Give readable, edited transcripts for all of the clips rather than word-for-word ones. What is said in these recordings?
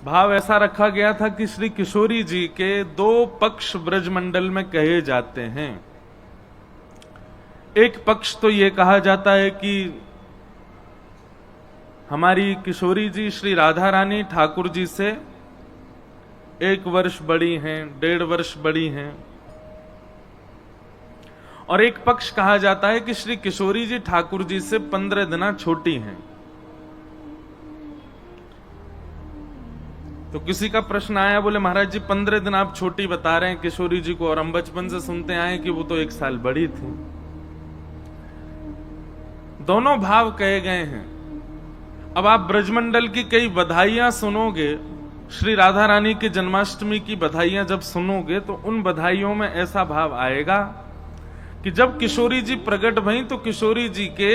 भाव ऐसा रखा गया था कि श्री किशोरी जी के दो पक्ष ब्रजमंडल में कहे जाते हैं। एक पक्ष तो ये कहा जाता है कि हमारी किशोरी जी श्री राधा रानी ठाकुर जी से 1 वर्ष बड़ी हैं, 1.5 वर्ष बड़ी हैं। और एक पक्ष कहा जाता है कि श्री किशोरी जी ठाकुर जी से 15 दिन छोटी हैं। तो किसी का प्रश्न आया, बोले महाराज जी 15 दिन आप छोटी बता रहे हैं किशोरी जी को, और हम बचपन से सुनते आए कि वो तो 1 साल बड़ी थी। दोनों भाव कहे गए हैं। अब आप ब्रजमंडल की कई बधाइयां सुनोगे, श्री राधा रानी के जन्माष्टमी की बधाइयां जब सुनोगे तो उन बधाइयों में ऐसा भाव आएगा कि जब किशोरी जी प्रकट भई तो किशोरी जी के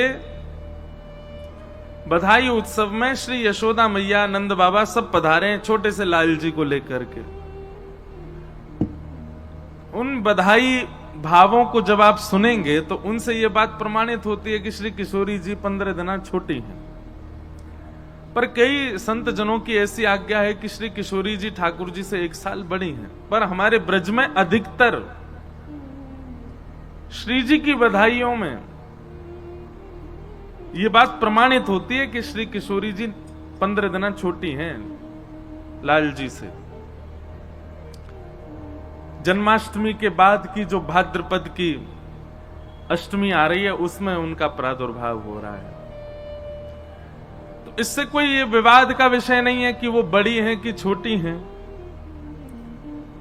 बधाई उत्सव में श्री यशोदा मैया, नंद बाबा सब पधारे हैं छोटे से लाल जी को लेकर के। उन बधाई भावों को जब आप सुनेंगे तो उनसे यह बात प्रमाणित होती है कि श्री किशोरी जी 15 दिन छोटी हैं। पर कई संत जनों की ऐसी आज्ञा है कि श्री किशोरी जी ठाकुर जी से 1 साल बड़ी हैं। पर हमारे ब्रज में अधिकतर श्री जी की बधाइयों में ये बात प्रमाणित होती है कि श्री किशोरी जी 15 दिन छोटी हैं लाल जी से। जन्माष्टमी के बाद की जो भाद्रपद की अष्टमी आ रही है उसमें उनका प्रादुर्भाव हो रहा है। तो इससे कोई ये विवाद का विषय नहीं है कि वो बड़ी हैं कि छोटी हैं।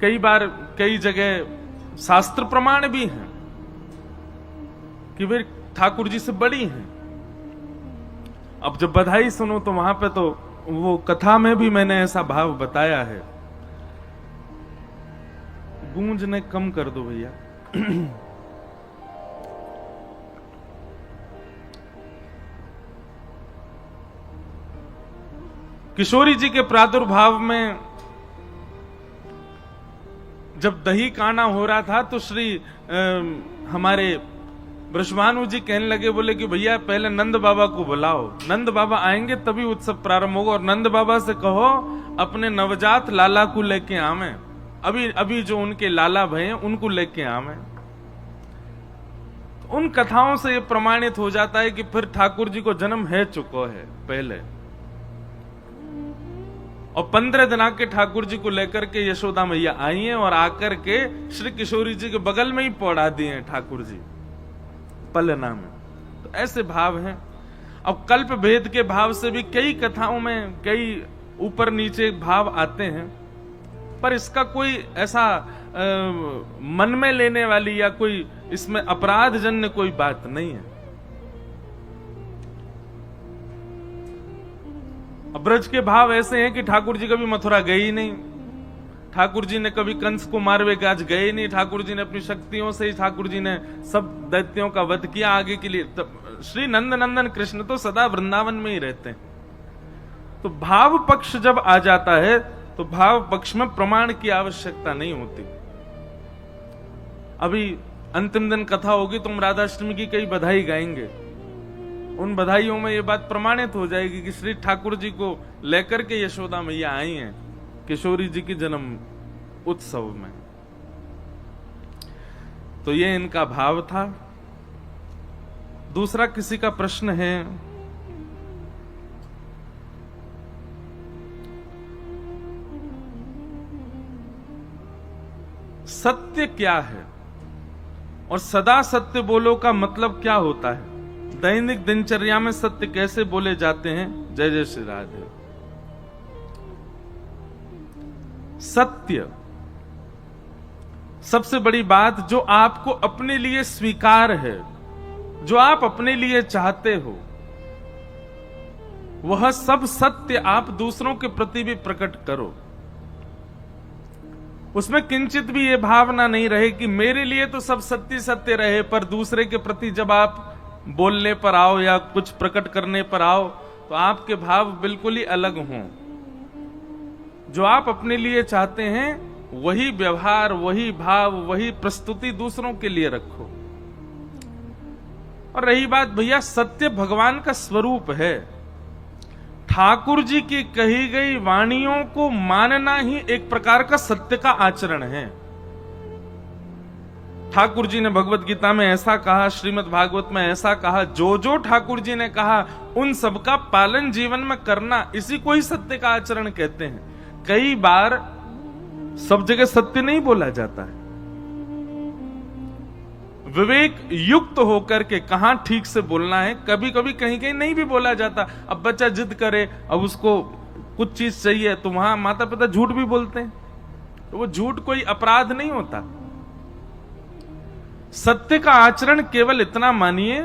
कई बार कई जगह शास्त्र प्रमाण भी हैं कि वे ठाकुर जी से बड़ी हैं। अब जब बधाई सुनो तो वहां पे तो वो कथा में भी मैंने ऐसा भाव बताया है। गूंज ने कम कर दो भैया। किशोरी जी के प्रादुर्भाव में जब दही काना हो रहा था तो श्री हमारे ब्रजभानु जी कहने लगे, बोले कि भैया पहले नंद बाबा को बुलाओ, नंद बाबा आएंगे तभी उत्सव प्रारंभ होगा, और नंद बाबा से कहो अपने नवजात लाला को लेके आवे, अभी जो उनके लाला भय हैं उनको लेके आवे। तो उन कथाओं से ये प्रमाणित हो जाता है कि फिर ठाकुर जी को जन्म है चुको है पहले। और 15 दिन के ठाकुर जी को लेकर के यशोदा मैया आई हैं और आकर के श्री किशोरी जी के बगल में ही पौड़ा दिए हैं ठाकुर जी पलना में। तो ऐसे भाव हैं। अब कल्प भेद के भाव से भी कई कथाओं में कई ऊपर नीचे भाव आते हैं, पर इसका कोई ऐसा मन में लेने वाली या कोई इसमें अपराध जन्य कोई बात नहीं है। ब्रज के भाव ऐसे हैं कि ठाकुर जी कभी मथुरा गए ही नहीं, ठाकुर जी ने कभी कंस को मारवे के आज गए नहीं, ठाकुर जी ने अपनी शक्तियों से ही ठाकुर जी ने सब दैत्यों का वध किया आगे के लिए। श्री नंद नंदन कृष्ण तो सदा वृंदावन में ही रहते हैं। तो भाव पक्ष जब आ जाता है तो भाव पक्ष में प्रमाण की आवश्यकता नहीं होती। अभी अंतिम दिन कथा होगी तो हम राधाष्टमी की कई बधाई गाएंगे। उन बधाइयों में ये बात प्रमाणित हो जाएगी कि श्री ठाकुर जी को लेकर के यशोदा मैया आई हैं किशोरी जी की जन्म उत्सव में। तो ये इनका भाव था। दूसरा किसी का प्रश्न है, सत्य क्या है और सदा सत्य बोलो का मतलब क्या होता है? दैनिक दिनचर्या में सत्य कैसे बोले जाते हैं? जय जय श्री राधे। सत्य सबसे बड़ी बात जो आपको अपने लिए स्वीकार है, जो आप अपने लिए चाहते हो, वह सब सत्य आप दूसरों के प्रति भी प्रकट करो। उसमें किंचित भी यह भावना नहीं रहे कि मेरे लिए तो सब सत्य सत्य रहे, पर दूसरे के प्रति जब आप बोलने पर आओ या कुछ प्रकट करने पर आओ तो आपके भाव बिल्कुल ही अलग हों। जो आप अपने लिए चाहते हैं वही व्यवहार, वही भाव, वही प्रस्तुति दूसरों के लिए रखो। और रही बात भैया, सत्य भगवान का स्वरूप है। ठाकुर जी की कही गई वाणियों को मानना ही एक प्रकार का सत्य का आचरण है। ठाकुर जी ने भगवत गीता में ऐसा कहा, श्रीमद् भागवत में ऐसा कहा, जो जो ठाकुर जी ने कहा उन सब का पालन जीवन में करना, इसी को ही सत्य का आचरण कहते हैं। कई बार सब जगह सत्य नहीं बोला जाता है। विवेक युक्त होकर के कहां ठीक से बोलना है, कभी कभी कहीं कहीं नहीं भी बोला जाता। अब बच्चा जिद करे, अब उसको कुछ चीज चाहिए, तो वहां माता पिता झूठ भी बोलते हैं, तो वो झूठ कोई अपराध नहीं होता। सत्य का आचरण केवल इतना मानिए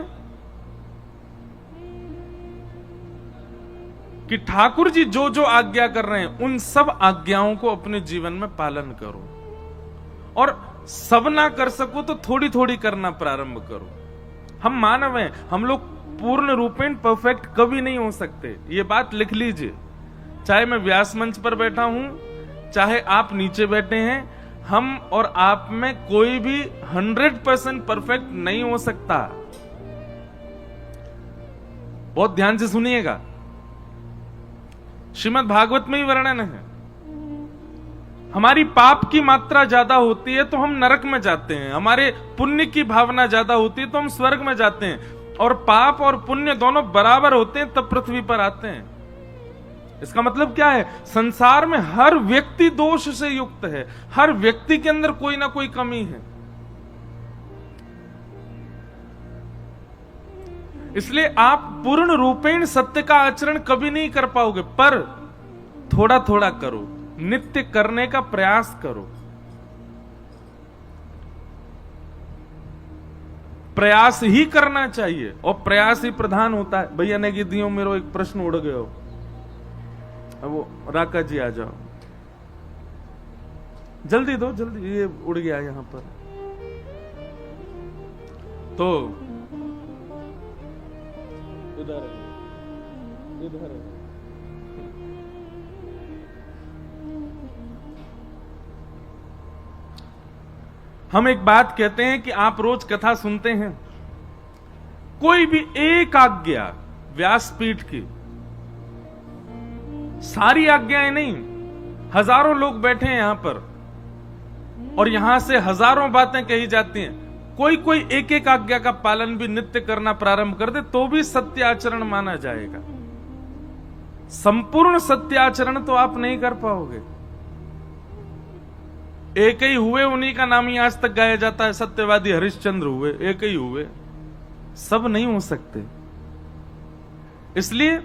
कि ठाकुर जी जो जो आज्ञा कर रहे हैं उन सब आज्ञाओं को अपने जीवन में पालन करो, और सब ना कर सको तो थोड़ी थोड़ी करना प्रारंभ करो। हम मानव हैं, हम लोग पूर्ण रूपेण परफेक्ट कभी नहीं हो सकते, ये बात लिख लीजिए। चाहे मैं व्यास मंच पर बैठा हूं, चाहे आप नीचे बैठे हैं, हम और आप में कोई भी 100% परफेक्ट नहीं हो सकता। बहुत ध्यान से सुनिएगा, श्रीमद् भागवत में ही वर्णन है। हमारी पाप की मात्रा ज्यादा होती है तो हम नरक में जाते हैं, हमारे पुण्य की भावना ज्यादा होती है तो हम स्वर्ग में जाते हैं, और पाप और पुण्य दोनों बराबर होते हैं तब पृथ्वी पर आते हैं। इसका मतलब क्या है? संसार में हर व्यक्ति दोष से युक्त है, हर व्यक्ति के अंदर कोई ना कोई कमी है। इसलिए आप पूर्ण रूपेण सत्य का आचरण कभी नहीं कर पाओगे, पर थोड़ा थोड़ा करो, नित्य करने का प्रयास करो। प्रयास ही करना चाहिए और प्रयास ही प्रधान होता है। भैया ने दियो मेरो एक प्रश्न उड़ गयो, अब वो राका जी आ जाओ, जल्दी दो जल्दी, ये उड़ गया यहां पर। तो इधर इधर हम एक बात कहते हैं कि आप रोज कथा सुनते हैं, कोई भी एक आज्ञा व्यासपीठ की, सारी आज्ञाएं नहीं, हजारों लोग बैठे हैं यहां पर और यहां से हजारों बातें कही जाती हैं, कोई कोई एक एक आज्ञा का पालन भी नित्य करना प्रारंभ कर दे तो भी सत्य आचरण माना जाएगा। संपूर्ण सत्य आचरण तो आप नहीं कर पाओगे। एक ही हुए, उन्हीं का नाम ही आज तक गाया जाता है, सत्यवादी हरिश्चंद्र हुए, एक ही हुए, सब नहीं हो सकते। इसलिए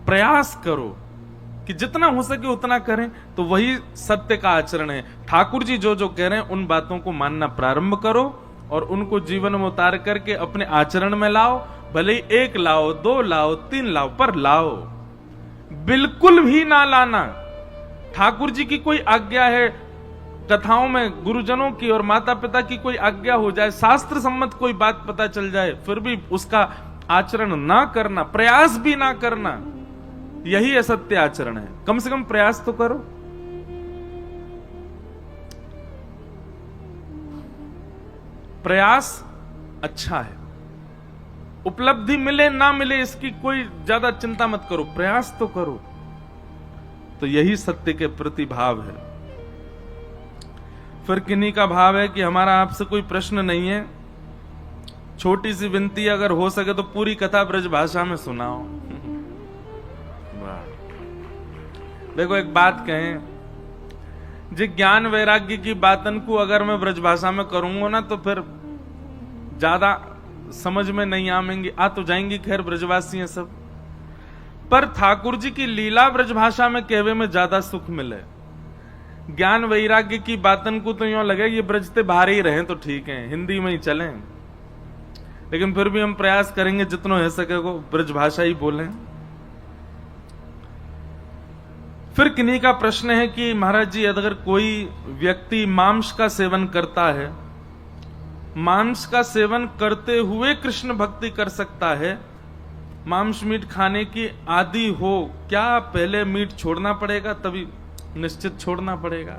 प्रयास करो कि जितना हो सके उतना करें, तो वही सत्य का आचरण है। ठाकुर जी जो जो कह रहे हैं उन बातों को मानना प्रारंभ करो और उनको जीवन में उतार करके अपने आचरण में लाओ। भले ही 1 लाओ, 2 लाओ, 3 लाओ, पर लाओ, बिल्कुल भी ना लाना। ठाकुर जी की कोई आज्ञा है, कथाओं में गुरुजनों की और माता पिता की कोई आज्ञा हो जाए, शास्त्र सम्मत कोई बात पता चल जाए, फिर भी उसका आचरण ना करना, प्रयास भी ना करना, यही असत्य आचरण है। कम से कम प्रयास तो करो। प्रयास अच्छा है, उपलब्धि मिले ना मिले इसकी कोई ज्यादा चिंता मत करो, प्रयास तो करो। तो यही सत्य के प्रति भाव है। फिर किन्हीं का भाव है कि हमारा आपसे कोई प्रश्न नहीं है, छोटी सी विनती, अगर हो सके तो पूरी कथा ब्रज भाषा में सुनाओ। देखो एक बात कहें, जो ज्ञान वैराग्य की बातन को अगर मैं ब्रज भाषा में करूंगा ना तो फिर ज्यादा समझ में नहीं आएंगे, आ तो जाएंगी, खैर ब्रजवासी हैं सब, पर ठाकुर जी की लीला ब्रज भाषा में कहवे में ज्यादा सुख मिले। ज्ञान वैराग्य की बातन को तो यूं लगे ये ब्रजते बाहर ही रहे तो ठीक है, हिंदी में ही चलें, लेकिन फिर भी हम प्रयास करेंगे जितना हो सके को ब्रज भाषा ही बोलें। फिर किन्हीं का प्रश्न है कि महाराज जी अगर कोई व्यक्ति मांस का सेवन करता है, मांस का सेवन करते हुए कृष्ण भक्ति कर सकता है, मांस मीट खाने की आदि हो, क्या पहले मीट छोड़ना पड़ेगा? तभी निश्चित छोड़ना पड़ेगा।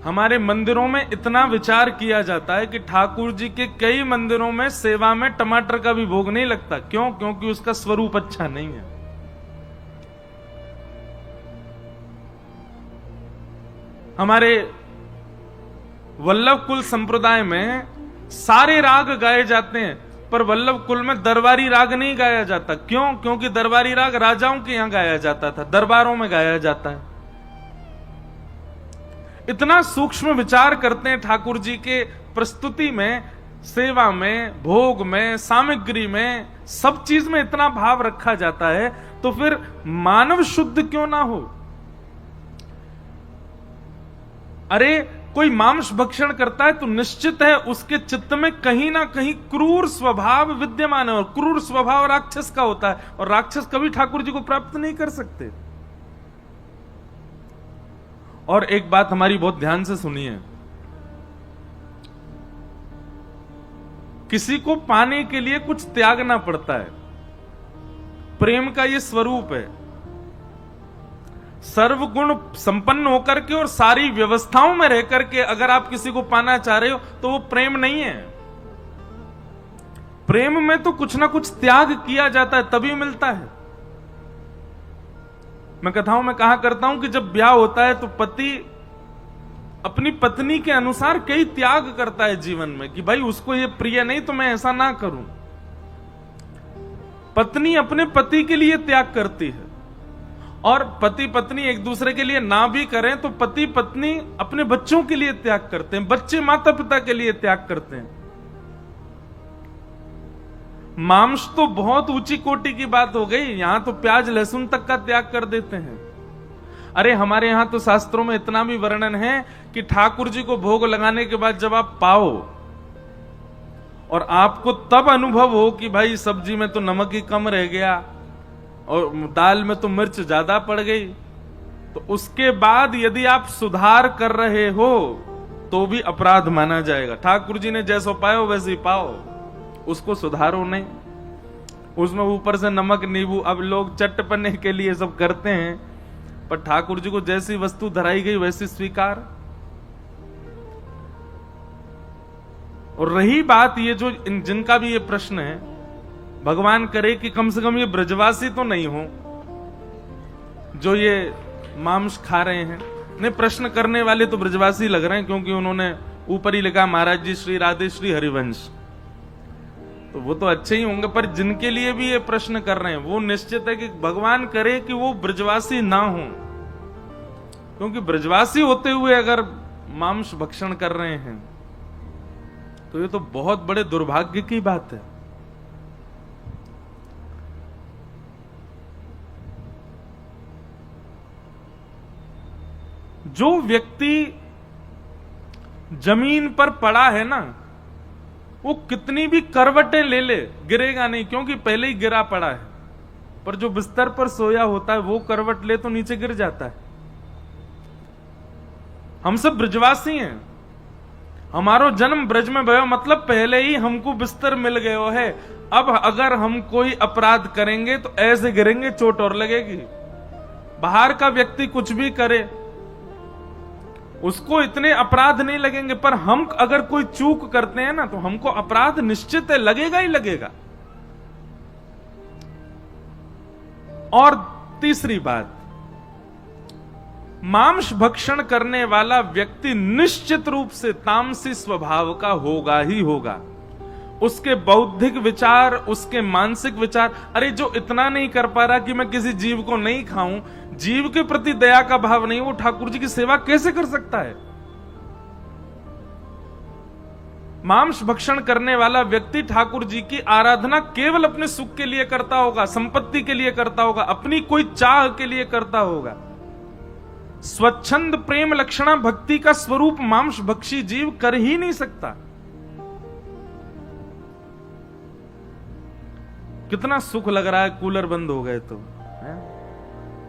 हमारे मंदिरों में इतना विचार किया जाता है कि ठाकुर जी के कई मंदिरों में सेवा में टमाटर का भी भोग नहीं लगता। क्यों? क्योंकि उसका स्वरूप अच्छा नहीं है। हमारे वल्लभ कुल संप्रदाय में सारे राग गाए जाते हैं, पर वल्लभ कुल में दरबारी राग नहीं गाया जाता। क्यों? क्योंकि दरबारी राग राजाओं के यहां गाया जाता था, दरबारों में गाया जाता है। इतना सूक्ष्म विचार करते हैं ठाकुर जी के प्रस्तुति में, सेवा में, भोग में, सामग्री में, सब चीज में इतना भाव रखा जाता है। तो फिर मानव शुद्ध क्यों ना हो? अरे कोई मांस भक्षण करता है तो निश्चित है उसके चित्त में कहीं ना कहीं क्रूर स्वभाव विद्यमान है, और क्रूर स्वभाव राक्षस का होता है, और राक्षस कभी ठाकुर जी को प्राप्त नहीं कर सकते। और एक बात हमारी बहुत ध्यान से सुनिए, किसी को पाने के लिए कुछ त्यागना पड़ता है। प्रेम का ये स्वरूप है। सर्वगुण संपन्न होकर के और सारी व्यवस्थाओं में रह करके अगर आप किसी को पाना चाह रहे हो तो वो प्रेम नहीं है। प्रेम में तो कुछ ना कुछ त्याग किया जाता है, तभी मिलता है। मैं कथाओं में कहा करता हूं कि जब ब्याह होता है तो पति अपनी पत्नी के अनुसार कई त्याग करता है जीवन में, कि भाई उसको ये प्रिय नहीं तो मैं ऐसा ना करूं। पत्नी अपने पति के लिए त्याग करती है, और पति पत्नी एक दूसरे के लिए ना भी करें तो पति पत्नी अपने बच्चों के लिए त्याग करते हैं, बच्चे माता पिता के लिए त्याग करते हैं। मांस तो बहुत ऊंची कोटि की बात हो गई, यहां तो प्याज लहसुन तक का त्याग कर देते हैं। अरे हमारे यहां तो शास्त्रों में इतना भी वर्णन है कि ठाकुर जी को भोग लगाने के बाद जब आप पाओ और आपको तब अनुभव हो कि भाई सब्जी में तो नमक ही कम रह गया और दाल में तो मिर्च ज्यादा पड़ गई, तो उसके बाद यदि आप सुधार कर रहे हो तो भी अपराध माना जाएगा। ठाकुर जी ने जैसो पायो वैसे ही पाओ, उसको सुधारो नहीं। उसमें ऊपर से नमक नींबू, अब लोग चटपने के लिए सब करते हैं, पर ठाकुर जी को जैसी वस्तु धराई गई वैसी स्वीकार। और रही बात ये जो जिनका भी ये प्रश्न है, भगवान करे कि कम से कम ये ब्रजवासी तो नहीं हो जो ये मांस खा रहे हैं। नहीं, प्रश्न करने वाले तो ब्रजवासी लग रहे हैं, क्योंकि उन्होंने ऊपर ही लिखा महाराज जी श्री राधे श्री हरिवंश, तो वो तो अच्छे ही होंगे। पर जिनके लिए भी ये प्रश्न कर रहे हैं वो निश्चित है कि भगवान करे कि वो ब्रजवासी ना हो, क्योंकि ब्रजवासी होते हुए अगर मांस भक्षण कर रहे हैं तो ये तो बहुत बड़े दुर्भाग्य की बात है। जो व्यक्ति जमीन पर पड़ा है ना, वो कितनी भी करवटें ले ले गिरेगा नहीं, क्योंकि पहले ही गिरा पड़ा है। पर जो बिस्तर पर सोया होता है वो करवट ले तो नीचे गिर जाता है। हम सब ब्रजवासी हैं, हमारो जन्म ब्रज में भयो, मतलब पहले ही हमको बिस्तर मिल गयो है। अब अगर हम कोई अपराध करेंगे तो ऐसे गिरेंगे, चोट और लगेगी। बाहर का व्यक्ति कुछ भी करे उसको इतने अपराध नहीं लगेंगे, पर हम अगर कोई चूक करते हैं ना तो हमको अपराध निश्चित है, लगेगा ही लगेगा। और तीसरी बात, मांस भक्षण करने वाला व्यक्ति निश्चित रूप से तामसी स्वभाव का होगा ही होगा। उसके बौद्धिक विचार, उसके मानसिक विचार, अरे जो इतना नहीं कर पा रहा कि मैं किसी जीव को नहीं खाऊं, जीव के प्रति दया का भाव नहीं, वो ठाकुर जी की सेवा कैसे कर सकता है? मांस भक्षण करने वाला व्यक्ति ठाकुर जी की आराधना केवल अपने सुख के लिए करता होगा, संपत्ति के लिए करता होगा, अपनी कोई चाह के लिए करता होगा। स्वच्छंद प्रेम लक्षणा भक्ति का स्वरूप मांस भक्षी जीव कर ही नहीं सकता। कितना सुख लग रहा है कूलर बंद हो गए तो,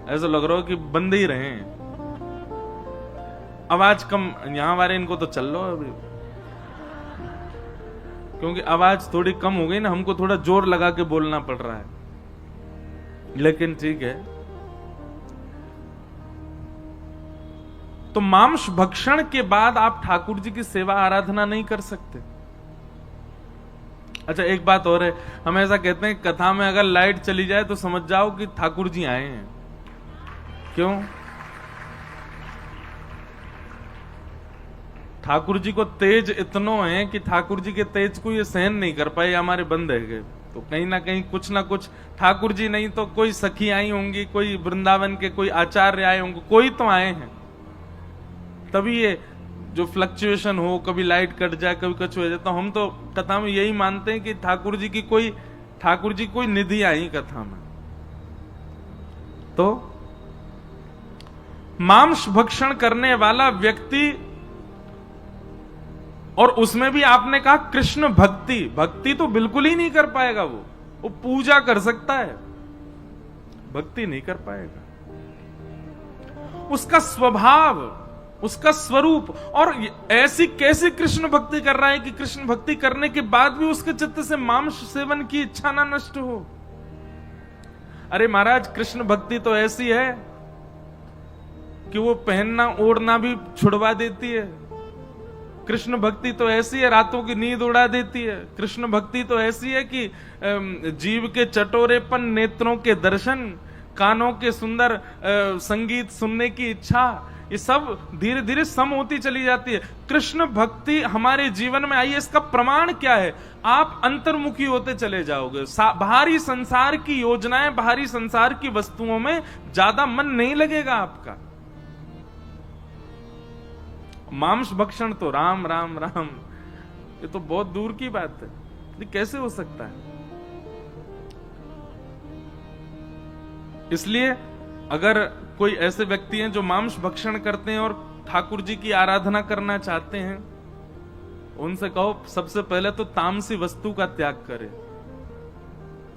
ऐसा लग रहा हो कि बंद ही रहे। आवाज कम, यहां वाले इनको तो चल लो अभी, क्योंकि आवाज थोड़ी कम हो गई ना, हमको थोड़ा जोर लगा के बोलना पड़ रहा है, लेकिन ठीक है। तो मांस भक्षण के बाद आप ठाकुर जी की सेवा आराधना नहीं कर सकते। अच्छा, एक बात और है, हम ऐसा कहते हैं कथा में अगर लाइट चली जाए तो समझ जाओ कि ठाकुर जी आए हैं। क्यों? ठाकुर जी को तेज इतनो है कि ठाकुर जी के तेज को ये सहन नहीं कर पाए, हमारे बंद है। तो कहीं ना कहीं कुछ ना कुछ, ठाकुर जी नहीं तो कोई सखी आई होंगी, कोई वृंदावन के कोई आचार्य आए होंगे, कोई तो आए हैं, तभी ये जो फ्लक्चुएशन हो, कभी लाइट कट जाए, कभी कुछ हो जाए। तो हम तो कथा में यही मानते हैं कि ठाकुर जी कोई निधि आई कथा में। तो मांस भक्षण करने वाला व्यक्ति, और उसमें भी आपने कहा कृष्ण भक्ति तो बिल्कुल ही नहीं कर पाएगा। वो पूजा कर सकता है, भक्ति नहीं कर पाएगा। उसका स्वभाव, उसका स्वरूप, और ऐसी कैसी कृष्ण भक्ति कर रहा है कि कृष्ण भक्ति करने के बाद भी उसके चित्त से मांस सेवन की इच्छा ना नष्ट हो। अरे महाराज, कृष्ण भक्ति तो ऐसी है कि वो पहनना ओढ़ना भी छुड़वा देती है। कृष्ण भक्ति तो ऐसी है, रातों की नींद उड़ा देती है। कृष्ण भक्ति तो ऐसी है कि जीव के चटोरेपन, नेत्रों के दर्शन, कानों के सुंदर संगीत सुनने की इच्छा, ये सब धीरे धीरे सम होती चली जाती है। कृष्ण भक्ति हमारे जीवन में आई है, इसका प्रमाण क्या है? आप अंतर्मुखी होते चले जाओगे। बाहरी संसार की योजनाएं, बाहरी संसार की वस्तुओं में ज्यादा मन नहीं लगेगा आपका। मांस भक्षण तो राम राम राम, ये तो बहुत दूर की बात है। ये कैसे हो सकता है? इसलिए अगर कोई ऐसे व्यक्ति हैं जो मांस भक्षण करते हैं और ठाकुर जी की आराधना करना चाहते हैं, उनसे कहो सबसे पहले तो तामसी वस्तु का त्याग करे।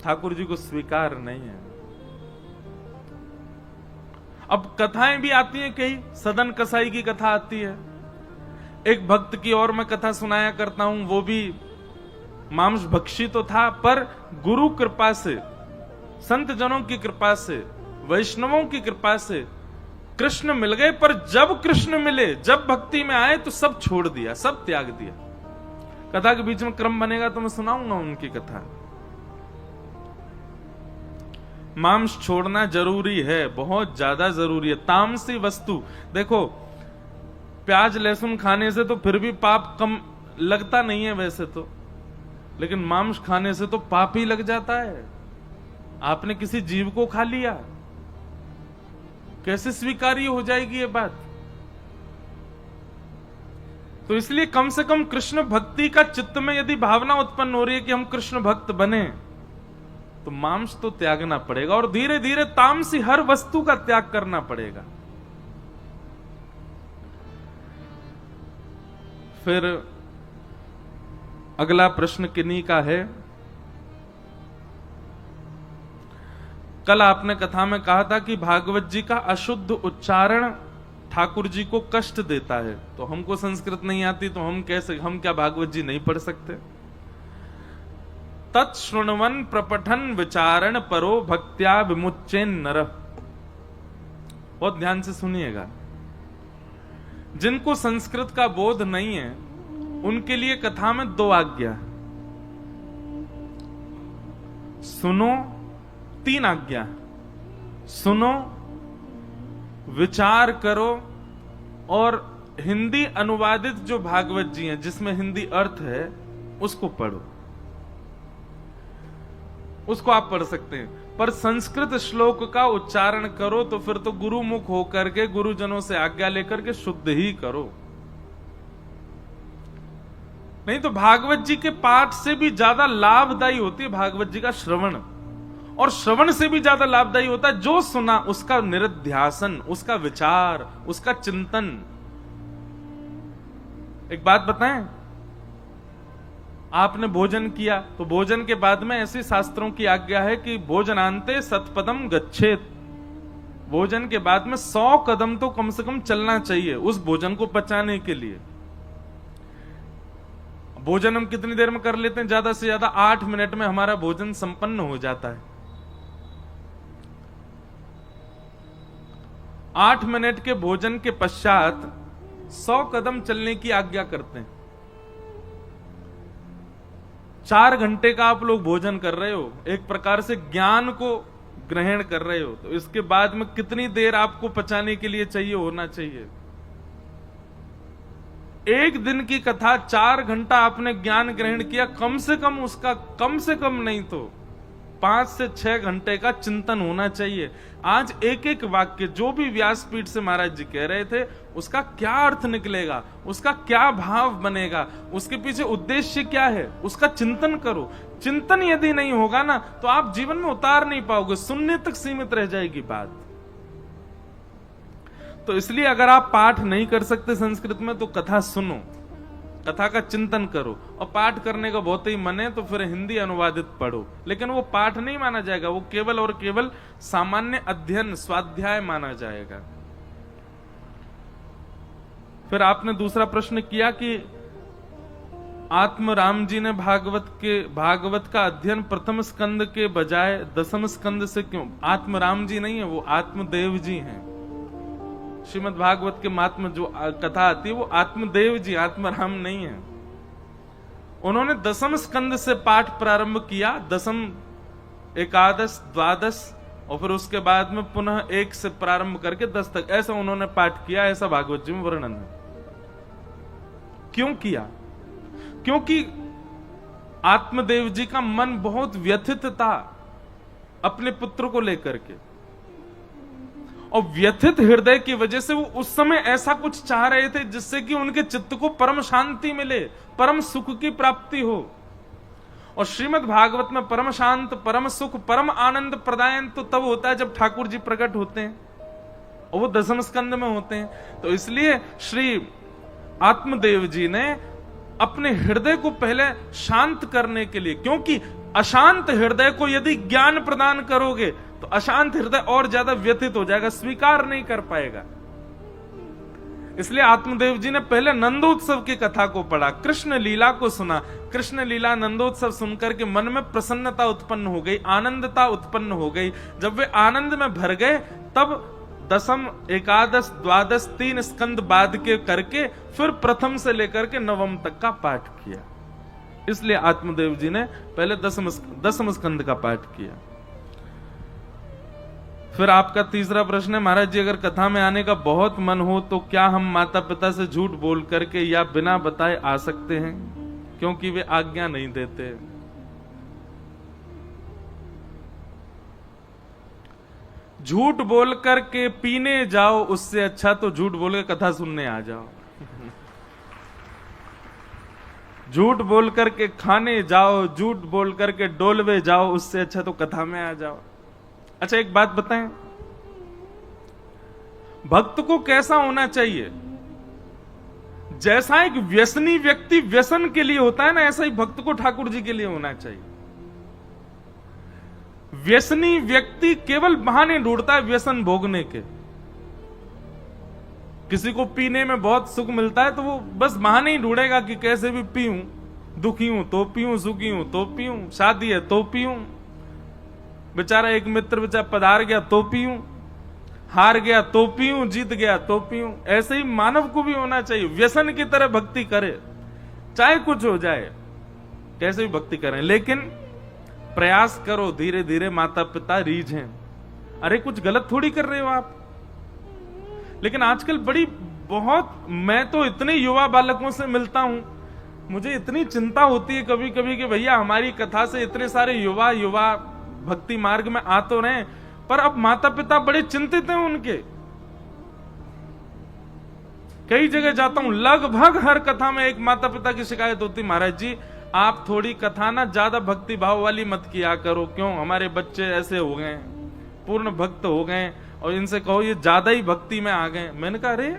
ठाकुर जी को स्वीकार नहीं है। अब कथाएं भी आती हैं, कई सदन कसाई की कथा आती है। एक भक्त की और मैं कथा सुनाया करता हूं, वो भी मांस भक्षी तो था, पर गुरु कृपा से, संत जनों की कृपा से, वैष्णवों की कृपा से कृष्ण मिल गए। पर जब कृष्ण मिले, जब भक्ति में आए तो सब छोड़ दिया, सब त्याग दिया। कथा के बीच में क्रम बनेगा तो मैं सुनाऊंगा उनकी कथा। मांस छोड़ना जरूरी है, बहुत ज्यादा जरूरी है। तामसी वस्तु, देखो प्याज लहसुन खाने से तो फिर भी पाप कम लगता नहीं है वैसे तो, लेकिन मांस खाने से तो पाप ही लग जाता है। आपने किसी जीव को खा लिया, कैसे स्वीकार्य हो जाएगी ये बात? तो इसलिए कम से कम कृष्ण भक्ति का चित्त में यदि भावना उत्पन्न हो रही है कि हम कृष्ण भक्त बने, तो मांस तो त्यागना पड़ेगा और धीरे धीरे तामसी हर वस्तु का त्याग करना पड़ेगा। फिर अगला प्रश्न किन्हीं का है। कल आपने कथा में कहा था कि भागवत जी का अशुद्ध उच्चारण ठाकुर जी को कष्ट देता है। तो हमको संस्कृत नहीं आती तो हम क्या भागवत जी नहीं पढ़ सकते? तत्श्रुण्वन प्रपठन विचारण परो भक्त्या विमुच्चेन नरः। बहुत ध्यान से सुनिएगा। जिनको संस्कृत का बोध नहीं है उनके लिए कथा में दो आज्ञा, सुनो, तीन आज्ञा, सुनो, विचार करो, और हिंदी अनुवादित जो भागवत जी हैं जिसमें हिंदी अर्थ है उसको पढ़ो। उसको आप पढ़ सकते हैं, पर संस्कृत श्लोक का उच्चारण करो तो फिर तो गुरुमुख होकर के, गुरुजनों से आज्ञा लेकर के शुद्ध ही करो। नहीं तो भागवत जी के पाठ से भी ज्यादा लाभदायी होती है भागवत जी का श्रवण, और श्रवण से भी ज्यादा लाभदायी होता है जो सुना उसका निरध्यासन, उसका विचार, उसका चिंतन। एक बात बताएं, आपने भोजन किया तो भोजन के बाद में ऐसी शास्त्रों की आज्ञा है कि भोजनांते सतपदम गच्छेत। भोजन के बाद में 100 कदम तो कम से कम चलना चाहिए उस भोजन को पचाने के लिए। भोजन हम कितनी देर में कर लेते हैं? ज्यादा से ज्यादा 8 मिनट में हमारा भोजन संपन्न हो जाता है। 8 मिनट के भोजन के पश्चात 100 कदम चलने की आज्ञा करते हैं। 4 घंटे का आप लोग भोजन कर रहे हो, एक प्रकार से ज्ञान को ग्रहण कर रहे हो, तो इसके बाद में कितनी देर आपको पचाने के लिए चाहिए होना चाहिए। एक दिन की कथा 4 घंटा आपने ज्ञान ग्रहण किया, कम से कम उसका कम से कम नहीं तो 5 से 6 घंटे का चिंतन होना चाहिए। आज एक एक वाक्य जो भी व्यासपीठ से महाराज जी कह रहे थे, उसका क्या अर्थ निकलेगा, उसका क्या भाव बनेगा, उसके पीछे उद्देश्य क्या है, उसका चिंतन करो। चिंतन यदि नहीं होगा ना, तो आप जीवन में उतार नहीं पाओगे, सुनने तक सीमित रह जाएगी बात। तो इसलिए अगर आप पाठ नहीं कर सकते संस्कृत में, तो कथा सुनो, कथा का चिंतन करो। और पाठ करने का बहुत ही मन है तो फिर हिंदी अनुवादित पढ़ो, लेकिन वो पाठ नहीं माना जाएगा, वो केवल और केवल सामान्य अध्ययन स्वाध्याय माना जाएगा। फिर आपने दूसरा प्रश्न किया कि आत्म राम जी ने भागवत का अध्ययन प्रथम स्कंद के बजाय दसम स्कंद से क्यों? आत्म राम जी नहीं है, वो आत्मदेव जी हैं। श्रीमद् भागवत के महात्म जो कथा आती है वो आत्मदेव जी, आत्मराम नहीं है। उन्होंने दसम स्कंद से पाठ प्रारंभ किया, दसम, एकादश, द्वादश, और फिर उसके बाद में पुनः 1 से प्रारंभ करके 10 तक, ऐसा उन्होंने पाठ किया, ऐसा भागवत जी में वर्णन है। क्यों किया? क्योंकि आत्मदेव जी का मन बहुत व्यथित था अपने पुत्र को लेकर के, और व्यथित हृदय की वजह से वो उस समय ऐसा कुछ चाह रहे थे जिससे कि उनके चित्त को परम शांति मिले, परम सुख की प्राप्ति हो। और श्रीमद् भागवत में परम शांत, परम सुख, परम आनंद प्रदायन तो तब होता है जब ठाकुर जी प्रकट होते हैं, और वो दसम स्कंद में होते हैं। तो इसलिए श्री आत्मदेव जी ने अपने हृदय को पहले शांत करने के लिए, क्योंकि अशांत हृदय को यदि ज्ञान प्रदान करोगे तो अशांत हृदय और ज्यादा व्यथित हो जाएगा, स्वीकार नहीं कर पाएगा। इसलिए आत्मदेव जी ने पहले नंदोत्सव की कथा को पढ़ा, कृष्ण लीला को सुना। कृष्ण लीला नंदोत्सव सुनकर के मन में प्रसन्नता उत्पन्न हो गई, आनंदता उत्पन्न हो गई। जब वे आनंद में भर गए, तब दसम, एकादश, द्वादश, 3 स्कंद बाद के करके फिर प्रथम से लेकर के नवम तक का पाठ किया। इसलिए आत्मदेव जी ने पहले दसम स्कंद का पाठ किया। फिर आपका तीसरा प्रश्न है, महाराज जी अगर कथा में आने का बहुत मन हो तो क्या हम माता पिता से झूठ बोल करके या बिना बताए आ सकते हैं, क्योंकि वे आज्ञा नहीं देते? झूठ बोल करके पीने जाओ, उससे अच्छा तो झूठ बोल के कथा सुनने आ जाओ। झूठ बोल करके खाने जाओ, झूठ बोल करके डोलवे जाओ, उससे अच्छा तो कथा में आ जाओ। अच्छा एक बात बताएं, भक्त को कैसा होना चाहिए? जैसा एक व्यसनी व्यक्ति व्यसन के लिए होता है ना, ऐसा ही भक्त को ठाकुर जी के लिए होना चाहिए। व्यसनी व्यक्ति केवल बहाने ढूंढता है व्यसन भोगने के। किसी को पीने में बहुत सुख मिलता है तो वो बस बहाने ही ढूंढेगा कि कैसे भी पीऊं, दुखी हूं तो पीऊं, सुखी हूं तो पीऊं, शादी है तो पीऊं, बेचारा एक मित्र बेचारा पधार गया तो पीऊं, हार गया तो पीऊं, जीत गया तो पीऊं। ऐसे ही मानव को भी होना चाहिए, व्यसन की तरह भक्ति करे, चाहे कुछ हो जाए, कैसे भी भक्ति करें, लेकिन प्रयास करो धीरे धीरे। माता पिता रीझें, अरे कुछ गलत थोड़ी कर रहे हो आप। लेकिन आजकल मैं तो इतने युवा बालकों से मिलता हूं, मुझे इतनी चिंता होती है कभी कभी कि भैया हमारी कथा से इतने सारे युवा भक्ति मार्ग में आ तो रहे, पर अब माता पिता बड़े चिंतित हैं उनके। कई जगह जाता हूं, लगभग हर कथा में एक माता पिता की शिकायत होती, महाराज जी आप थोड़ी कथा ना ज्यादा भक्ति भाव वाली मत किया करो, क्यों हमारे बच्चे ऐसे हो गए, पूर्ण भक्त हो गए, और इनसे कहो ये ज्यादा ही भक्ति में आ गए। मैंने कहा अरे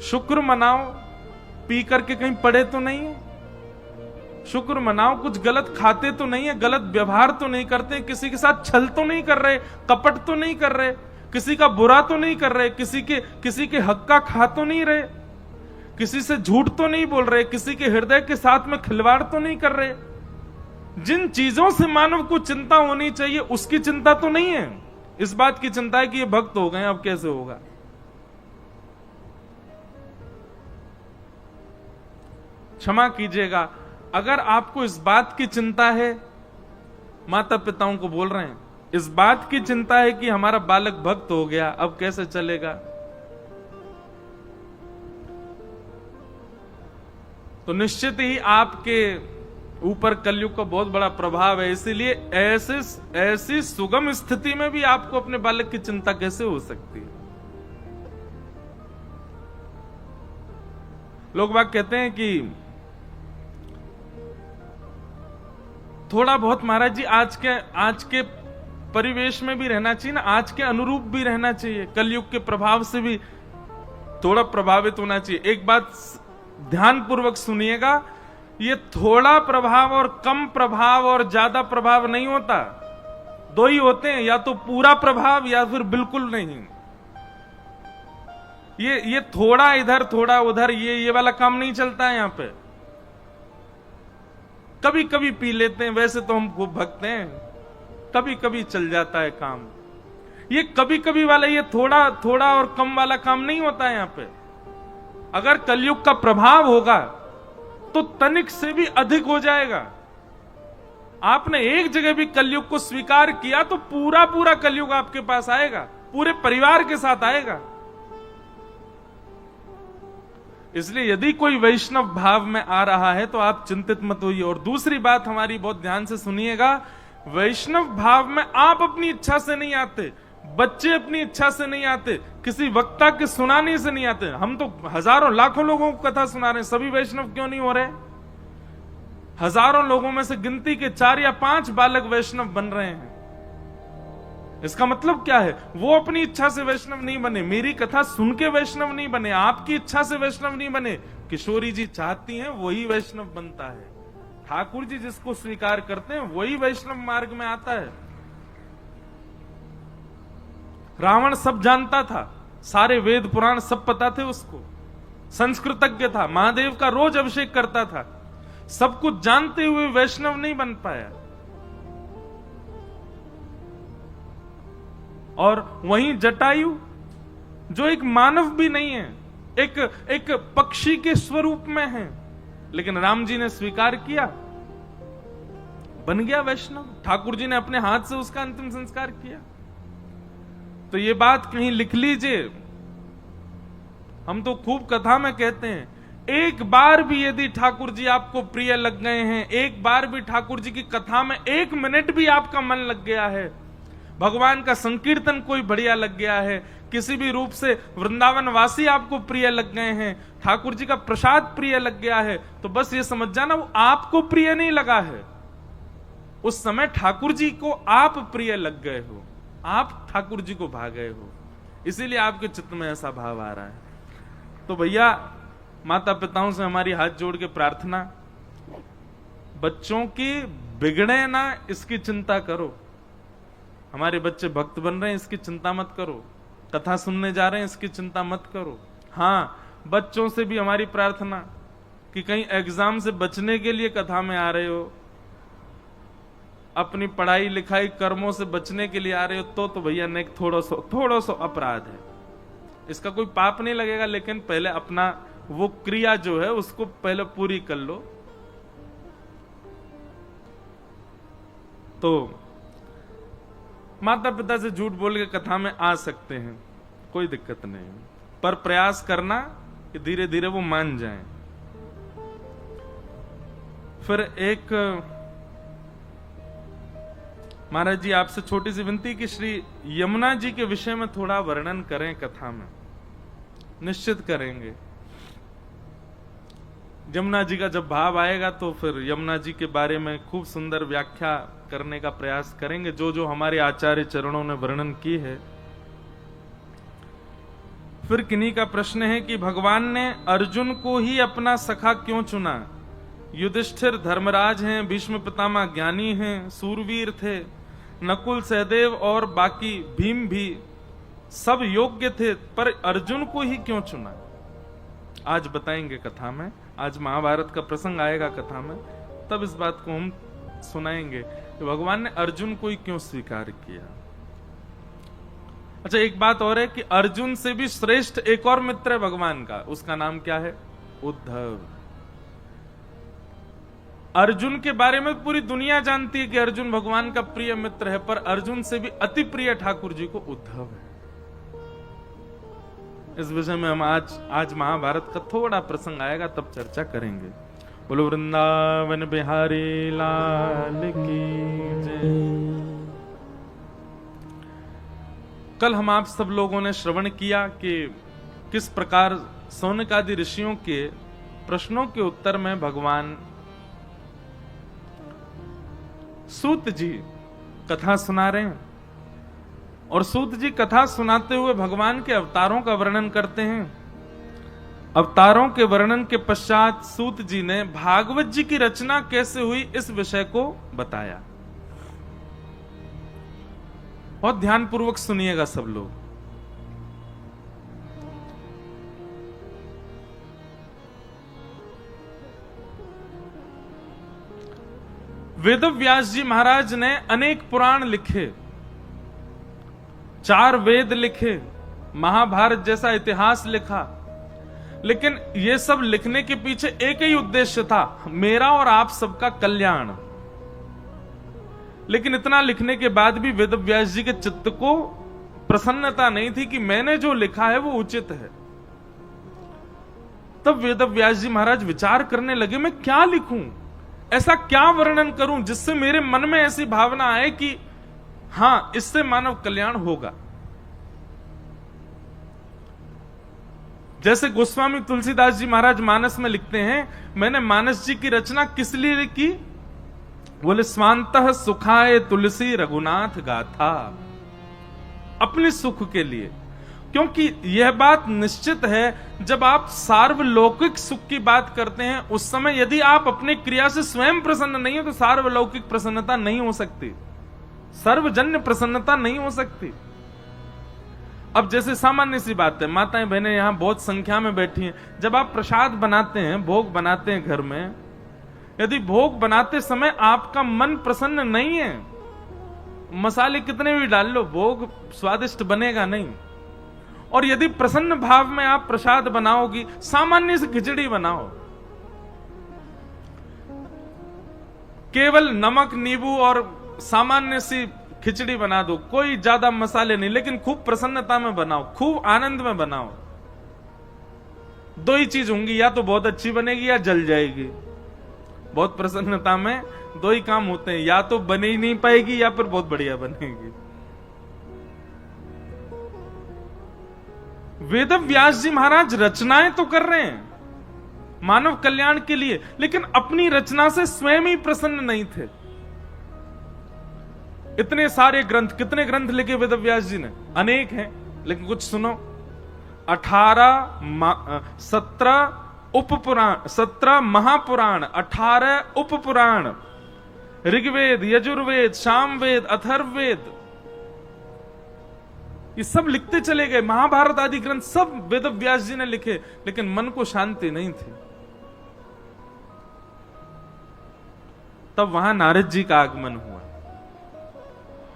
शुक्र मनाओ, पी करके कहीं पड़े तो नहीं है, शुक्र मनाओ, कुछ गलत खाते तो नहीं है, गलत व्यवहार तो नहीं करते, किसी के साथ छल तो नहीं कर रहे, कपट तो नहीं कर रहे, किसी का बुरा तो नहीं कर रहे, किसी के हक का खा तो नहीं रहे, किसी से झूठ तो नहीं बोल रहे, किसी के हृदय के साथ में खिलवाड़ तो नहीं कर रहे। जिन चीजों से मानव को चिंता होनी चाहिए उसकी चिंता तो नहीं है। इस बात की चिंता है कि ये भक्त हो गए, अब कैसे होगा। क्षमा कीजिएगा, अगर आपको इस बात की चिंता है, माता पिताओं को बोल रहे हैं, इस बात की चिंता है कि हमारा बालक भक्त हो गया, अब कैसे चलेगा, तो निश्चित ही आपके ऊपर कलयुग का बहुत बड़ा प्रभाव है। इसीलिए ऐसी सुगम स्थिति में भी आपको अपने बालक की चिंता कैसे हो सकती है। लोग बात कहते हैं कि थोड़ा बहुत महाराज जी आज के परिवेश में भी रहना चाहिए ना, आज के अनुरूप भी रहना चाहिए, कलयुग के प्रभाव से भी थोड़ा प्रभावित होना चाहिए। एक बात ध्यानपूर्वक सुनिएगा, ये थोड़ा प्रभाव और कम प्रभाव और ज्यादा प्रभाव नहीं होता, दो ही होते हैं, या तो पूरा प्रभाव या फिर बिल्कुल नहीं। ये थोड़ा इधर थोड़ा उधर ये वाला काम नहीं चलता है यहां पे। कभी कभी पी लेते हैं, वैसे तो हम खूब भगते हैं, कभी कभी चल जाता है काम। ये कभी कभी वाला, ये थोड़ा थोड़ा और कम वाला काम नहीं होता है यहां पे। अगर कलयुग का प्रभाव होगा तो तनिक से भी अधिक हो जाएगा। आपने एक जगह भी कलयुग को स्वीकार किया तो पूरा पूरा कलयुग आपके पास आएगा, पूरे परिवार के साथ आएगा। इसलिए यदि कोई वैष्णव भाव में आ रहा है तो आप चिंतित मत होइए। और दूसरी बात हमारी बहुत ध्यान से सुनिएगा, वैष्णव भाव में आप अपनी इच्छा से नहीं आते, बच्चे अपनी इच्छा से नहीं आते, किसी वक्ता के सुनाने से नहीं आते। हम तो हजारों लाखों लोगों को कथा सुना रहे हैं, सभी वैष्णव क्यों नहीं हो रहे? हजारों लोगों में से गिनती के 4 या 5 बालक वैष्णव बन रहे हैं। इसका मतलब क्या है? वो अपनी इच्छा से वैष्णव नहीं बने, मेरी कथा सुन के वैष्णव नहीं बने, आपकी इच्छा से वैष्णव नहीं बने। किशोरी जी चाहती हैं वही वैष्णव बनता है, ठाकुर जी जिसको स्वीकार करते हैं वही वैष्णव मार्ग में आता है। रावण सब जानता था, सारे वेद पुराण सब पता थे उसको, संस्कृतज्ञ था, महादेव का रोज अभिषेक करता था, सब कुछ जानते हुए वैष्णव नहीं बन पाया। और वहीं जटायु जो एक मानव भी नहीं है, एक पक्षी के स्वरूप में है, लेकिन राम जी ने स्वीकार किया, बन गया वैष्णव। ठाकुर जी ने अपने हाथ से उसका अंतिम संस्कार किया। तो ये बात कहीं लिख लीजिए, हम तो खूब कथा में कहते हैं, एक बार भी यदि ठाकुर जी आपको प्रिय लग गए हैं, एक बार भी ठाकुर जी की कथा में 1 मिनट भी आपका मन लग गया है, भगवान का संकीर्तन कोई बढ़िया लग गया है, किसी भी रूप से वृंदावन वासी आपको प्रिय लग गए हैं, ठाकुर जी का प्रसाद प्रिय लग गया है, तो बस ये समझ जाना वो आपको प्रिय नहीं लगा है, उस समय ठाकुर जी को आप प्रिय लग गए हो, आप ठाकुर जी को भा गए हो, इसीलिए आपके चित्त में ऐसा भाव आ रहा है। तो भैया माता पिताओं से हमारी हाथ जोड़ के प्रार्थना, बच्चों की बिगड़े ना इसकी चिंता करो। हमारे बच्चे भक्त बन रहे हैं इसकी चिंता मत करो, कथा सुनने जा रहे हैं इसकी चिंता मत करो। हाँ, बच्चों से भी हमारी प्रार्थना कि कहीं एग्जाम से बचने के लिए कथा में आ रहे हो, अपनी पढ़ाई लिखाई कर्मों से बचने के लिए आ रहे हो, तो भैया नेक थोड़ा सा अपराध है, इसका कोई पाप नहीं लगेगा, लेकिन पहले अपना वो क्रिया जो है उसको पहले पूरी कर लो। तो माता पिता से झूठ बोल के कथा में आ सकते हैं, कोई दिक्कत नहीं, पर प्रयास करना कि धीरे धीरे वो मान जाएं। फिर एक महाराज जी आपसे छोटी सी विनती कि श्री यमुना जी के विषय में थोड़ा वर्णन करें कथा में। निश्चित करेंगे, यमुना जी का जब भाव आएगा तो फिर यमुना जी के बारे में खूब सुंदर व्याख्या करने का प्रयास करेंगे, जो जो हमारे आचार्य चरणों ने वर्णन की है। फिर किन्हीं का प्रश्न है कि भगवान ने अर्जुन को ही अपना सखा क्यों चुना? युधिष्ठिर धर्मराज हैं, भीष्म पितामह ज्ञानी हैं, सूरवीर थे, नकुल सहदेव और बाकी भीम भी सब योग्य थे, पर अर्जुन को ही क्यों चुना? आज बताएंगे कथा में, आज महाभारत का प्रसंग आएगा कथा में, तब इस बात को हम सुनाएंगे कि भगवान ने अर्जुन को ही क्यों स्वीकार किया। अच्छा, एक बात और है कि अर्जुन से भी श्रेष्ठ एक और मित्र है भगवान का, उसका नाम क्या है? उद्धव। अर्जुन के बारे में पूरी दुनिया जानती है कि अर्जुन भगवान का प्रिय मित्र है, पर अर्जुन से भी अति प्रिय ठाकुर जी को उद्धव है। इस विषय में हम आज महाभारत का थोड़ा प्रसंग आएगा तब चर्चा करेंगे। बोलो वृंदावन बिहारी लाल की जय। कल हम आप सब लोगों ने श्रवण किया कि किस प्रकार सौनक आदि ऋषियों के प्रश्नों के उत्तर में भगवान सूत जी कथा सुना रहे हैं, और सूत जी कथा सुनाते हुए भगवान के अवतारों का वर्णन करते हैं। अवतारों के वर्णन के पश्चात सूत जी ने भागवत जी की रचना कैसे हुई इस विषय को बताया। बहुत ध्यानपूर्वक सुनिएगा सब लोग। वेदव्यास जी महाराज ने अनेक पुराण लिखे, 4 वेद लिखे, महाभारत जैसा इतिहास लिखा, लेकिन ये सब लिखने के पीछे एक ही उद्देश्य था, मेरा और आप सबका कल्याण। लेकिन इतना लिखने के बाद भी वेदव्यास जी के चित्त को प्रसन्नता नहीं थी कि मैंने जो लिखा है वो उचित है। तब वेदव्यास जी महाराज विचार करने लगे, मैं क्या लिखूं, ऐसा क्या वर्णन करूं जिससे मेरे मन में ऐसी भावना आए कि हां, इससे मानव कल्याण होगा। जैसे गोस्वामी तुलसीदास जी महाराज मानस में लिखते हैं, मैंने मानस जी की रचना किस लिए लिखी? बोले स्वांतः सुखाय तुलसी रघुनाथ गाथा, अपने सुख के लिए। क्योंकि यह बात निश्चित है, जब आप सार्वलौकिक सुख की बात करते हैं उस समय यदि आप अपने क्रिया से स्वयं प्रसन्न नहीं हो तो सार्वलौकिक प्रसन्नता नहीं हो सकती, सर्वजन्य प्रसन्नता नहीं हो सकती। अब जैसे सामान्य सी बात है, माताएं बहनें यहां बहुत संख्या में बैठी हैं, जब आप प्रसाद बनाते हैं, भोग बनाते हैं घर में, यदि भोग बनाते समय आपका मन प्रसन्न नहीं है, मसाले कितने भी डाल लो, भोग स्वादिष्ट बनेगा नहीं। और यदि प्रसन्न भाव में आप प्रसाद बनाओगी, सामान्य सी खिचड़ी बनाओ, केवल नमक नींबू और सामान्य सी खिचड़ी बना दो, कोई ज्यादा मसाले नहीं, लेकिन खूब प्रसन्नता में बनाओ, खूब आनंद में बनाओ, 2 ही चीज होंगी, या तो बहुत अच्छी बनेगी या जल जाएगी। बहुत प्रसन्नता में 2 ही काम होते हैं, या तो बने ही नहीं पाएगी या फिर बहुत बढ़िया बनेगी। वेदव्यास जी महाराज रचनाएं तो कर रहे हैं मानव कल्याण के लिए, लेकिन अपनी रचना से स्वयं ही प्रसन्न नहीं थे। इतने सारे ग्रंथ, कितने ग्रंथ लिखे वेदव्यास जी ने? अनेक हैं, लेकिन कुछ सुनो। 17 उपपुराण, 17 महापुराण, 18 उपपुराण, ऋग्वेद, यजुर्वेद, सामवेद, अथर्ववेद, ये सब लिखते चले गए। महाभारत आदि ग्रंथ सब वेदव्यास जी ने लिखे, लेकिन मन को शांति नहीं थी। तब वहां नारद जी का आगमन हुआ,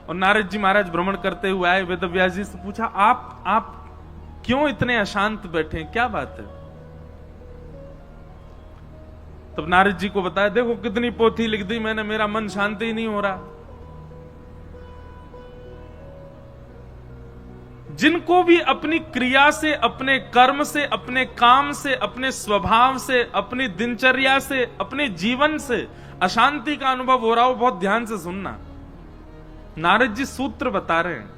और नारद जी महाराज भ्रमण करते हुए आए, वेदव्यास जी से पूछा, आप क्यों इतने अशांत बैठे हैं, क्या बात है? तब नारद जी को बताया, देखो कितनी पोथी लिख दी मैंने, मेरा मन शांति ही नहीं हो रहा। जिनको भी अपनी क्रिया से, अपने कर्म से, अपने काम से, अपने स्वभाव से, अपनी दिनचर्या से, अपने जीवन से अशांति का अनुभव हो रहा हो, बहुत ध्यान से सुनना। नारद जी सूत्र बता रहे हैं।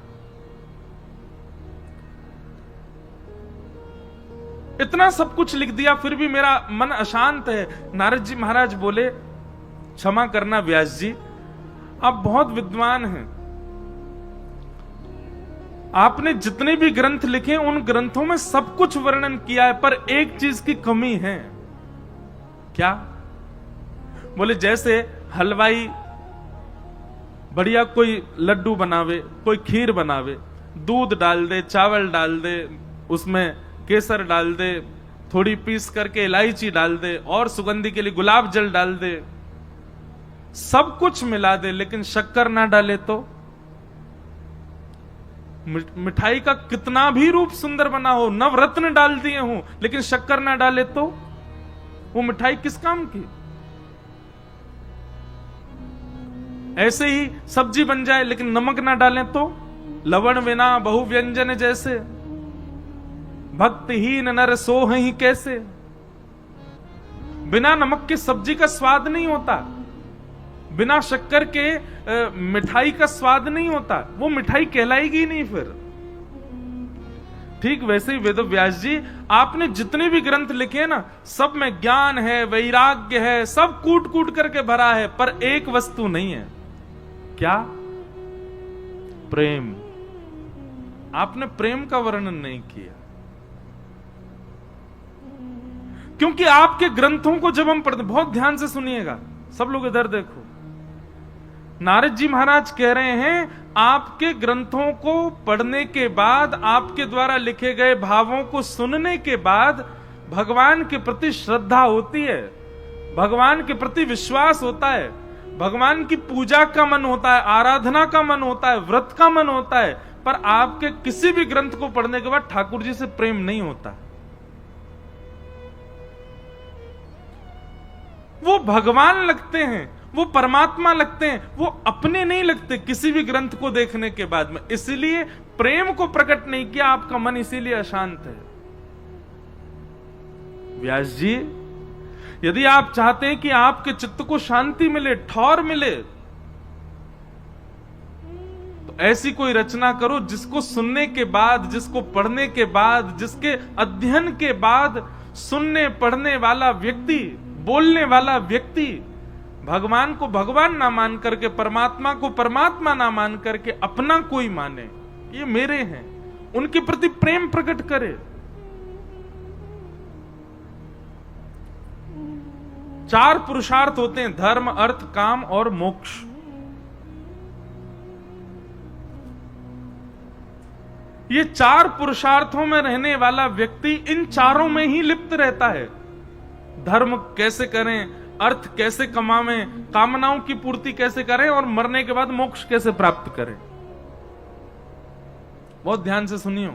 इतना सब कुछ लिख दिया फिर भी मेरा मन अशांत है। नारद जी महाराज बोले, क्षमा करना व्यास जी, आप बहुत विद्वान हैं, आपने जितने भी ग्रंथ लिखे उन ग्रंथों में सब कुछ वर्णन किया है, पर एक चीज की कमी है। क्या? बोले जैसे हलवाई बढ़िया कोई लड्डू बनावे, कोई खीर बनावे, दूध डाल दे, चावल डाल दे, उसमें केसर डाल दे, थोड़ी पीस करके इलायची डाल दे, और सुगंधी के लिए गुलाब जल डाल दे, सब कुछ मिला दे, लेकिन शक्कर ना डाले तो मिठाई का कितना भी रूप सुंदर बना हो, नवरत्न डाल दिए हों, लेकिन शक्कर ना डाले तो वो मिठाई किस काम की? ऐसे ही सब्जी बन जाए लेकिन नमक ना डालें तो लवण बिना बहु व्यंजन जैसे, भक्तिहीन नर सोह ही कैसे। बिना नमक के सब्जी का स्वाद नहीं होता, बिना शक्कर के मिठाई का स्वाद नहीं होता, वो मिठाई कहलाएगी नहीं फिर। ठीक वैसे ही वेद व्यास जी, आपने जितने भी ग्रंथ लिखे हैं ना, सब में ज्ञान है, वैराग्य है, सब कूट कूट करके भरा है, पर एक वस्तु नहीं है। क्या? प्रेम। आपने प्रेम का वर्णन नहीं किया, क्योंकि आपके ग्रंथों को जब हम पढ़ते, बहुत ध्यान से सुनिएगा सब लोग, इधर देखो। नारद जी महाराज कह रहे हैं, आपके ग्रंथों को पढ़ने के बाद, आपके द्वारा लिखे गए भावों को सुनने के बाद भगवान के प्रति श्रद्धा होती है, भगवान के प्रति विश्वास होता है, भगवान की पूजा का मन होता है, आराधना का मन होता है, व्रत का मन होता है। पर आपके किसी भी ग्रंथ को पढ़ने के बाद ठाकुर जी से प्रेम नहीं होता। वो भगवान लगते हैं, वो परमात्मा लगते हैं, वो अपने नहीं लगते किसी भी ग्रंथ को देखने के बाद में। इसलिए प्रेम को प्रकट नहीं किया, आपका मन इसीलिए अशांत है। व्यास जी, यदि आप चाहते हैं कि आपके चित्त को शांति मिले, ठौर मिले, तो ऐसी कोई रचना करो जिसको सुनने के बाद, जिसको पढ़ने के बाद, जिसके अध्ययन के बाद सुनने पढ़ने वाला व्यक्ति, बोलने वाला व्यक्ति भगवान को भगवान ना मान करके, परमात्मा को परमात्मा ना मान करके अपना कोई माने, ये मेरे हैं, उनके प्रति प्रेम प्रकट करे। चार पुरुषार्थ होते हैं, धर्म, अर्थ, काम और मोक्ष। ये चार पुरुषार्थों में रहने वाला व्यक्ति इन चारों में ही लिप्त रहता है। धर्म कैसे करें, अर्थ कैसे कमावें, कामनाओं की पूर्ति कैसे करें, और मरने के बाद मोक्ष कैसे प्राप्त करें। बहुत ध्यान से सुनियो।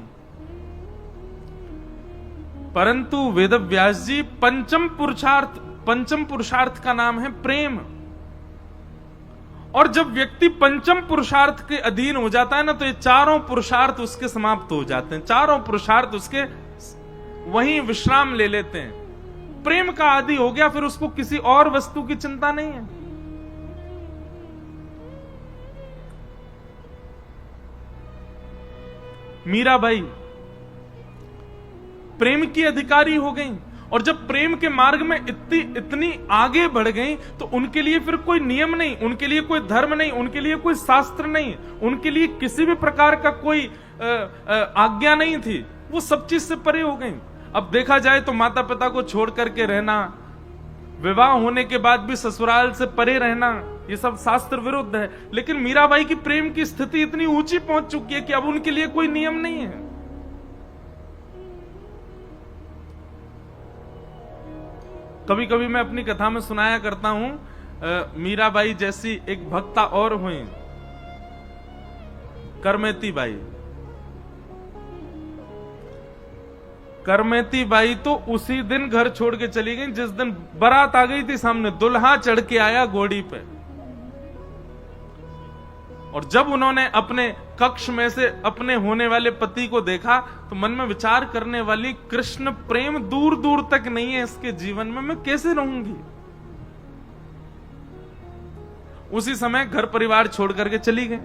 परंतु वेद व्यास जी पंचम पुरुषार्थ का नाम है प्रेम। और जब व्यक्ति पंचम पुरुषार्थ के अधीन हो जाता है ना, तो ये चारों पुरुषार्थ उसके समाप्त हो जाते हैं, चारों पुरुषार्थ उसके वहीं विश्राम ले लेते हैं। प्रेम का आदि हो गया, फिर उसको किसी और वस्तु की चिंता नहीं है। मीराबाई प्रेम की अधिकारी हो गई, और जब प्रेम के मार्ग में इतनी आगे बढ़ गई, तो उनके लिए फिर कोई नियम नहीं, उनके लिए कोई धर्म नहीं, उनके लिए कोई शास्त्र नहीं, उनके लिए किसी भी प्रकार का कोई आज्ञा नहीं थी। वो सब चीज से परे हो गई। अब देखा जाए तो माता पिता को छोड़ करके रहना, विवाह होने के बाद भी ससुराल से परे रहना, ये सब शास्त्र विरुद्ध है। लेकिन मीराबाई की प्रेम की स्थिति इतनी ऊंची पहुंच चुकी है कि अब उनके लिए कोई नियम नहीं है। कभी कभी मैं अपनी कथा में सुनाया करता हूं, मीराबाई जैसी एक भक्ता और हुई, करमेती बाई। करमेती बाई तो उसी दिन घर छोड़ के चली गई जिस दिन बारात आ गई थी सामने, दुल्हा चढ़ के आया घोड़ी पे। और जब उन्होंने अपने कक्ष में से अपने होने वाले पति को देखा, तो मन में विचार करने वाली, कृष्ण प्रेम दूर दूर तक नहीं है इसके जीवन में, मैं कैसे रहूंगी। उसी समय घर परिवार छोड़ करके चली गई।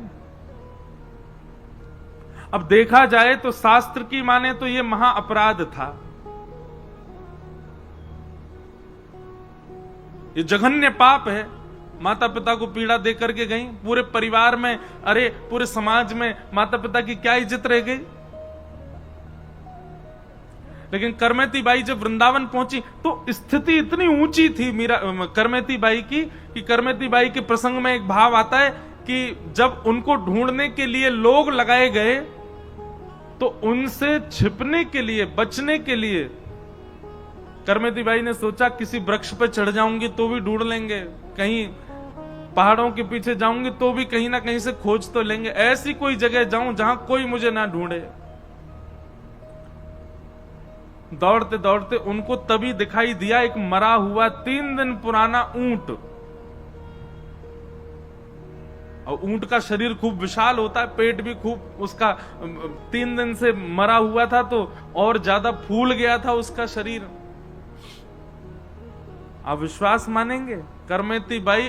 अब देखा जाए तो शास्त्र की माने तो यह महा अपराध था, ये जघन्य पाप है। माता पिता को पीड़ा दे करके गई, पूरे परिवार में, अरे पूरे समाज में माता पिता की क्या इज्जत रह गई। लेकिन करमेती बाई जब वृंदावन पहुंची तो स्थिति इतनी ऊंची थी करमेती बाई की, कि करमेती बाई के प्रसंग में एक भाव आता है कि जब उनको ढूंढने के लिए लोग लगाए गए, तो उनसे छिपने के लिए, बचने के लिए करमेती बाई ने सोचा किसी वृक्ष पर चढ़ जाऊंगी तो भी ढूंढ लेंगे, कहीं पहाड़ों के पीछे जाऊंगी तो भी कहीं ना कहीं से खोज तो लेंगे, ऐसी कोई जगह जाऊं जहां कोई मुझे ना ढूंढे। दौड़ते दौड़ते उनको तभी दिखाई दिया एक मरा हुआ 3 दिन पुराना ऊंट। और ऊंट का शरीर खूब विशाल होता है, पेट भी खूब उसका 3 दिन से मरा हुआ था तो और ज्यादा फूल गया था उसका शरीर। आप विश्वास मानेंगे, करमेती बाई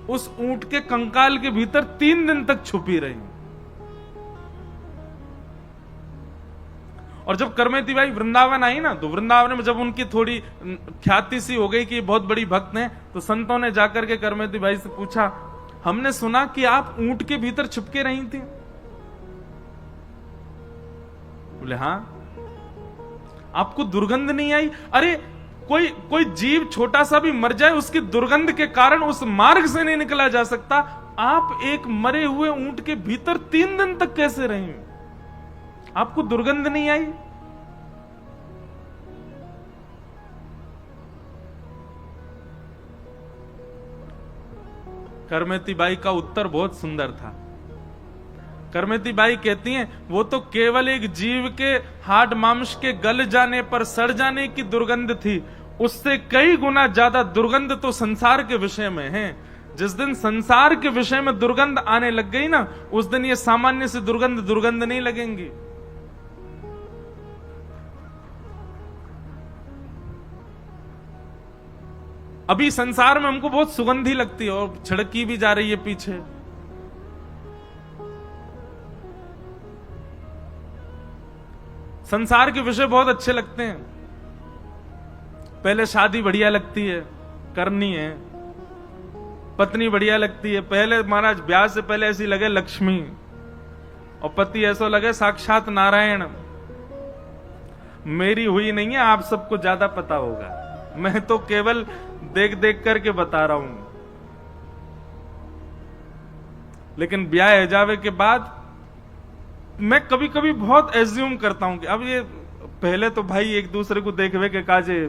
उस ऊंट के कंकाल के भीतर 3 दिन तक छुपी रही। और जब करमेती बाई वृंदावन आई ना, तो वृंदावन में जब उनकी थोड़ी ख्याति सी हो गई कि बहुत बड़ी भक्त हैं, तो संतों ने जाकर के करमेती बाई से पूछा, हमने सुना कि आप ऊंट के भीतर छुपके रही थी। बोले हाँ। आपको दुर्गंध नहीं आई? अरे कोई जीव छोटा सा भी मर जाए, उसकी दुर्गंध के कारण उस मार्ग से नहीं निकला जा सकता। आप एक मरे हुए ऊंट के भीतर 3 दिन तक कैसे रही? आपको दुर्गंध नहीं आई? करमेती बाई का उत्तर बहुत सुंदर था। करमेती बाई कहती हैं, वो तो केवल एक जीव के हाड मांस के गल जाने पर सड़ जाने की दुर्गंध थी, उससे कई गुना ज्यादा दुर्गंध तो संसार के विषय में है। जिस दिन संसार के विषय में दुर्गंध आने लग गई ना, उस दिन ये सामान्य से दुर्गंध नहीं लगेंगी। अभी संसार में हमको बहुत सुगंधी लगती है और छिड़की भी जा रही है पीछे। संसार के विषय बहुत अच्छे लगते हैं। पहले शादी बढ़िया लगती है, करनी है। पत्नी बढ़िया लगती है। पहले महाराज ब्याह से पहले ऐसी लगे लक्ष्मी, और पति ऐसा लगे साक्षात नारायण। मेरी हुई नहीं है, आप सबको ज्यादा पता होगा, मैं तो केवल देख देख करके बता रहा हूं। लेकिन ब्याह जावे के बाद मैं कभी कभी बहुत एज्यूम करता हूं कि अब ये पहले तो भाई एक दूसरे को देखवे के काजे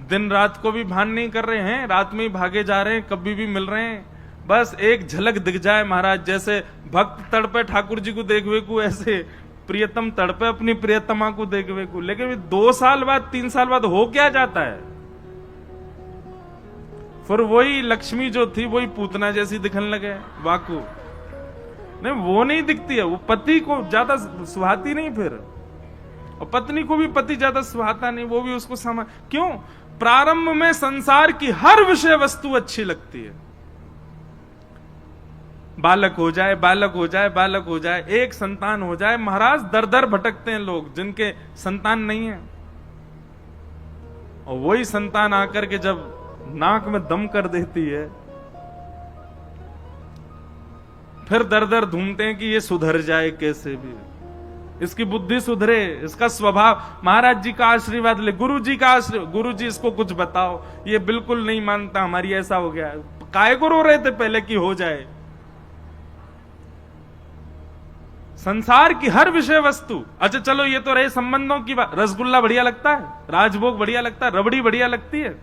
दिन रात को भी भान नहीं कर रहे हैं, रात में ही भागे जा रहे हैं, कभी भी मिल रहे हैं। बस एक झलक दिख जाए महाराज, जैसे भक्त तड़पे ठाकुर जी को देखवे को, ऐसे प्रियतम तड़पे अपनी प्रियतमा को देखवे को। लेकिन 2 साल बाद 3 साल बाद हो क्या जाता है, फिर वही लक्ष्मी जो थी वही पूतना जैसी दिखने लगे। वाकू नहीं, वो नहीं दिखती है, वो पति को ज्यादा सुहाती नहीं, फिर और पत्नी को भी पति ज्यादा सुहाता नहीं, वो भी उसको समझ। क्यों? प्रारंभ में संसार की हर विषय वस्तु अच्छी लगती है। बालक हो जाए, बालक हो जाए, बालक हो जाए, एक संतान हो जाए। महाराज दर दर भटकते हैं लोग जिनके संतान नहीं है, और वही संतान आकर के जब नाक में दम कर देती है, फिर दर दर ढूंढते हैं कि ये सुधर जाए कैसे भी, इसकी बुद्धि सुधरे, इसका स्वभाव। महाराज जी का आशीर्वाद ले, गुरु जी का आशीर्वाद, गुरु जी इसको कुछ बताओ, ये बिल्कुल नहीं मानता, हमारी ऐसा हो गया। काहे को रो रहे थे पहले कि हो जाए। संसार की हर विषय वस्तु। अच्छा चलो ये तो रहे संबंधों की बात। रसगुल्ला बढ़िया लगता है, राजभोग बढ़िया लगता है, रबड़ी बढ़िया लगती है,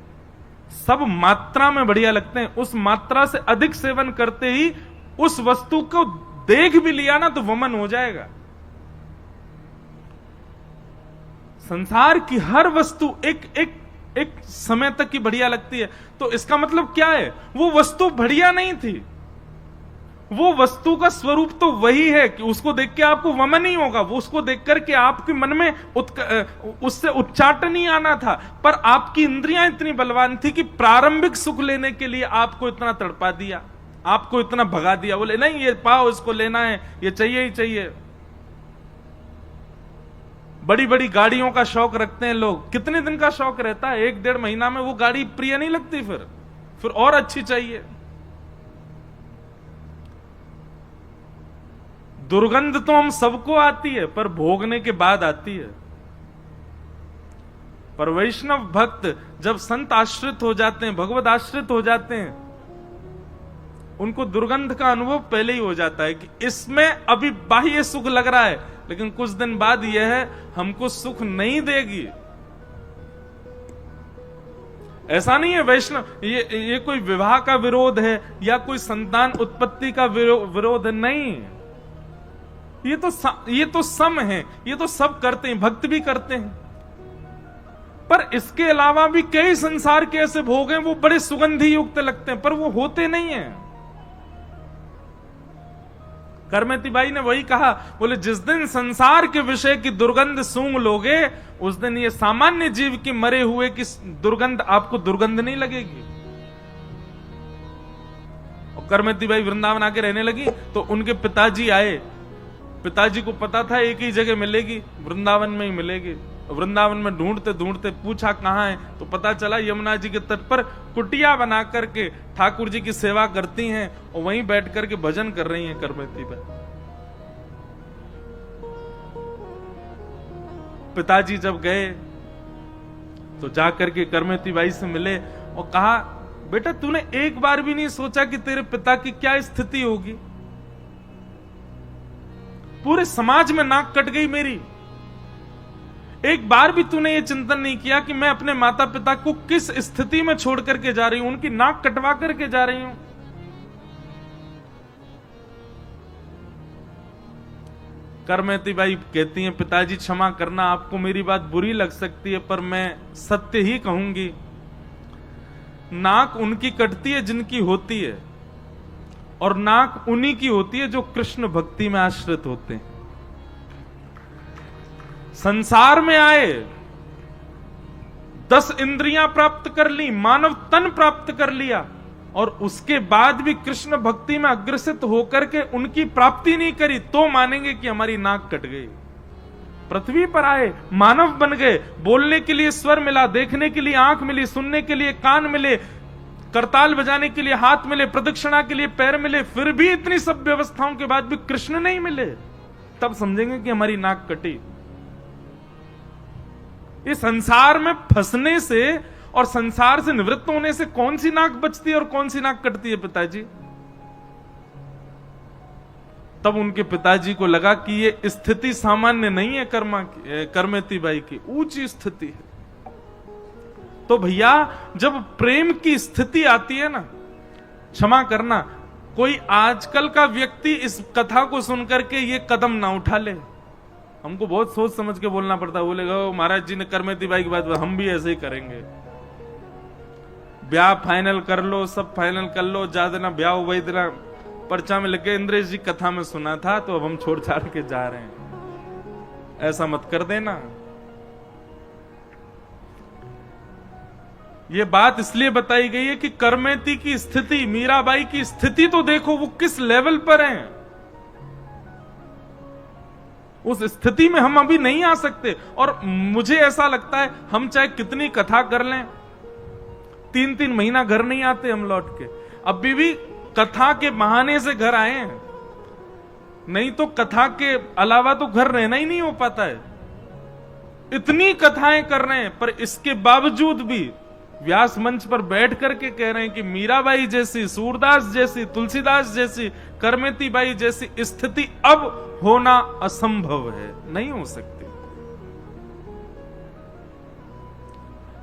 सब मात्रा में बढ़िया लगते हैं। उस मात्रा से अधिक सेवन करते ही उस वस्तु को देख भी लिया ना तो वमन हो जाएगा। संसार की हर वस्तु एक समय तक की बढ़िया लगती है, तो इसका मतलब क्या है? वो वस्तु बढ़िया नहीं थी। वो वस्तु का स्वरूप तो वही है कि उसको देख के आपको वमन नहीं होगा, वो उसको देख करके आपके मन में उससे उच्चाटन ही आना था। पर आपकी इंद्रियां इतनी बलवान थी कि प्रारंभिक सुख लेने के लिए आपको इतना तड़पा दिया, आपको इतना भगा दिया। बोले नहीं ये पाओ, इसको लेना है, ये चाहिए ही चाहिए। बड़ी बड़ी गाड़ियों का शौक रखते हैं लोग। कितने दिन का शौक रहता है? 1-1.5 महीना में वो गाड़ी प्रिय नहीं लगती, फिर और अच्छी चाहिए। दुर्गंध तो हम सबको आती है, पर भोगने के बाद आती है। पर वैष्णव भक्त जब संत आश्रित हो जाते हैं, भगवत आश्रित हो जाते हैं, उनको दुर्गंध का अनुभव पहले ही हो जाता है कि इसमें अभी बाह्य सुख लग रहा है, लेकिन कुछ दिन बाद यह है हमको सुख नहीं देगी। ऐसा नहीं है वैष्णव ये कोई विवाह का विरोध है या कोई संतान उत्पत्ति का विरोध है, नहीं। ये तो सम है, ये तो सब करते हैं, भक्त भी करते हैं। पर इसके अलावा भी कई संसार के ऐसे भोग हैं, वो बड़े सुगंधी युक्त लगते हैं, पर वो होते नहीं हैं। करमेती बाई ने वही कहा, बोले जिस दिन संसार के विषय की दुर्गंध सूंघ लोगे, उस दिन ये सामान्य जीव की मरे हुए की दुर्गंध आपको दुर्गंध नहीं लगेगी। और करमेती बाई वृंदावन आके रहने लगी तो उनके पिताजी आए। पिताजी को पता था एक ही जगह मिलेगी, वृंदावन में ही मिलेगी। वृंदावन में ढूंढते ढूंढते पूछा कहां है, तो पता चला यमुना जी के तट पर कुटिया बना करके ठाकुर जी की सेवा करती हैं और वहीं बैठ करके भजन कर रही हैं करमेती बाई। पिताजी जब गए तो जाकर के करमेती बाई से मिले और कहा, बेटा तूने एक बार भी नहीं सोचा कि तेरे पिता की क्या स्थिति होगी? पूरे समाज में नाक कट गई मेरी, एक बार भी तूने ये चिंतन नहीं किया कि मैं अपने माता पिता को किस स्थिति में छोड़ करके जा रही हूं, उनकी नाक कटवा करके जा रही हूं। करमेती बाई कहती हैं, पिताजी क्षमा करना, आपको मेरी बात बुरी लग सकती है, पर मैं सत्य ही कहूंगी। नाक उनकी कटती है जिनकी होती है, और नाक उन्हीं की होती है जो कृष्ण भक्ति में आश्रित होते हैं। संसार में आए, 10 इंद्रियां प्राप्त कर ली, मानव तन प्राप्त कर लिया, और उसके बाद भी कृष्ण भक्ति में अग्रसित होकर के उनकी प्राप्ति नहीं करी, तो मानेंगे कि हमारी नाक कट गई। पृथ्वी पर आए, मानव बन गए, बोलने के लिए स्वर मिला, देखने के लिए आंख मिली, सुनने के लिए कान मिले, करताल बजाने के लिए हाथ मिले, प्रदक्षिणा के लिए पैर मिले, फिर भी इतनी सब व्यवस्थाओं के बाद भी कृष्ण नहीं मिले, तब समझेंगे कि हमारी नाक कटी। इस संसार में फंसने से और संसार से निवृत्त होने से कौन सी नाक बचती है और कौन सी नाक कटती है पिताजी? तब उनके पिताजी को लगा कि ये स्थिति सामान्य नहीं है, करमेती बाई की ऊंची स्थिति है। तो भैया जब प्रेम की स्थिति आती है ना, क्षमा करना, कोई आजकल का व्यक्ति इस कथा को सुनकर के ये कदम ना उठा ले। हमको बहुत सोच समझ के बोलना पड़ता है। बोलेगा महाराज जी ने करमेती बाई की बात, हम भी ऐसे ही करेंगे। ब्याह फाइनल कर लो, सब फाइनल कर लो, ज्यादा ना ब्याह वही देना पर्चा में लगे, इंद्रेश जी कथा में सुना था तो अब हम छोड़ छाड़ के जा रहे हैं, ऐसा मत कर देना। ये बात इसलिए बताई गई है कि करमेती की स्थिति, मीराबाई की स्थिति तो देखो वो किस लेवल पर है। उस स्थिति में हम अभी नहीं आ सकते। और मुझे ऐसा लगता है हम चाहे कितनी कथा कर लें, 3-3 महीना घर नहीं आते हम लौट के। अभी भी कथा के बहाने से घर आए हैं, नहीं तो कथा के अलावा तो घर रहना ही नहीं हो पाता है। इतनी कथाएं कर रहे हैं, पर इसके बावजूद भी व्यास मंच पर बैठ करके कह रहे हैं कि मीराबाई जैसी, सूरदास जैसी, तुलसीदास जैसी, करमेती बाई जैसी स्थिति अब होना असंभव है, नहीं हो सकती।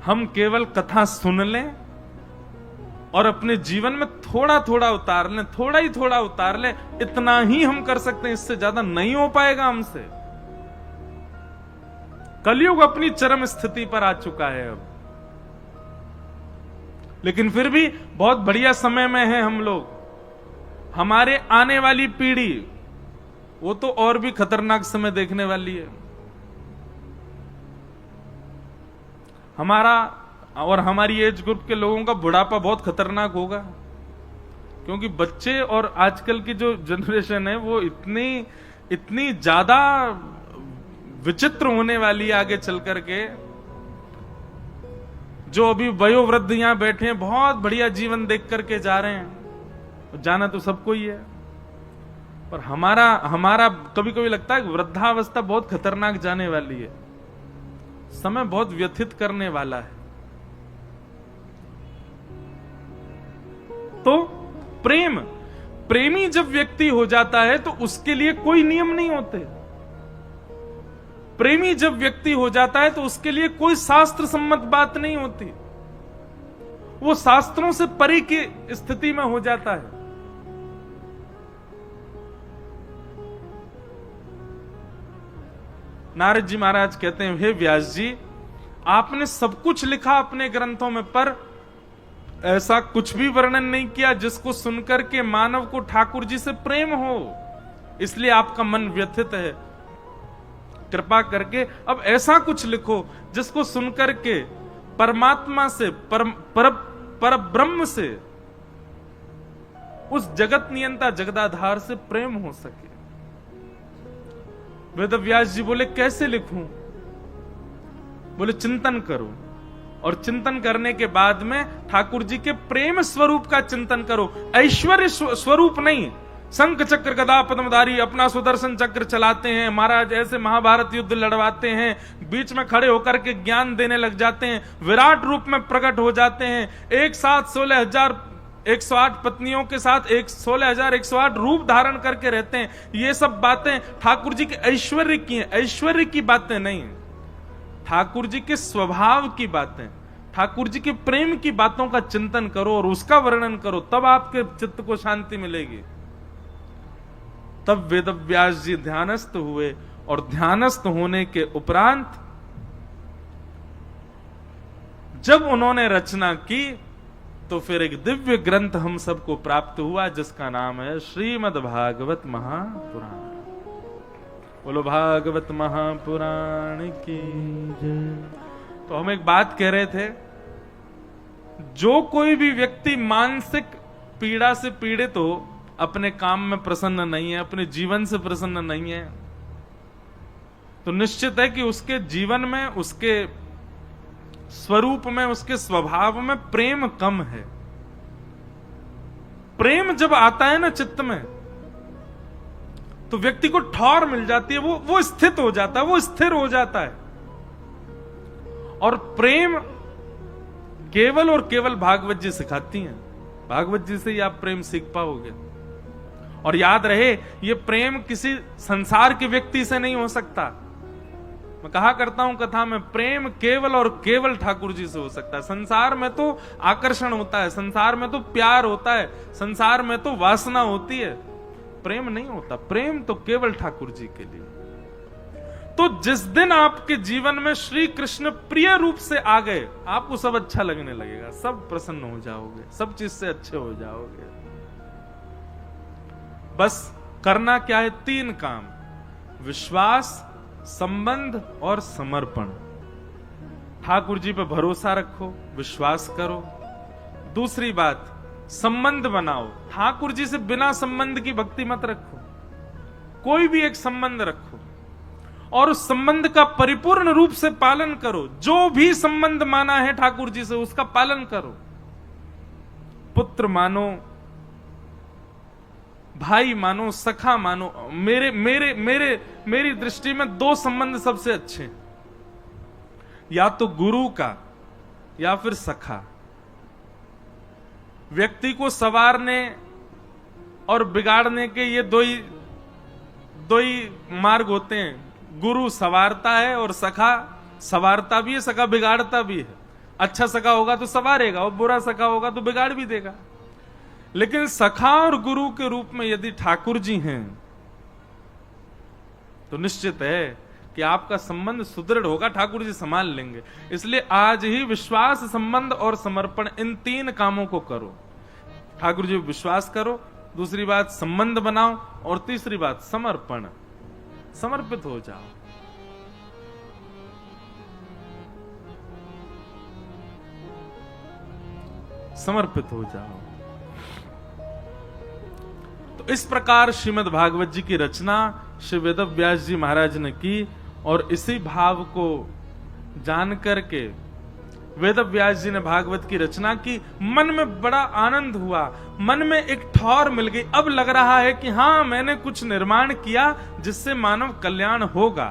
हम केवल कथा सुन लें और अपने जीवन में थोड़ा थोड़ा उतार लें, थोड़ा ही थोड़ा उतार लें, इतना ही हम कर सकते हैं, इससे ज्यादा नहीं हो पाएगा हमसे। कलयुग अपनी चरम स्थिति पर आ चुका है अब, लेकिन फिर भी बहुत बढ़िया समय में है हम लोग। हमारे आने वाली पीढ़ी वो तो और भी खतरनाक समय देखने वाली है। हमारा और हमारी एज ग्रुप के लोगों का बुढ़ापा बहुत खतरनाक होगा, क्योंकि बच्चे और आजकल की जो जनरेशन है वो इतनी ज्यादा विचित्र होने वाली है आगे चल करके। जो अभी वयोवृद्ध यहां बैठे हैं, बहुत बढ़िया जीवन देख करके जा रहे हैं, जाना तो सबको ही है, पर हमारा कभी कभी लगता है वृद्धावस्था बहुत खतरनाक जाने वाली है, समय बहुत व्यथित करने वाला है। तो प्रेमी जब व्यक्ति हो जाता है तो उसके लिए कोई नियम नहीं होते। प्रेमी जब व्यक्ति हो जाता है तो उसके लिए कोई शास्त्र सम्मत बात नहीं होती। वो शास्त्रों से परे की स्थिति में हो जाता है। नारद जी महाराज कहते हैं, हे व्यास जी, आपने सब कुछ लिखा अपने ग्रंथों में, पर ऐसा कुछ भी वर्णन नहीं किया जिसको सुनकर के मानव को ठाकुर जी से प्रेम हो, इसलिए आपका मन व्यथित है। कृपा करके अब ऐसा कुछ लिखो जिसको सुनकर के परमात्मा से, पर ब्रह्म से, उस जगत नियंता जगदाधार से प्रेम हो सके। वेद व्यास जी बोले, कैसे लिखूं? बोले, चिंतन करो, और चिंतन करने के बाद में ठाकुर जी के प्रेम स्वरूप का चिंतन करो, ऐश्वर्य स्वरूप नहीं। शंख चक्र गदा पद्मधारी अपना सुदर्शन चक्र चलाते हैं महाराज, ऐसे महाभारत युद्ध लड़वाते हैं, बीच में खड़े होकर के ज्ञान देने लग जाते हैं, विराट रूप में प्रकट हो जाते हैं, एक साथ 16,108 पत्नियों के साथ 16,108 रूप धारण करके रहते हैं। ये सब बातें ठाकुर जी के ऐश्वर्य की हैं, ऐश्वर्य की बातें नहीं, ठाकुर जी के स्वभाव की बातें, ठाकुर जी के प्रेम की बातों का चिंतन करो और उसका वर्णन करो, तब आपके चित्त को शांति मिलेगी। तब वेदव्यास जी ध्यानस्थ हुए, और ध्यानस्थ होने के उपरांत जब उन्होंने रचना की तो फिर एक दिव्य ग्रंथ हम सबको प्राप्त हुआ, जिसका नाम है श्रीमद् भागवत महापुराण। बोलो भागवत महापुराण की जय। तो हम एक बात कह रहे थे, जो कोई भी व्यक्ति मानसिक पीड़ा से पीड़ित हो, अपने काम में प्रसन्न नहीं है, अपने जीवन से प्रसन्न नहीं है, तो निश्चित है कि उसके जीवन में, उसके स्वरूप में, उसके स्वभाव में प्रेम कम है। प्रेम जब आता है ना चित्त में, तो व्यक्ति को ठौर मिल जाती है, वो स्थित हो जाता है, वो स्थिर हो जाता है। और प्रेम केवल और केवल भागवत जी सिखाती हैं, भागवत जी से ही आप प्रेम सीख पाओगे। और याद रहे, ये प्रेम किसी संसार के व्यक्ति से नहीं हो सकता। मैं कहा करता हूं कथा में, प्रेम केवल और केवल ठाकुर जी से हो सकता है। संसार में तो आकर्षण होता है, संसार में तो प्यार होता है, संसार में तो वासना होती है, प्रेम नहीं होता। प्रेम तो केवल ठाकुर जी के लिए। तो जिस दिन आपके जीवन में श्री कृष्ण प्रिय रूप से आ गए, आपको सब अच्छा लगने लगेगा, सब प्रसन्न हो जाओगे, सब चीज से अच्छे हो जाओगे। बस करना क्या है? 3 काम: विश्वास, संबंध और समर्पण। ठाकुर जी पे भरोसा रखो, विश्वास करो। दूसरी बात, संबंध बनाओ। ठाकुर जी से बिना संबंध की भक्ति मत रखो, कोई भी एक संबंध रखो और उस संबंध का परिपूर्ण रूप से पालन करो। जो भी संबंध माना है ठाकुर जी से, उसका पालन करो। पुत्र मानो, भाई मानो, सखा मानो। मेरी दृष्टि में 2 संबंध सबसे अच्छे, या तो गुरु का या फिर सखा। व्यक्ति को संवारने और बिगाड़ने के ये दो ही मार्ग होते हैं। गुरु संवारता है और सखा संवारता भी है, सखा बिगाड़ता भी है। अच्छा सखा होगा तो संवारेगा और बुरा सखा होगा तो बिगाड़ भी देगा। लेकिन सखा और गुरु के रूप में यदि ठाकुर जी हैं, तो निश्चित है कि आपका संबंध सुदृढ़ होगा, ठाकुर जी संभाल लेंगे। इसलिए आज ही विश्वास, संबंध और समर्पण, इन 3 कामों को करो। ठाकुर जी विश्वास करो, दूसरी बात संबंध बनाओ, और तीसरी बात समर्पण, समर्पित हो जाओ। समर्पित हो जाओ। तो इस प्रकार श्रीमद् भागवत जी की रचना श्री वेदव्यास जी महाराज ने की, और इसी भाव को जान करके वेदव्यास जी ने भागवत की रचना की। मन में बड़ा आनंद हुआ, मन में एक ठौर मिल गई। अब लग रहा है कि हां, मैंने कुछ निर्माण किया जिससे मानव कल्याण होगा।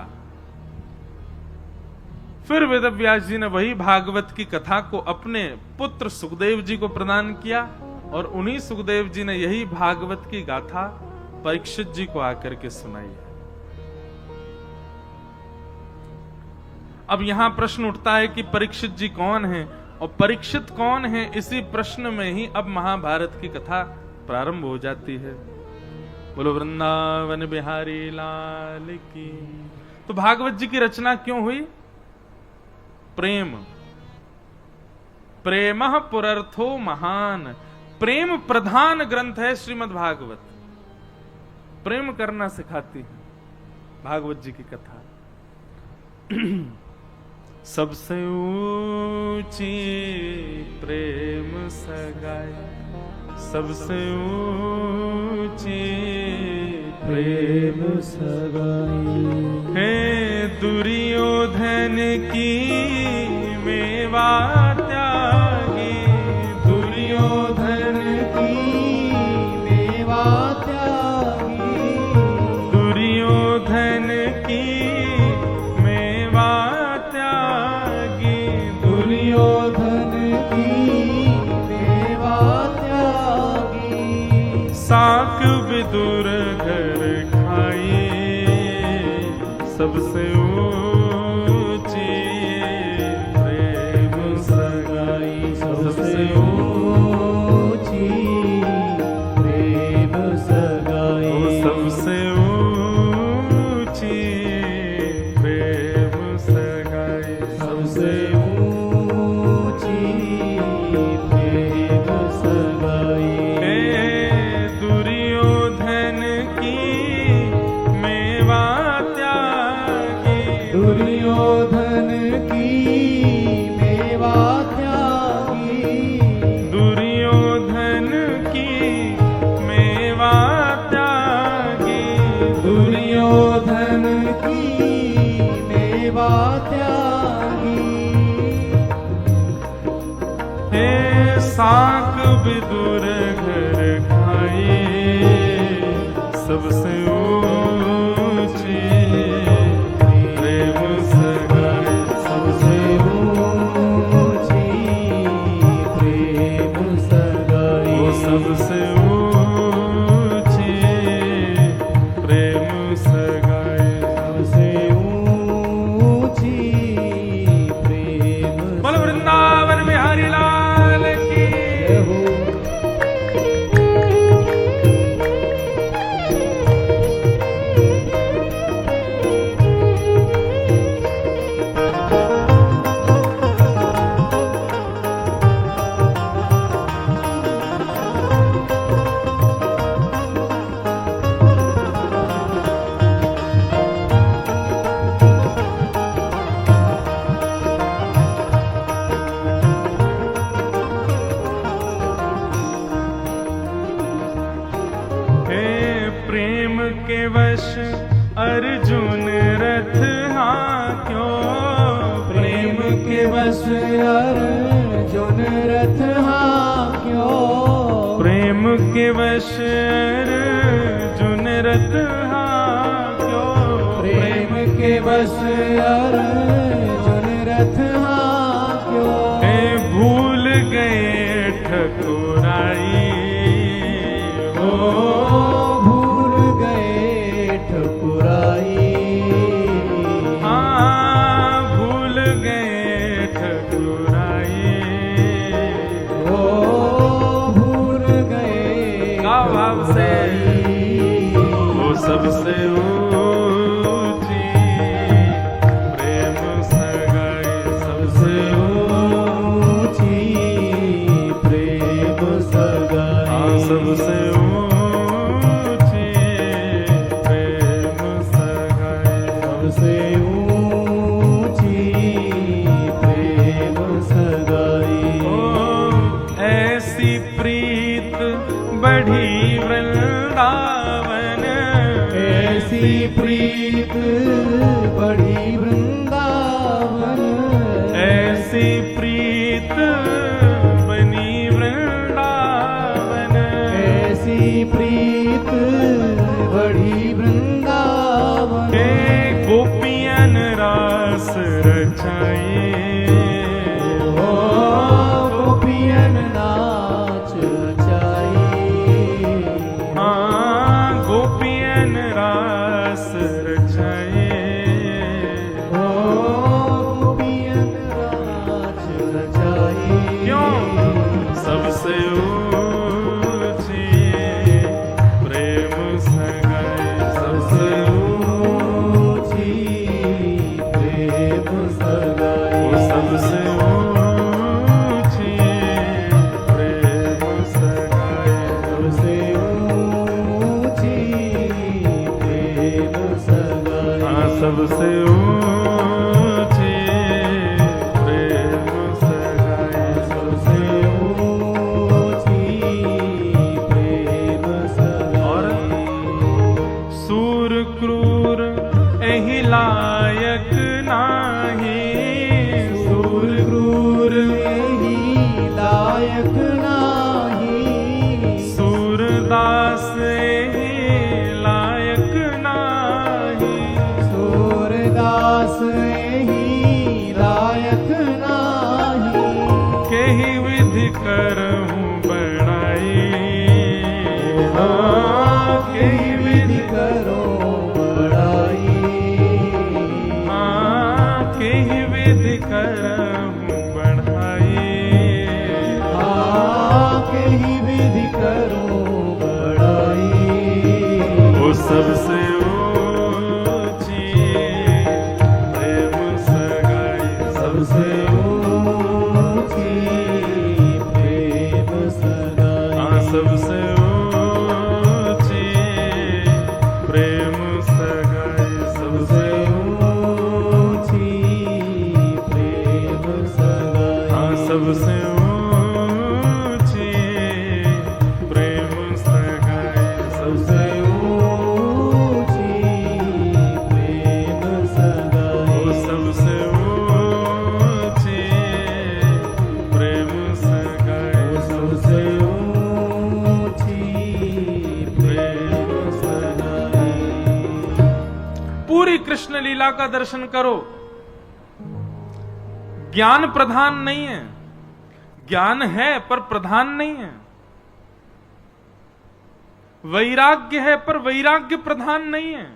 फिर वेदव्यास जी ने वही भागवत की कथा को अपने पुत्र सुखदेव जी को प्रदान किया, और उन्हीं सुखदेव जी ने यही भागवत की गाथा परीक्षित जी को आकर के सुनाई है। अब यहां प्रश्न उठता है कि परीक्षित जी कौन हैं? और परीक्षित कौन है, इसी प्रश्न में ही अब महाभारत की कथा प्रारंभ हो जाती है। बोलो वृंदावन बिहारी लाल की। तो भागवत जी की रचना क्यों हुई? प्रेम, प्रेमः पुरर्थो महान, प्रेम प्रधान ग्रंथ है श्रीमद् भागवत। प्रेम करना सिखाती है भागवत जी की कथा। सबसे ऊंची प्रेम सगाई, सबसे ऊंची प्रेम सगाई है दुर्योधन की मेवा त्यागी, दुर्योधन की मेवा त्यागी, दुर्योधन की मेवा त्यागी, दुर्योधन की मेवा त्यागी, साक विदुर घर खाई, सबसे ऊंची प्रेम सगाई, सबसे ऊंची प्रेम सगाई, सबसे ऊंची प्रेम सगाई, सबसे ऊंची प्रेम सगाई। दुर्योधन की मेवा त्यागी, दुर्योधन की मेवा त्यागी, दुर्योधन की मेवा त्यागी, दुर्योधन की मेवा त्यागी, हे साक विदुर घर खाई, सबसे ऊंची प्रेम सगाई, सबसे ऊंची प्रेम सगाई, सबसे ऊंची प्रेम सगाई, सबसे ऊंची प्रेम। बोलो वृंदावन बिहारी लाल की। प्रेम के वश अर्जुन रथ हाँक्यो, प्रेम के वश अर्जुन रथ हाँक्यो, प्रेम के वश अर्जुन रथ हाँक्यो, प्रेम के वश अर्जुन रथ हाँक्यो, भूल गए ठकुराई, भूल गए ठकुराई, हाँ भूल गए ठकुराई, भूल गए भाव से वो सबसे ऊंची प्रेम सगाई, सबसे ऊंची प्रेम सगाई, हाँ सबसे बढ़ी वृंदावन, ऐसी प्रीत बढ़ी वृंदावन, ऐसी प्रीत बनी वृंदावन, ऐसी प्रीत बढ़ी वृंदावन, गोपियन रास रचाई, गोपियन नाच रचाई, गोपियन रास रचाए, गोपियन रास रचाए, हाँ सबसे ऊंची प्रेम सगाई, सबसे ऊंची प्रेम सगाई। सूर क्रूर एहि लायक नाही, सूर क्रूर एहि लायक नाही, सूरदास एहि लायक नाही, सूरदास एहि लायक नाही। केहि विधि करहूँ बड़ाई, हाँ केहि विधि करो बड़ाई, हाँ केहि विधि करहूँ बढ़ाई, केहि विधि करो बड़ाई। वो सबसे ऊंची प्रेम सगाई, सबसे ऊंची प्रेम सगाई। हाँ सबसे ऊंची प्रेम सगाई, सबसे ऊंची प्रेम सगाई। हाँ सबसे ऊंची प्रेम सगाई, सबसे ऊंची प्रेम सगाई। वो सबसे ऊंची प्रेम सगाई, सबसे ऊंची प्रेम सगाई। पूरी कृष्ण लीला का दर्शन करो। ज्ञान प्रधान नहीं है, ज्ञान है पर प्रधान नहीं है। वैराग्य है पर वैराग्य प्रधान नहीं है।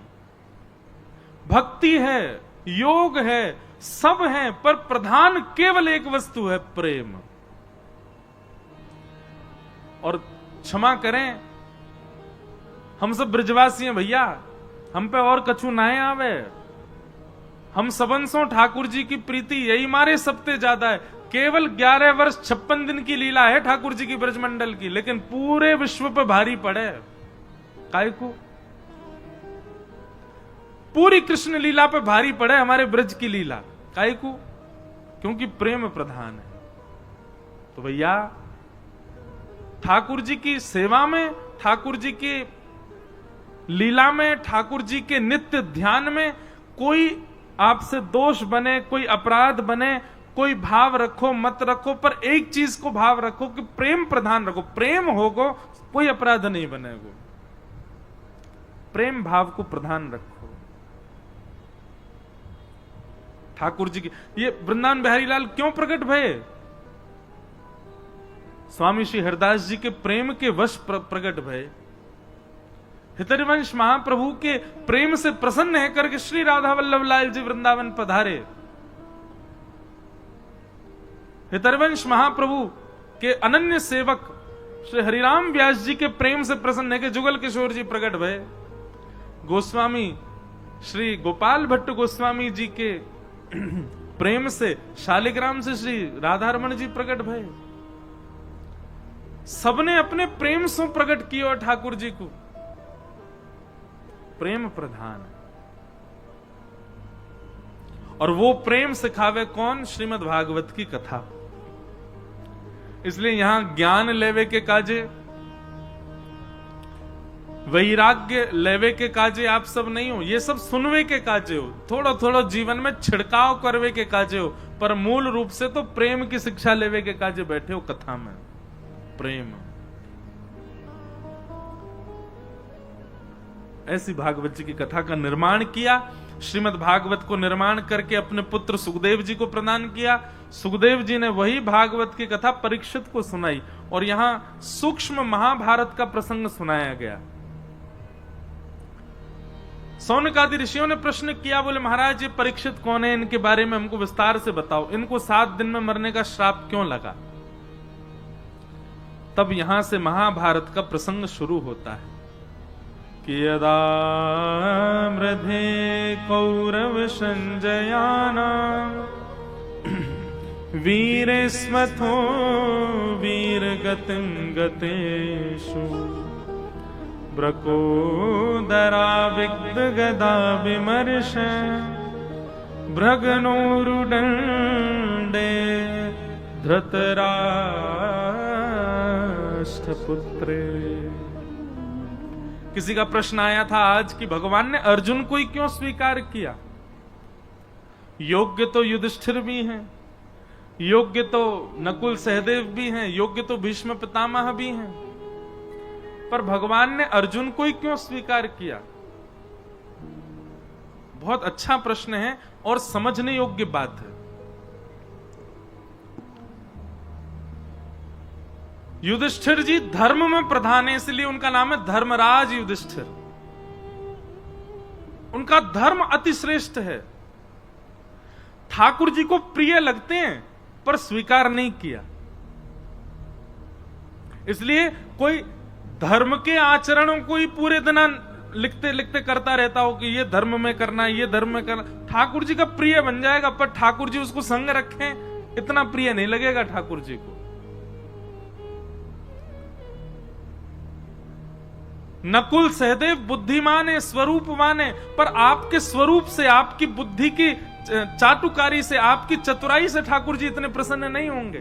भक्ति है, योग है, सब है, पर प्रधान केवल एक वस्तु है, प्रेम। और क्षमा करें, हम सब ब्रजवासी हैं भैया, हम पे और कछु नाए आवे। हम सबंसों ठाकुर जी की प्रीति यही मारे सबसे ज्यादा है। केवल 11 वर्ष 56 दिन की लीला है ठाकुर जी की ब्रजमंडल की, लेकिन पूरे विश्व पे भारी पड़े। काय को? पूरी कृष्ण लीला पे भारी पड़े हमारे ब्रज की लीला। काय को? क्योंकि प्रेम प्रधान है। तो भैया ठाकुर जी की सेवा में, ठाकुर जी की लीला में, ठाकुर जी के नित्य ध्यान में कोई आपसे दोष बने, कोई अपराध बने, कोई भाव रखो मत रखो, पर एक चीज को भाव रखो कि प्रेम प्रधान रखो। प्रेम होगो कोई अपराध नहीं बनेगो। प्रेम भाव को प्रधान रखो। ठाकुर जी की ये वृंदावन बिहारी लाल क्यों प्रकट भये? स्वामी श्री हरदास जी के प्रेम के वश प्रकट भये। हितरिवंश महाप्रभु के प्रेम से प्रसन्न है करके श्री राधा वल्लभ लाल जी वृंदावन पधारे। हितरिवंश महाप्रभु के अनन्य सेवक श्री हरिराम व्यास जी के प्रेम से प्रसन्न है कि जुगल किशोर जी प्रकट भये। गोस्वामी श्री गोपाल भट्ट गोस्वामी जी के प्रेम से शालिग्राम से श्री राधारमण जी प्रकट भये। सबने अपने प्रेम से प्रकट किया ठाकुर जी को। प्रेम प्रधान है। और वो प्रेम सिखावे कौन? श्रीमद् भागवत की कथा। इसलिए यहां ज्ञान लेवे के काजे, वैराग्य लेवे के काजे आप सब नहीं हो, ये सब सुनवे के काजे हो, थोड़ा थोड़ा जीवन में छिड़काव करवे के काजे हो, पर मूल रूप से तो प्रेम की शिक्षा लेवे के काजे बैठे हो कथा में। प्रेम ऐसी भागवत जी की कथा का निर्माण किया। श्रीमद् भागवत को निर्माण करके अपने पुत्र सुखदेव जी को प्रदान किया। सुखदेव जी ने वही भागवत की कथा परीक्षित को सुनाई और यहां सूक्ष्म महाभारत का प्रसंग सुनाया गया। सौनकादि ऋषियों ने प्रश्न किया, बोले महाराज ये परीक्षित कौन है, इनके बारे में हमको विस्तार से बताओ, इनको 7 दिन में मरने का श्राप क्यों लगा? तब यहां से महाभारत का प्रसंग शुरू होता है कि यदा मृधे कौरव संजयाना वीर स्मथो वीर गतिम गतेषु ब्रकोदरा विग्ध गदा विमर्श भ्रगनोरुदंडे धृतराष्ट्रपुत्रे। किसी का प्रश्न आया था आज कि भगवान ने अर्जुन को ही क्यों स्वीकार किया? योग्य तो युधिष्ठिर भी हैं, योग्य तो नकुल सहदेव भी हैं, योग्य तो भीष्म पितामह भी हैं, पर भगवान ने अर्जुन को ही क्यों स्वीकार किया? बहुत अच्छा प्रश्न है और समझने योग्य बात है। युधिष्ठिर जी धर्म में प्रधान है, इसलिए उनका नाम है धर्मराज युधिष्ठिर। उनका धर्म अतिश्रेष्ठ है। ठाकुर जी को प्रिय लगते हैं पर स्वीकार नहीं किया। इसलिए कोई धर्म के आचरणों को ही पूरे दिन लिखते लिखते करता रहता हो कि ये धर्म में करना, ये धर्म में करना, ठाकुर जी का प्रिय बन जाएगा, पर ठाकुर जी उसको संग रखें इतना प्रिय नहीं लगेगा ठाकुर जी को। नकुल सहदेव बुद्धिमान है, स्वरूपवान है, पर आपके स्वरूप से, आपकी बुद्धि की चाटुकारी से, आपकी चतुराई से ठाकुर जी इतने प्रसन्न नहीं होंगे।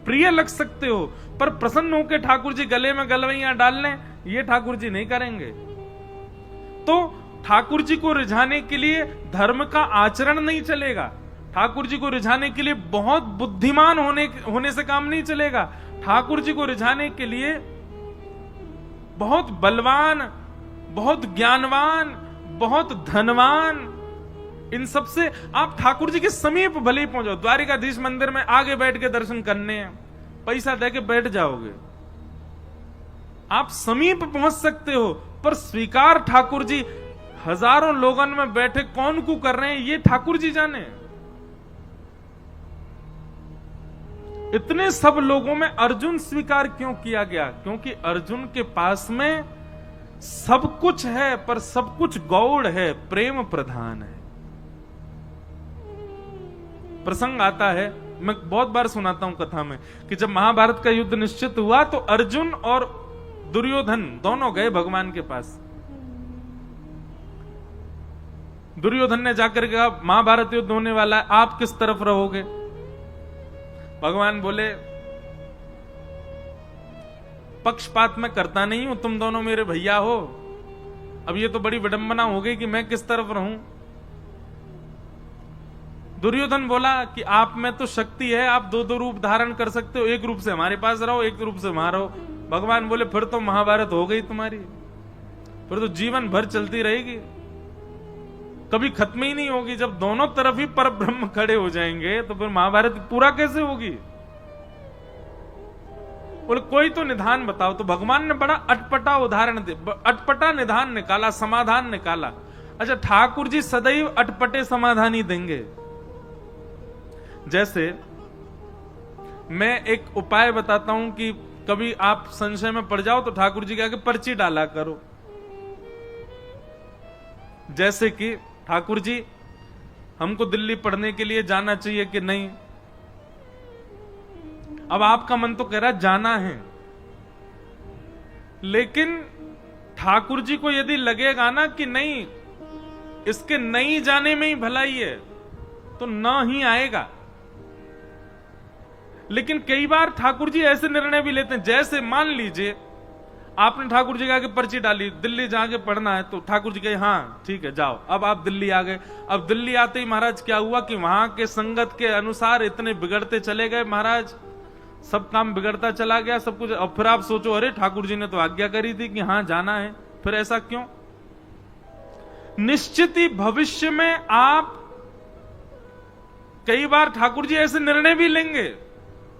प्रिय लग सकते हो पर प्रसन्न होकर ठाकुर जी गले में गलवैयां डाल लें, ये ठाकुर जी नहीं करेंगे। तो ठाकुर जी को रिझाने के लिए धर्म का आचरण नहीं चलेगा। ठाकुर जी को रिझाने के लिए बहुत बुद्धिमान होने से काम नहीं चलेगा। ठाकुर जी को रिझाने के लिए बहुत बलवान, बहुत ज्ञानवान, बहुत धनवान, इन सब से आप ठाकुर जी के समीप भले ही पहुंचो। द्वारिकाधीश मंदिर में आगे बैठ के दर्शन करने हैं, पैसा दे के बैठ जाओगे, आप समीप पहुंच सकते हो, पर स्वीकार ठाकुर जी हजारों लोगों में बैठे कौन को कर रहे हैं ये ठाकुर जी जाने। इतने सब लोगों में अर्जुन स्वीकार क्यों किया गया? क्योंकि अर्जुन के पास में सब कुछ है, पर सब कुछ गौड़ है, प्रेम प्रधान है। प्रसंग आता है, मैं बहुत बार सुनाता हूं कथा में, कि जब महाभारत का युद्ध निश्चित हुआ तो अर्जुन और दुर्योधन दोनों गए भगवान के पास। दुर्योधन ने जाकर कहा महाभारत युद्ध होने वाला है, आप किस तरफ रहोगे? भगवान बोले पक्षपात में करता नहीं हूं, तुम दोनों मेरे भैया हो। अब ये तो बड़ी विडंबना हो गई कि मैं किस तरफ रहूं। दुर्योधन बोला कि आप में तो शक्ति है, आप दो दो रूप धारण कर सकते हो, एक रूप से हमारे पास रहो, एक रूप से वहां रहो। भगवान बोले फिर तो महाभारत हो गई तुम्हारी, फिर तो जीवन भर चलती रहेगी, कभी खत्म ही नहीं होगी। जब दोनों तरफ ही पर ब्रह्म खड़े हो जाएंगे तो फिर महाभारत पूरा कैसे होगी? बोले कोई तो निधान बताओ। तो भगवान ने बड़ा अटपटा उदाहरण अटपटा निधान निकाला, समाधान निकाला। अच्छा, ठाकुर जी सदैव अटपटे समाधान ही देंगे। जैसे मैं एक उपाय बताता हूं कि कभी आप संशय में पड़ जाओ तो ठाकुर जी के आगे पर्ची डाला करो। जैसे कि ठाकुर जी हमको दिल्ली पढ़ने के लिए जाना चाहिए कि नहीं? अब आपका मन तो कह रहा है जाना है, लेकिन ठाकुर जी को यदि लगेगा ना कि नहीं, इसके नहीं जाने में ही भलाई है, तो ना ही आएगा। लेकिन कई बार ठाकुर जी ऐसे निर्णय भी लेते हैं, जैसे मान लीजिए आपने ठाकुर जी के आगे पर्ची डाली, दिल्ली जाके पढ़ना है, तो ठाकुर जी कहे हाँ ठीक है जाओ। अब आप दिल्ली आ गए। अब दिल्ली आते ही महाराज क्या हुआ कि वहां के संगत के अनुसार इतने बिगड़ते चले गए महाराज, सब काम बिगड़ता चला गया, सब कुछ। अब फिर आप सोचो अरे ठाकुर जी ने तो आज्ञा करी थी कि हाँ जाना है, फिर ऐसा क्यों? निश्चित ही भविष्य में आप कई बार ठाकुर जी ऐसे निर्णय भी लेंगे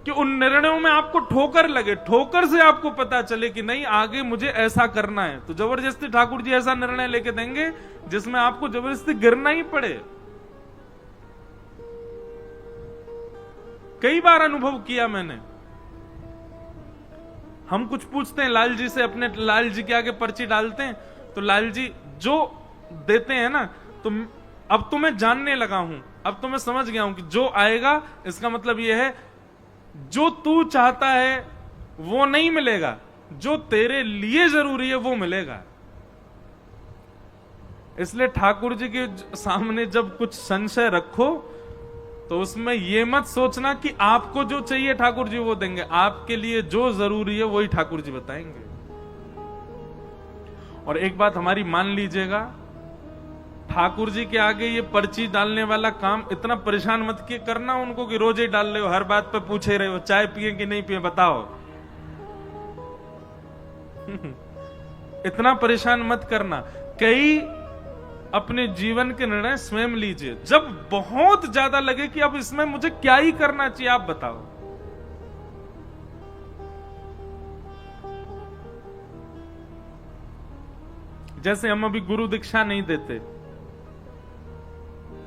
कि उन निर्णयों में आपको ठोकर लगे, ठोकर से आपको पता चले कि नहीं आगे मुझे ऐसा करना है, तो जबरदस्ती ठाकुर जी ऐसा निर्णय लेके देंगे जिसमें आपको जबरदस्ती गिरना ही पड़े। कई बार अनुभव किया मैंने। हम कुछ पूछते हैं लाल जी से, अपने लाल जी के आगे पर्ची डालते हैं, तो लाल जी जो देते हैं ना, तो अब तो मैं जानने लगा हूं, अब तो मैं समझ गया हूं कि जो आएगा इसका मतलब यह है जो तू चाहता है वो नहीं मिलेगा, जो तेरे लिए जरूरी है वो मिलेगा। इसलिए ठाकुर जी के सामने जब कुछ संशय रखो तो उसमें ये मत सोचना कि आपको जो चाहिए ठाकुर जी वो देंगे। आपके लिए जो जरूरी है वही ठाकुर जी बताएंगे। और एक बात हमारी मान लीजिएगा, ठाकुर जी के आगे ये पर्ची डालने वाला काम इतना परेशान मत किए करना उनको कि रोज ही डाल रहे हो, हर बात पे पूछे रहे हो, चाय पिए कि नहीं पिए बताओ। इतना परेशान मत करना। कई अपने जीवन के निर्णय स्वयं लीजिए। जब बहुत ज्यादा लगे कि अब इसमें मुझे क्या ही करना चाहिए, आप बताओ। जैसे हम अभी गुरु दीक्षा नहीं देते,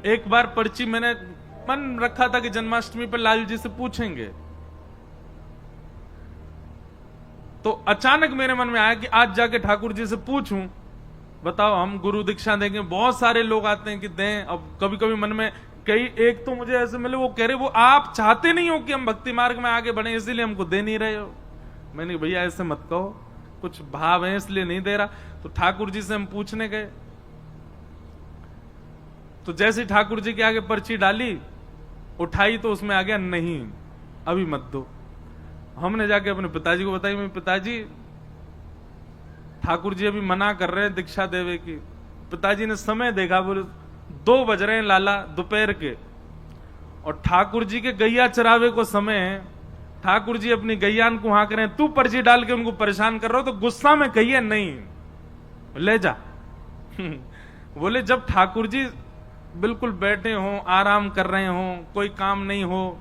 एक बार पर्ची मैंने मन रखा था कि जन्माष्टमी पर लाल जी से पूछेंगे, तो अचानक मेरे मन में आया कि आज जाके ठाकुर जी से पूछूं, बताओ हम गुरु दीक्षा देंगे। बहुत सारे लोग आते हैं कि दें। अब कभी कभी मन में कई एक तो मुझे ऐसे मिले, वो कह रहे वो आप चाहते नहीं हो कि हम भक्ति मार्ग में आगे बढ़े इसीलिए हमको दे नहीं रहे हो। मैंने भैया ऐसे मत कहो, कुछ भाव है इसलिए नहीं दे रहा। तो ठाकुर जी से हम पूछने गए, तो जैसे ठाकुर जी के आगे पर्ची डाली, उठाई तो उसमें आ गया नहीं अभी मत दो। हमने जाके अपने पिताजी को बताई, मेरे पिताजी ठाकुर जी अभी मना कर रहे हैं दीक्षा देवे की। पिताजी ने समय देखा, बोले 2 बज रहे हैं लाला दोपहर के, और ठाकुर जी के गैया चरावे को समय है। ठाकुर जी अपनी गैयान को हाँक रहे हैं, तू पर्ची डाल के उनको परेशान कर रहा हो। तो गुस्सा में कहिए नहीं, ले जा। बोले जब ठाकुर जी बिल्कुल बैठे हो, आराम कर रहे हो, कोई काम नहीं हो,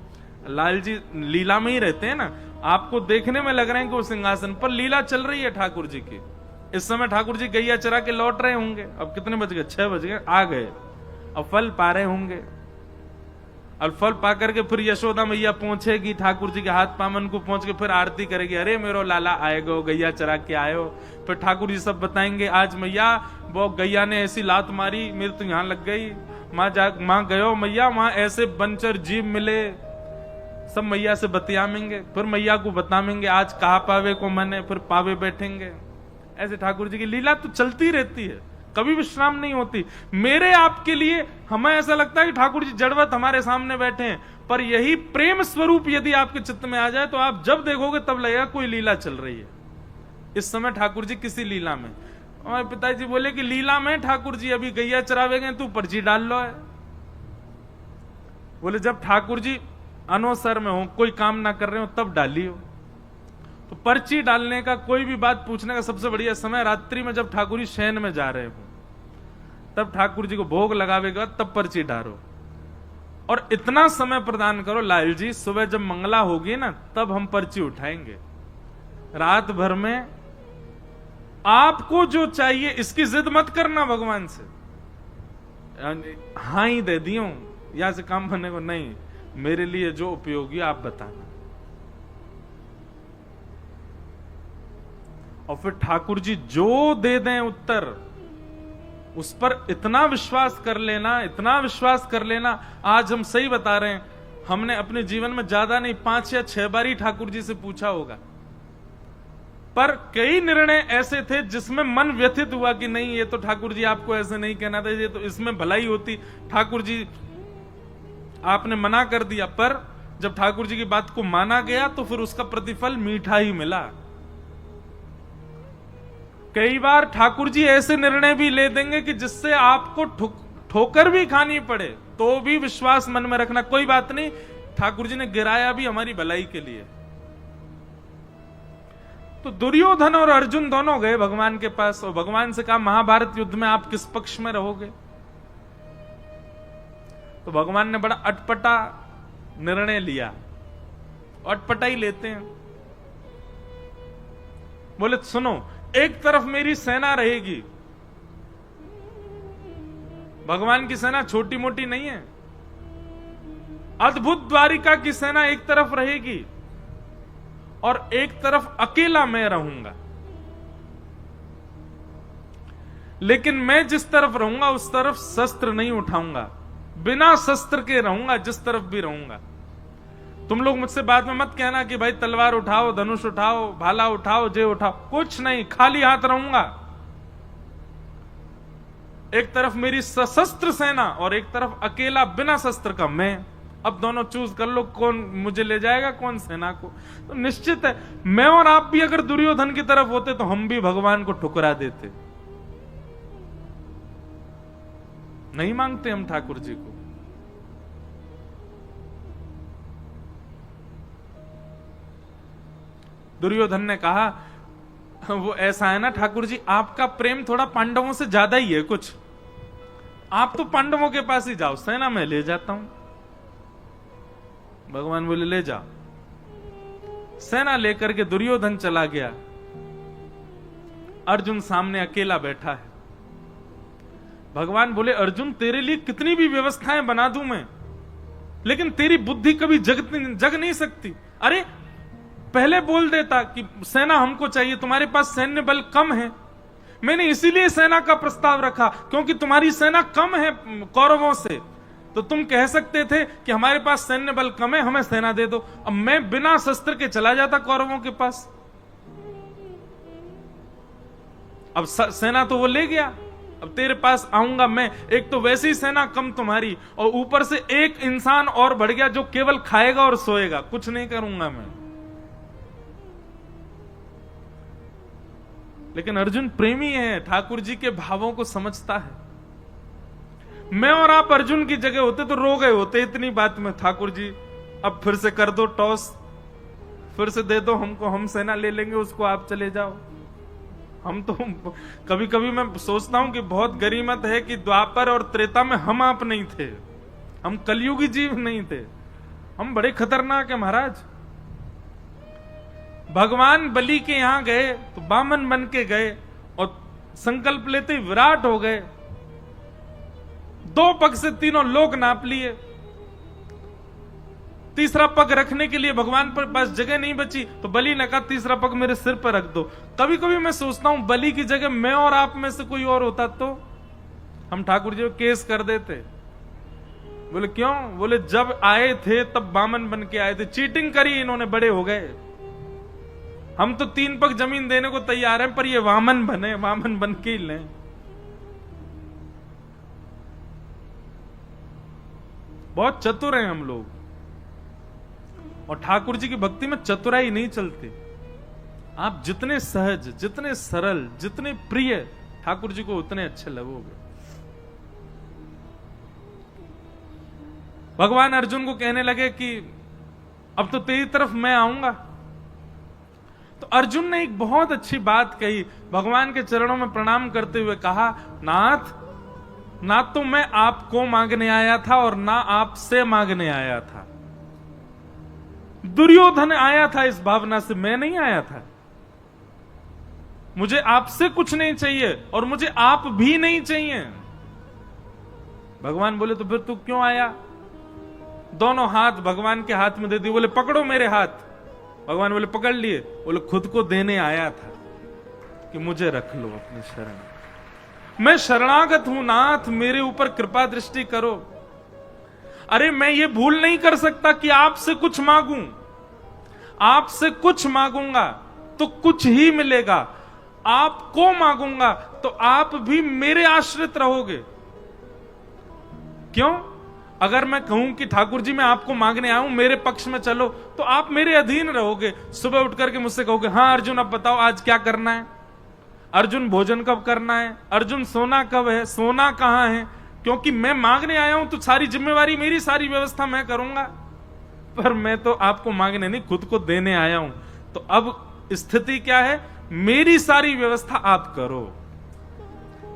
लाल जी लीला में ही रहते हैं ना, आपको देखने में लग रहे हैं कि वो सिंहासन पर लीला चल रही है ठाकुर जी की। इस समय ठाकुर जी गैया चरा के लौट रहे होंगे। अब कितने बज गए? 6 बज गए, आ गए। अब फल पा रहे होंगे, और फल पा करके फिर यशोदा मैया पहुंचेगी, ठाकुर जी के हाथ पामन को पहुंच के फिर आरती करेगी, अरे मेरो लाला आएगो, गैया चरा के आयो। फिर ठाकुर जी सब बताएंगे, आज मैया वो गैया ने ऐसी लात मारी, मेरे तो यहां लग गई, माँ गयो मैया, वहां ऐसे बनचर जीव मिले। सब मैया से बतियामेंगे, फिर मैया को बताएंगे आज कहा पावे को मैंने, फिर पावे बैठेंगे। ऐसे ठाकुर जी की लीला तो चलती रहती है, कभी विश्राम नहीं होती। मेरे आपके लिए हमें ऐसा लगता है कि ठाकुर जी जड़वत हमारे सामने बैठे हैं, पर यही प्रेम स्वरूप यदि आपके चित्त में आ जाए तो आप जब देखोगे तब लगेगा कोई लीला चल रही है। इस समय ठाकुर जी किसी लीला में, हमारे पिताजी बोले कि लीला में ठाकुर जी अभी गैया चरावे गए, तू पर्ची डाल लो है। बोले जब ठाकुर जी अनवसर में हो, कोई काम ना कर रहे हो, तब डालियो। तो पर्ची डालने का, कोई भी बात पूछने का सबसे बढ़िया समय रात्रि में, जब ठाकुर जी शयन में जा रहे हो, तब ठाकुर जी को भोग लगावेगा, तब पर्ची डालो। और इतना समय प्रदान करो लाल जी, सुबह जब मंगला होगी ना तब हम पर्ची उठाएंगे। रात भर में आपको जो चाहिए इसकी जिद मत करना भगवान से, हाँ ही दे दियो या से काम बनने को नहीं, मेरे लिए जो उपयोगी आप बताना। और फिर ठाकुर जी जो दे दें उत्तर, उस पर इतना विश्वास कर लेना, इतना विश्वास कर लेना। आज हम सही बता रहे हैं, हमने अपने जीवन में ज्यादा नहीं 5 या 6 बार ही ठाकुर जी से पूछा होगा, पर कई निर्णय ऐसे थे जिसमें मन व्यथित हुआ कि नहीं ये तो ठाकुर जी आपको ऐसे नहीं कहना था, ये तो इसमें भलाई होती, ठाकुर जी आपने मना कर दिया। पर जब ठाकुर जी की बात को माना गया तो फिर उसका प्रतिफल मीठा ही मिला। कई बार ठाकुर जी ऐसे निर्णय भी ले देंगे कि जिससे आपको ठोकर भी खानी पड़े, तो भी विश्वास मन में रखना, कोई बात नहीं, ठाकुर जी ने गिराया भी हमारी भलाई के लिए। तो दुर्योधन और अर्जुन दोनों गए भगवान के पास, और भगवान से कहा महाभारत युद्ध में आप किस पक्ष में रहोगे। तो भगवान ने बड़ा अटपटा निर्णय लिया, अटपटा ही लेते हैं। बोले सुनो, एक तरफ मेरी सेना रहेगी, भगवान की सेना छोटी मोटी नहीं है, अद्भुत द्वारिका की सेना एक तरफ रहेगी, और एक तरफ अकेला मैं रहूंगा। लेकिन मैं जिस तरफ रहूंगा उस तरफ शस्त्र नहीं उठाऊंगा, बिना शस्त्र के रहूंगा जिस तरफ भी रहूंगा। तुम लोग मुझसे बाद में मत कहना कि भाई तलवार उठाओ, धनुष उठाओ, भाला उठाओ, जे उठाओ, कुछ नहीं, खाली हाथ रहूंगा। एक तरफ मेरी सशस्त्र सेना और एक तरफ अकेला बिना शस्त्र का मैं। अब दोनों चूज कर लो, कौन मुझे ले जाएगा, कौन सेना को। तो निश्चित है मैं और आप भी अगर दुर्योधन की तरफ होते तो हम भी भगवान को ठुकरा देते। नहीं मांगते हम ठाकुर जी को। दुर्योधन ने कहा, वो ऐसा है ना ठाकुर जी, आपका प्रेम थोड़ा पांडवों से ज्यादा ही है कुछ, आप तो पांडवों के पास ही जाओ, सेना में ले जाता हूं। भगवान बोले ले जाओ। सेना लेकर के दुर्योधन चला गया। अर्जुन सामने अकेला बैठा है। भगवान बोले, अर्जुन तेरे लिए कितनी भी व्यवस्थाएं बना दूं मैं, लेकिन तेरी बुद्धि कभी जग नहीं सकती। अरे पहले बोल देता कि सेना हमको चाहिए, तुम्हारे पास सैन्य बल कम है। मैंने इसीलिए सेना का प्रस्ताव रखा क्योंकि तुम्हारी सेना कम है कौरवों से, तो तुम कह सकते थे कि हमारे पास सैन्य बल कम है, हमें सेना दे दो। अब मैं बिना शस्त्र के चला जाता कौरवों के पास। अब सेना तो वो ले गया, अब तेरे पास आऊंगा मैं, एक तो वैसी सेना कम तुम्हारी, और ऊपर से एक इंसान और बढ़ गया जो केवल खाएगा और सोएगा, कुछ नहीं करूंगा मैं। लेकिन अर्जुन प्रेमी है, ठाकुर जी के भावों को समझता है। मैं और आप अर्जुन की जगह होते तो रो गए होते इतनी बात में, ठाकुर जी अब फिर से कर दो टॉस, फिर से दे दो हमको, हम सेना ले लेंगे उसको, आप चले जाओ। हम तो कभी कभी मैं सोचता हूं कि बहुत गरीमत है कि द्वापर और त्रेता में हम आप नहीं थे, हम कलयुगी जीव नहीं थे, हम बड़े खतरनाक है महाराज। भगवान बलि के यहां गए तो बामन बन के गए और संकल्प लेते ही विराट हो गए। 2 पग से तीनों लोक नाप लिए। तीसरा पग रखने के लिए भगवान पर पास जगह नहीं बची तो बलि ने कहा तीसरा पग मेरे सिर पर रख दो। कभी कभी मैं सोचता हूं बलि की जगह मैं और आप में से कोई और होता तो हम ठाकुर जी को केस कर देते। बोले क्यों? बोले जब आए थे तब बामन बन के आए थे, चीटिंग करी इन्होंने, बड़े हो गए। हम तो 3 पग जमीन देने को तैयार हैं, पर ये वामन बने, वामन बन के ही लें। बहुत चतुर हैं हम लोग, और ठाकुर जी की भक्ति में चतुराई नहीं चलती। आप जितने सहज, जितने सरल, जितने प्रिय ठाकुर जी को उतने अच्छे लगोगे। भगवान अर्जुन को कहने लगे कि अब तो तेरी तरफ मैं आऊंगा। तो अर्जुन ने एक बहुत अच्छी बात कही, भगवान के चरणों में प्रणाम करते हुए कहा, नाथ, ना तो मैं आपको मांगने आया था और ना आपसे मांगने आया था। दुर्योधन आया था इस भावना से, मैं नहीं आया था। मुझे आपसे कुछ नहीं चाहिए और मुझे आप भी नहीं चाहिए। भगवान बोले तो फिर तू क्यों आया? दोनों हाथ भगवान के हाथ में दे दिए, बोले पकड़ो मेरे हाथ। भगवान बोले पकड़ लिए, बोले खुद को देने आया था कि मुझे रख लो अपनी शरण। मैं शरणागत हूं नाथ, मेरे ऊपर कृपा दृष्टि करो। अरे मैं ये भूल नहीं कर सकता कि आपसे कुछ मांगूं। आपसे कुछ मांगूंगा तो कुछ ही मिलेगा, आपको मांगूंगा तो आप भी मेरे आश्रित रहोगे। क्यों? अगर मैं कहूं कि ठाकुर जी मैं आपको मांगने आऊं, मेरे पक्ष में चलो, तो आप मेरे अधीन रहोगे। सुबह उठ करके मुझसे कहोगे हाँ अर्जुन अब बताओ आज क्या करना है, अर्जुन भोजन कब करना है, अर्जुन सोना कब है, सोना कहां है। क्योंकि मैं मांगने आया हूं तो सारी जिम्मेवारी मेरी, सारी व्यवस्था मैं करूंगा। पर मैं तो आपको मांगने नहीं, खुद को देने आया हूं। तो अब स्थिति क्या है? मेरी सारी व्यवस्था आप करो।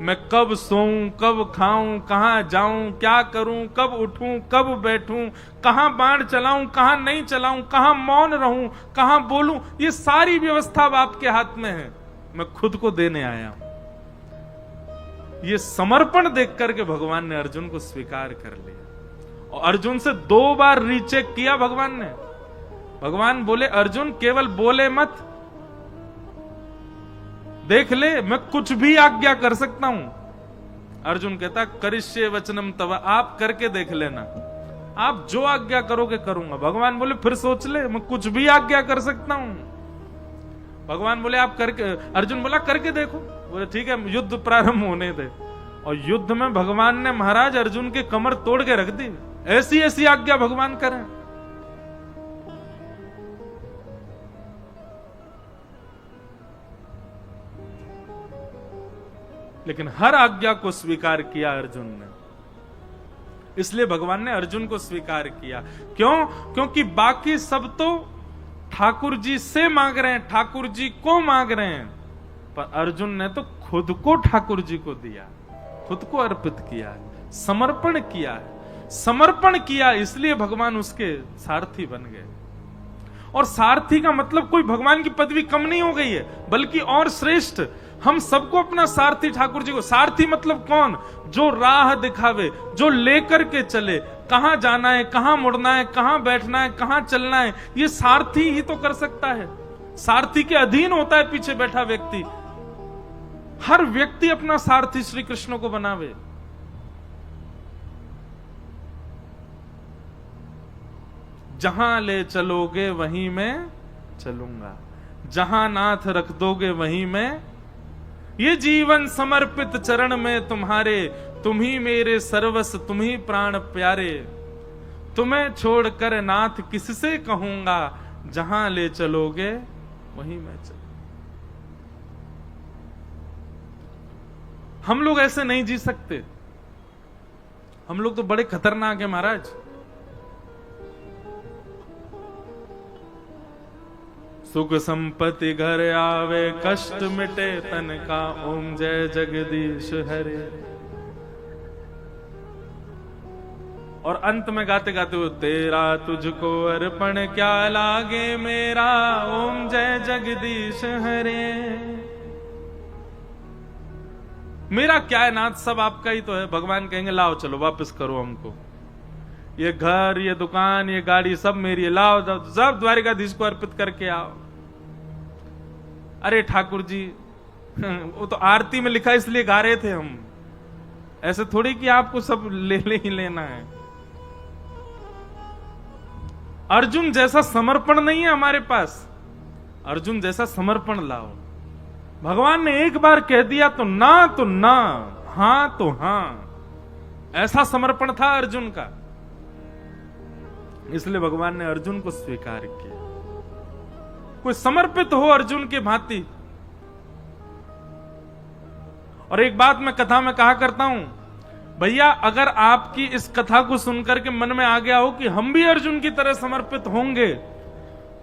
मैं कब सोऊं, कब खाऊं, कहां जाऊं, क्या करूं, कब उठूं, कब बैठूं, कहां बाण चलाऊं, कहां नहीं चलाऊं, कहां मौन रहूं, कहां बोलूं, ये सारी व्यवस्था अब आपके हाथ में है। मैं खुद को देने आया हूं। ये समर्पण देख करके भगवान ने अर्जुन को स्वीकार कर लिया और अर्जुन से 2 बार रीचेक किया भगवान ने। भगवान बोले अर्जुन केवल बोले मत, देख ले मैं कुछ भी आज्ञा कर सकता हूं। अर्जुन कहता करिष्ये वचनम तव, आप करके देख लेना। आप जो आज्ञा करोगे करूंगा। भगवान बोले फिर सोच ले, मैं कुछ भी आज्ञा कर सकता हूं। भगवान बोले आप करके, अर्जुन बोला करके देखो। बोले ठीक है, युद्ध प्रारंभ होने दे। और युद्ध में भगवान ने महाराज अर्जुन के कमर तोड़ के रख दी। ऐसी ऐसी आज्ञा भगवान करें। लेकिन हर आज्ञा को स्वीकार किया अर्जुन ने। इसलिए भगवान ने अर्जुन को स्वीकार किया। क्यों? क्योंकि बाकी सब तो ठाकुर जी से मांग रहे हैं, ठाकुर जी को मांग रहे हैं, पर अर्जुन ने तो खुद को ठाकुर जी को दिया, खुद को अर्पित किया, समर्पण किया। समर्पण किया इसलिए भगवान उसके सारथी बन गए। और सारथी का मतलब कोई भगवान की पदवी कम नहीं हो गई है, बल्कि और श्रेष्ठ। हम सबको अपना सारथी ठाकुर जी को। सारथी मतलब कौन? जो राह दिखावे, जो लेकर के चले, कहां जाना है, कहां मुड़ना है, कहां बैठना है, कहां चलना है, ये सारथी ही तो कर सकता है। सारथी के अधीन होता है पीछे बैठा व्यक्ति। हर व्यक्ति अपना सारथी श्री कृष्ण को बनावे। जहां ले चलोगे वहीं मैं चलूंगा, जहां नाथ रख दोगे वहीं मैं। ये जीवन समर्पित चरण में तुम्हारे, तुम ही मेरे सर्वस्व, तुम ही प्राण प्यारे। तुम्हें छोड़कर नाथ किससे कहूंगा, जहां ले चलोगे वहीं मैं चलूंगा। हम लोग ऐसे नहीं जी सकते। हम लोग तो बड़े खतरनाक है महाराज। सुख संपत्ति घर आवे, कष्ट मिटे तन का, ओम जय जगदीश हरे। और अंत में गाते गाते वो तेरा तुझको अर्पण क्या लागे मेरा, ओम जय जगदीश हरे। मेरा क्या है नाथ, सब आपका ही तो है। भगवान कहेंगे लाओ चलो वापस करो हमको, ये घर, ये दुकान, ये गाड़ी सब मेरी है, लाओ सब द्वारिकाधीश को अर्पित करके आओ। अरे ठाकुर जी वो तो आरती में लिखा इसलिए गा रहे थे हम, ऐसे थोड़ी कि आपको सब ले ही लेना है। अर्जुन जैसा समर्पण नहीं है हमारे पास। अर्जुन जैसा समर्पण लाओ। भगवान ने एक बार कह दिया तो ना, हां तो हां। ऐसा समर्पण था अर्जुन का, इसलिए भगवान ने अर्जुन को स्वीकार किया। कोई समर्पित हो अर्जुन के भांति। और एक बात मैं कथा में कहा करता हूं, भैया अगर आपकी इस कथा को सुनकर के मन में आ गया हो कि हम भी अर्जुन की तरह समर्पित होंगे,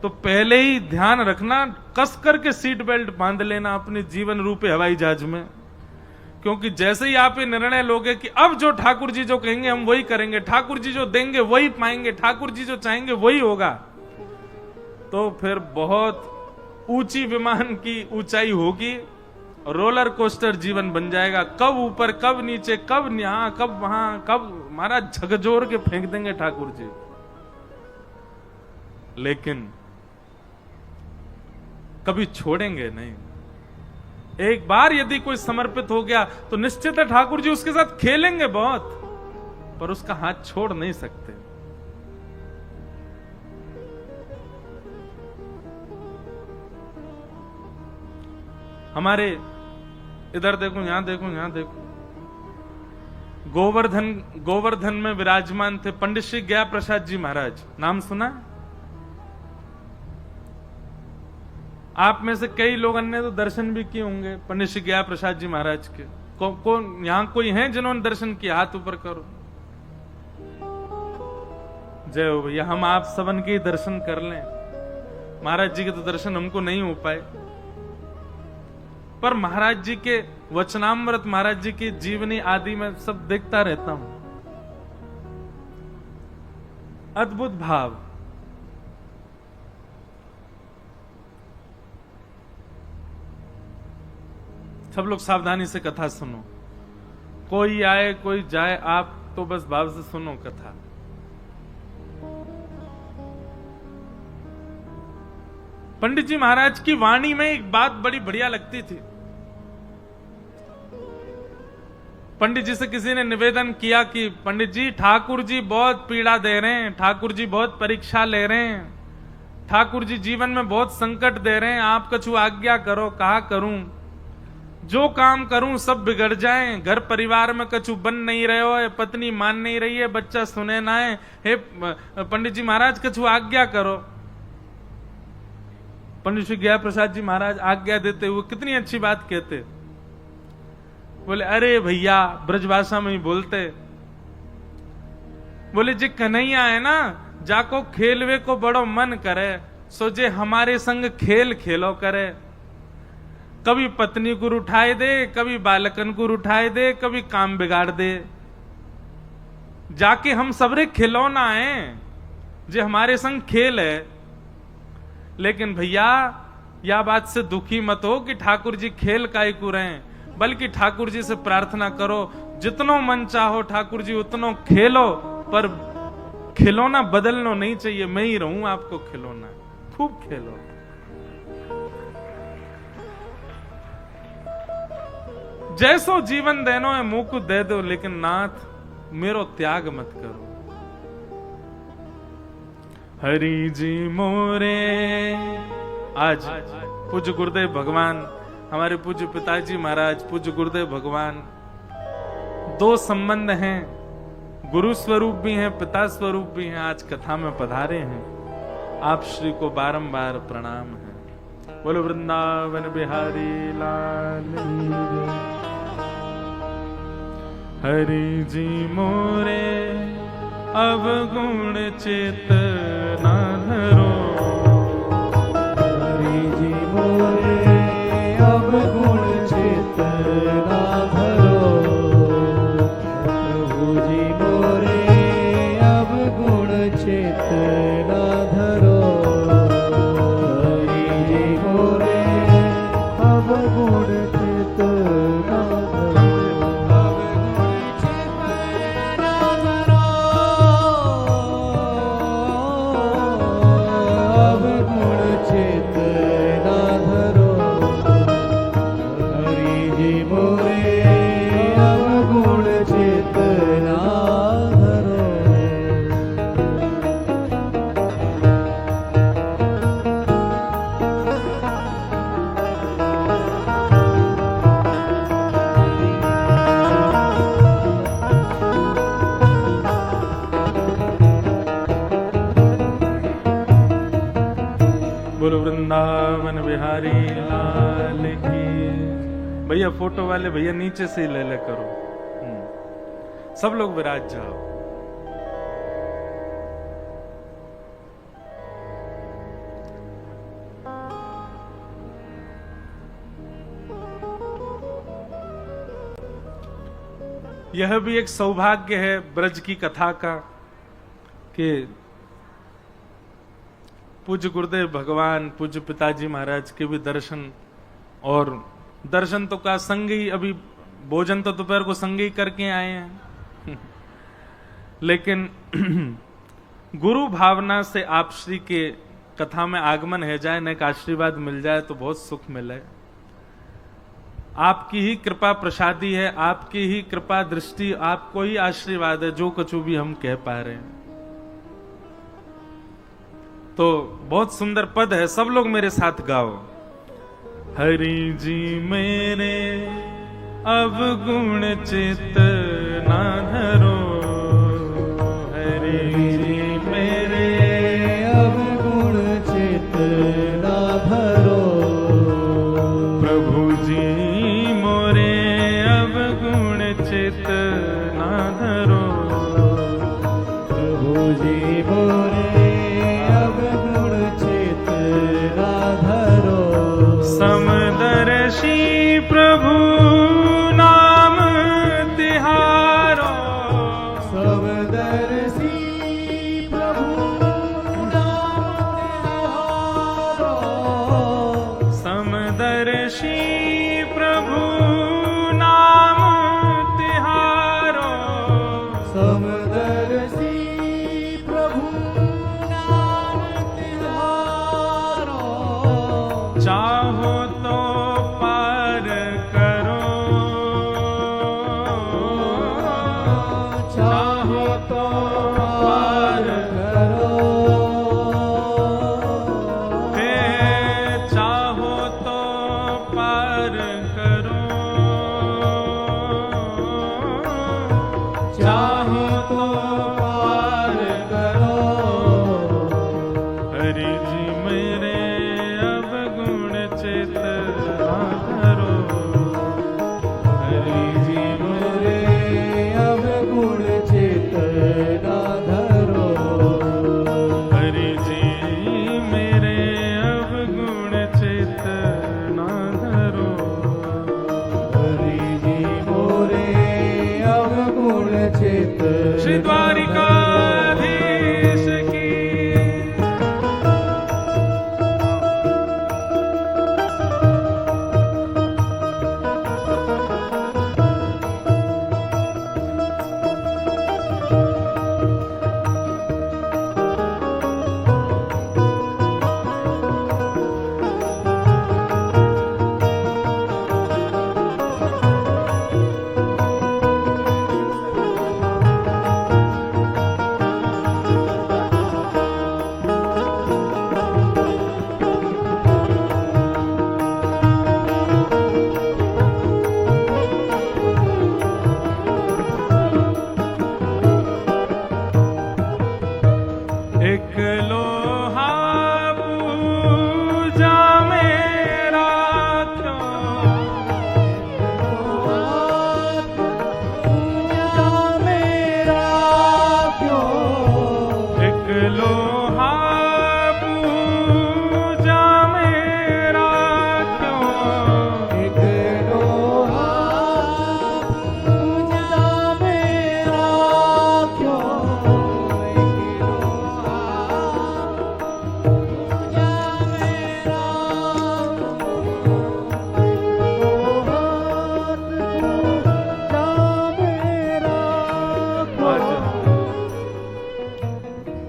तो पहले ही ध्यान रखना, कस करके सीट बेल्ट बांध लेना अपने जीवन रूपी हवाई जहाज में। क्योंकि जैसे ही आप ये निर्णय लोगे कि अब जो ठाकुर जी जो कहेंगे हम वही करेंगे, ठाकुर जी जो देंगे वही पाएंगे, ठाकुर जी जो चाहेंगे वही होगा, तो फिर बहुत ऊंची विमान की ऊंचाई होगी, रोलर कोस्टर जीवन बन जाएगा। कब ऊपर, कब नीचे, कब यहां, कब वहां, कब महाराज झकझोर के फेंक देंगे ठाकुर जी। लेकिन कभी छोड़ेंगे नहीं। एक बार यदि कोई समर्पित हो गया तो निश्चित है ठाकुर जी उसके साथ खेलेंगे बहुत, पर उसका हाथ छोड़ नहीं सकते। हमारे इधर देखो, यहां देखो, यहां देखो, गोवर्धन में विराजमान थे पंडित श्री गया प्रसाद जी महाराज। नाम सुना? आप में से कई लोगों ने तो दर्शन भी किए होंगे पंडित श्री गया प्रसाद जी महाराज के। कौन यहां कोई है जिन्होंने दर्शन किया? हाथ ऊपर करो। जय हो भैया। हम आप सबन के दर्शन कर लें। महाराज जी के तो दर्शन हमको नहीं हो पाए, पर महाराज जी के वचनामृत, महाराज जी की जीवनी आदि में सब देखता रहता हूं। अद्भुत भाव। सब लोग सावधानी से कथा सुनो। कोई आए कोई जाए, आप तो बस भाव से सुनो कथा। पंडित जी महाराज की वाणी में एक बात बड़ी बढ़िया लगती थी। पंडित जी से किसी ने निवेदन किया कि पंडित जी, ठाकुर जी बहुत पीड़ा दे रहे हैं, ठाकुर जी बहुत परीक्षा ले रहे हैं, ठाकुर जी जीवन में बहुत संकट दे रहे हैं, आप कछु आज्ञा करो। कहा करूं, जो काम करूं सब बिगड़ जाए, घर परिवार में कछु बन नहीं रहे हो, पत्नी मान नहीं रही है, बच्चा सुने ना है, हे पंडित जी महाराज कछु आज्ञा करो। पंडित श्री गया प्रसाद जी महाराज आज्ञा देते हुए कितनी अच्छी बात कहते, बोले अरे भैया, ब्रजभाषा में ही बोलते, बोले जी कन्हैया है ना, जाको खेलवे को बड़ो मन करे, सोचे हमारे संग खेल खेलो करे। कभी पत्नी को उठाए दे, कभी बालकन को उठाए दे, कभी काम बिगाड़ दे, जाके हम सबरे खिलौना है, जो हमारे संग खेल है। लेकिन भैया या बात से दुखी मत हो कि ठाकुर जी खेल काहे को रहे, बल्कि ठाकुर जी से प्रार्थना करो, जितनो मन चाहो ठाकुर जी उतनो खेलो, पर खिलौना बदलना नहीं चाहिए, मैं ही रहूं आपको खिलौना, खूब खेलो। जैसो जीवन देनो है मुंह को दे दो, लेकिन नाथ मेरो त्याग मत करो। हरि जी मोरे। आज पूज्य गुरुदेव भगवान, हमारे पूज्य पिताजी महाराज, पूज्य गुरुदेव भगवान, दो संबंध हैं, गुरु स्वरूप भी हैं, पिता स्वरूप भी हैं, आज कथा में पधारे हैं। आप श्री को बारंबार प्रणाम है। बोलो वृंदावन बिहारी लाल। हरि जी मोरे अब गुण चेतना धरो, हरि जी मोरे अब गुण चेतना धरो, प्रभु जी मोरे अब गुण चेतना धरो, हरि जी मोरे अब गुण चेतना धरो। वृंदावन बिहारी लाल की। भैया फोटो वाले भैया नीचे से ले ले करो, सब लोग विराज जाओ। यह भी एक सौभाग्य है ब्रज की कथा का कि पूज्य गुरुदेव भगवान, पूज्य पिताजी महाराज के भी दर्शन, और दर्शन तो का संग ही, अभी भोजन तो दोपहर को संग ही करके आए हैं लेकिन गुरु भावना से आप श्री के कथा में आगमन है जाए, न एक आशीर्वाद मिल जाए तो बहुत सुख मिले। आपकी ही कृपा प्रसादी है, आपकी ही कृपा दृष्टि, आपको ही आशीर्वाद है जो कुछ भी हम कह पा रहे हैं। तो बहुत सुंदर पद है, सब लोग मेरे साथ गाओ। हरि जी मेरे अब गुण चेतना धरो, हरि जी मेरे अब गुण चेतना धरो, प्रभु जी मोरे अब गुण चेतना धरो, प्रभु जी मोरे समदर्शी प्रभु नाम तिहारो, समदर्शी प्रभु नाम तिहारो, समदर्शी प्रभु नाम तिहारो, समदर्शी प्रभु नाम तिहारो, चाहो तो पार करो, तो पार करो, हे चाहो तो पार करो, चाहो तो पार करो। हरि जी मेरे अब गुण चेतना धरो, हरि जी मेरे अब गुण चेतना धरो, हरि जी मेरे अब गुण चेतना धरो। हरि जी मोरे अब गुण चेतना श्री द्वारिकाधीश की एक लोहा पूजा मेरा क्यों, पूजा मेरा क्यों, एक लोहा पूजा मेरा क्यों, एक लोहा पूजा मेरा क्यों, एक लोहा पूजा मेरा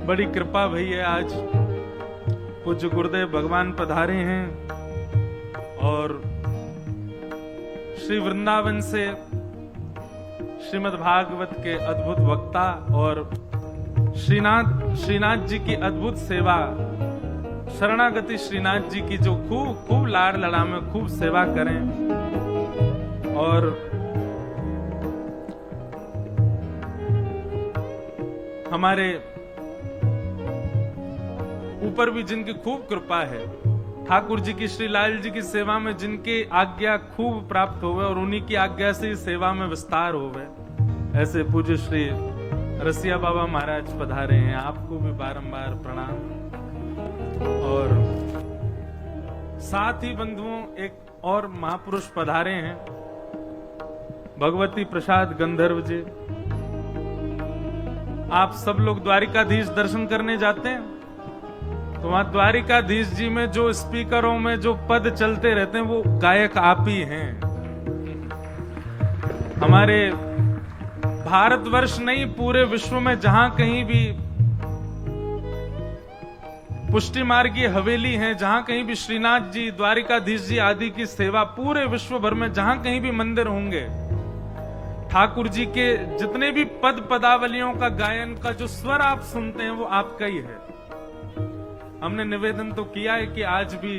बड़ी कृपा भई है। आज पूज्य गुरुदेव भगवान पधारे हैं और श्री वृंदावन से श्रीमद् भागवत के अद्भुत वक्ता और श्रीनाथ जी की अद्भुत सेवा, शरणागति श्रीनाथ जी की जो खूब लाड़ लड़ा में खूब सेवा करें और हमारे ऊपर भी जिनकी खूब कृपा है, ठाकुर जी की श्री लाल जी की सेवा में जिनकी आज्ञा खूब प्राप्त होवे और उन्हीं की आज्ञा से सेवा में विस्तार होवे, ऐसे पूज्य श्री रसिया बाबा महाराज पधारे हैं। आपको भी बारंबार प्रणाम। और साथ ही बंधुओं एक और महापुरुष पधारे हैं, भगवती प्रसाद गंधर्व जी। आप सब लोग द्वारिकाधीश दर्शन करने जाते हैं तो वहां द्वारिकाधीश जी में जो स्पीकरों में जो पद चलते रहते हैं वो गायक आप ही हैं। हमारे भारतवर्ष नहीं, पूरे विश्व में जहां कहीं भी पुष्टि मार्गी हवेली है, जहां कहीं भी श्रीनाथ जी, द्वारिकाधीश जी आदि की सेवा, पूरे विश्व भर में जहां कहीं भी मंदिर होंगे, ठाकुर जी के जितने भी पद पदावलियों का गायन का जो स्वर आप सुनते हैं वो आपका ही है। हमने निवेदन तो किया है कि आज भी,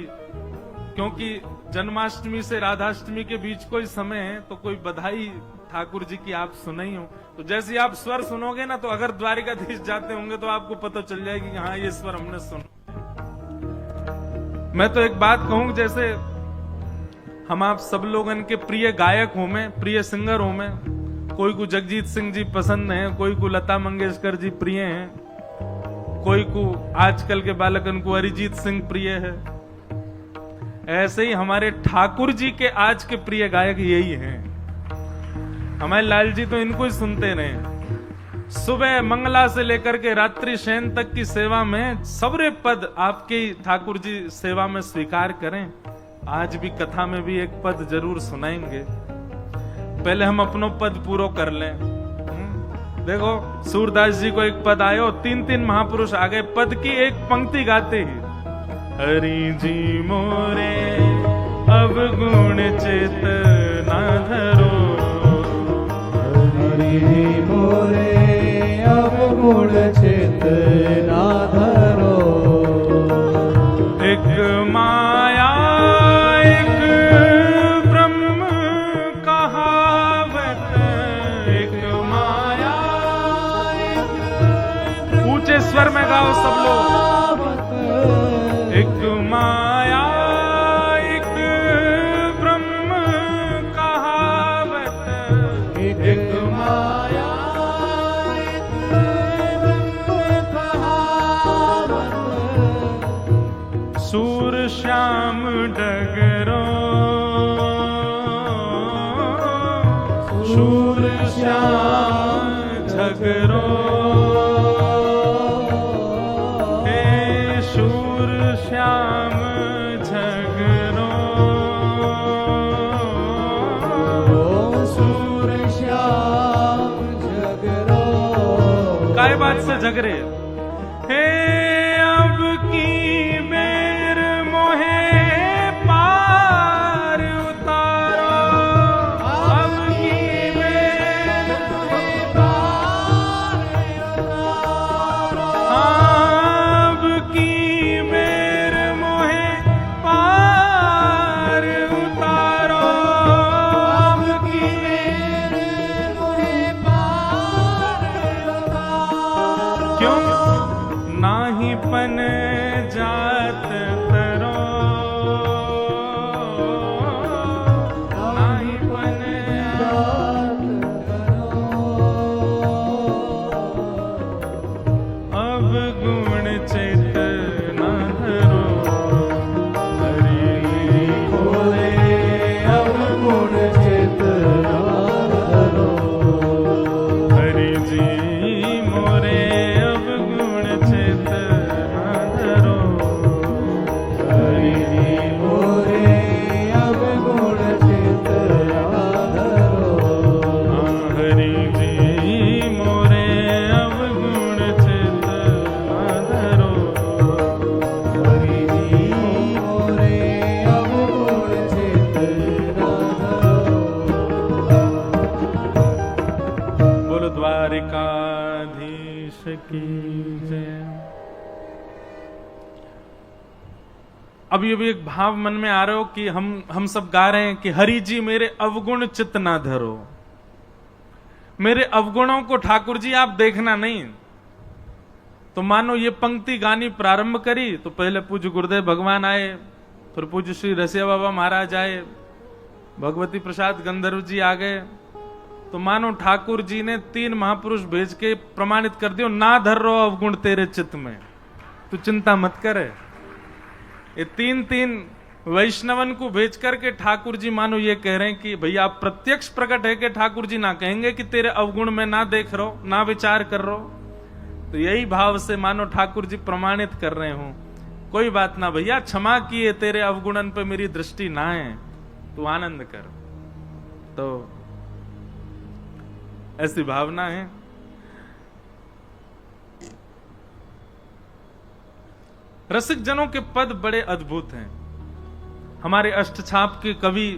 क्योंकि जन्माष्टमी से राधाष्टमी के बीच कोई समय है, तो कोई बधाई ठाकुर जी की आप सुनाई हो, तो जैसे आप स्वर सुनोगे ना, तो अगर द्वारिकाधीश जाते होंगे तो आपको पता चल जाएगी कि हाँ ये स्वर हमने सुना। मैं तो एक बात कहूं, जैसे हम आप सब लोगन के प्रिय गायक हो में, प्रिय सिंगर हो में, कोई को जगजीत सिंह जी पसंद है, कोई को लता मंगेशकर जी प्रिय हैं, कोई को आजकल के बालकन को अरिजीत सिंह प्रिय है, ऐसे ही हमारे ठाकुर जी के आज के प्रिय गायक यही हैं। हमारे लाल जी तो इनको ही सुनते रहे। सुबह मंगला से लेकर के रात्रि शयन तक की सेवा में सबरे पद आपके ठाकुर जी सेवा में स्वीकार करें। आज भी कथा में भी एक पद जरूर सुनाएंगे। पहले हम अपनो पद पूरा कर लें। देखो सूरदास जी को एक पद आयो, 3 महापुरुष आ गए, पद की एक पंक्ति गाते ही, हरि जी मोरे अब गुण चेतना धरो, हरि जी मोरे अब ऊंचे स्वर में गाओ सब लोग। एक माया एक ब्रह्म कहावत, एक माया एक ब्रह्म कहावत, सूर श्याम डगरो, शूर श्याम झगरो, हे शूर श्याम झगरो, सूर श्याम झगरो। काय बात से झगरे? हे अब की बेर मोहे पार उतारो, अब की बेर मोहे पार उतारो, अब की बेर मोहे पार उतारो, अब की बेर मोहे पार उतारो। क्यों नाही पन जात तरो, नाही पन अब गुण चेतना धरो, हरि बोले अब गुण चेतना धरो, हरि जी मोरे अब गुण चेतना धरो, हरि मोरे अब गुण चेतना धरो, हरि जी मोरे अब गुण चेतना धरो, हरि मोरे अब गुण चेतना धरो। बोलो द्वारिकाधीश की जय। अभी अभी एक भाव मन में आ रहा हो कि हम सब गा रहे हैं कि हरि जी मेरे अवगुण चित्त ना धरो। मेरे अवगुणों को ठाकुर जी आप देखना नहीं। तो मानो ये पंक्ति गानी प्रारंभ करी तो पहले पूज्य गुरुदेव भगवान आए, फिर पूज्य श्री रसिया बाबा महाराज आए, भगवती प्रसाद गंधर्व जी आ गए। तो मानो ठाकुर जी ने 3 महापुरुष भेज के प्रमाणित कर दियो, ना धर रो अवगुण तेरे चित्त में, तू चिंता मत करे। ये 3 वैष्णवन को भेज करके ठाकुर जी मानो ये कह रहे हैं कि भैया आप प्रत्यक्ष प्रकट है कि ठाकुर जी ना कहेंगे कि तेरे अवगुण में ना देख रहो, ना विचार कर रहो। तो यही भाव से मानो ठाकुर जी प्रमाणित कर रहे हो, कोई बात ना भैया, क्षमा किए, तेरे अवगुणन पे मेरी दृष्टि ना है, तू आनंद कर। तो ऐसी भावना है। रसिक जनों के पद बड़े अद्भुत हैं। हमारे अष्टछाप के कवि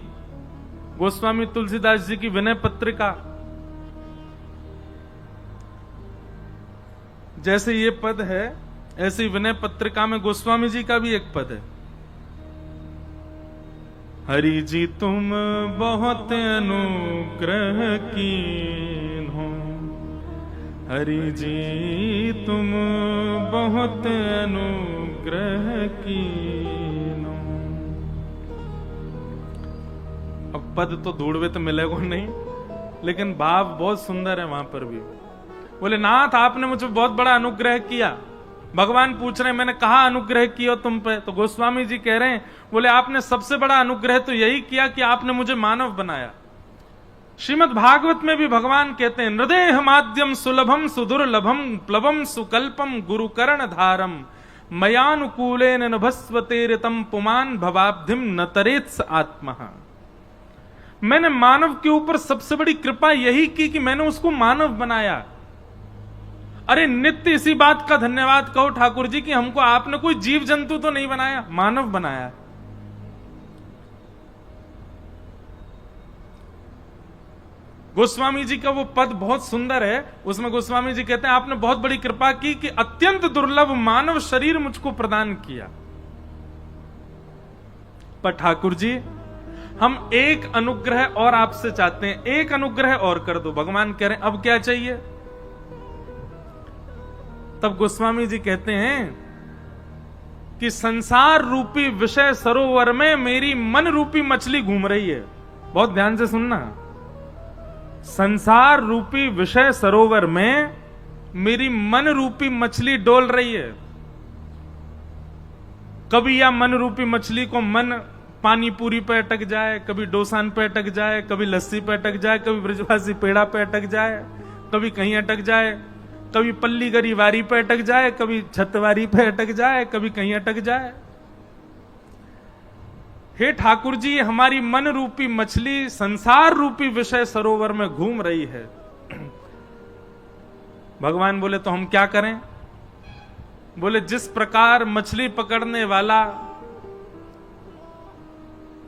गोस्वामी तुलसीदास जी की विनय पत्रिका, जैसे ये पद है ऐसी विनय पत्रिका में गोस्वामी जी का भी एक पद है। हरि जी तुम बहुत अनुग्रह कीन हो, हरि जी तुम बहुत अनुग्रह कीन हो। अब पद तो ढूंढवे तो मिलेगा नहीं, लेकिन भाव बहुत सुंदर है वहां पर भी। बोले नाथ आपने मुझे बहुत बड़ा अनुग्रह किया। भगवान पूछ रहे हैं मैंने कहा अनुग्रह किया तुम पे? तो गोस्वामी जी कह रहे हैं, बोले आपने सबसे बड़ा अनुग्रह तो यही किया कि आपने मुझे मानव बनाया। श्रीमद् भागवत में भी भगवान कहते हैं, हृदय माध्यम सुलभम सुदुर्लभम प्लवम सुकल्पम गुरुकर्ण धारम मयानुकूलेन नभस्वतेरितम पुमान भवाब्धिम न तरेत्स आत्मा। मैंने मानव के ऊपर सबसे बड़ी कृपा यही की कि मैंने उसको मानव बनाया। अरे नित्य इसी बात का धन्यवाद कहो ठाकुर जी कि हमको आपने कोई जीव जंतु तो नहीं बनाया, मानव बनाया। गोस्वामी जी का वो पद बहुत सुंदर है। उसमें गोस्वामी जी कहते हैं आपने बहुत बड़ी कृपा की कि अत्यंत दुर्लभ मानव शरीर मुझको प्रदान किया। पर ठाकुर जी हम एक अनुग्रह और आपसे चाहते हैं, एक अनुग्रह और कर दो। भगवान कह रहे हैं अब क्या चाहिए? तब गोस्वामी जी कहते हैं कि संसार रूपी विषय सरोवर में मेरी मन रूपी मछली घूम रही है। बहुत ध्यान से सुनना। संसार रूपी विषय सरोवर में मेरी मन रूपी मछली डोल रही है। कभी या मन रूपी मछली को मन पानी पूरी पे अटक जाए, कभी डोसान पे अटक जाए, कभी लस्सी पे अटक जाए, कभी ब्रजवासी पेड़ा पे अटक जाए, कभी कहीं अटक जाए, कभी पल्ली गरी वारी पे अटक जाए, कभी छतवारी पे अटक जाए, कभी कहीं अटक जाए। हे ठाकुर जी, हमारी मन रूपी मछली संसार रूपी विषय सरोवर में घूम रही है। भगवान बोले तो हम क्या करें? बोले जिस प्रकार मछली पकड़ने वाला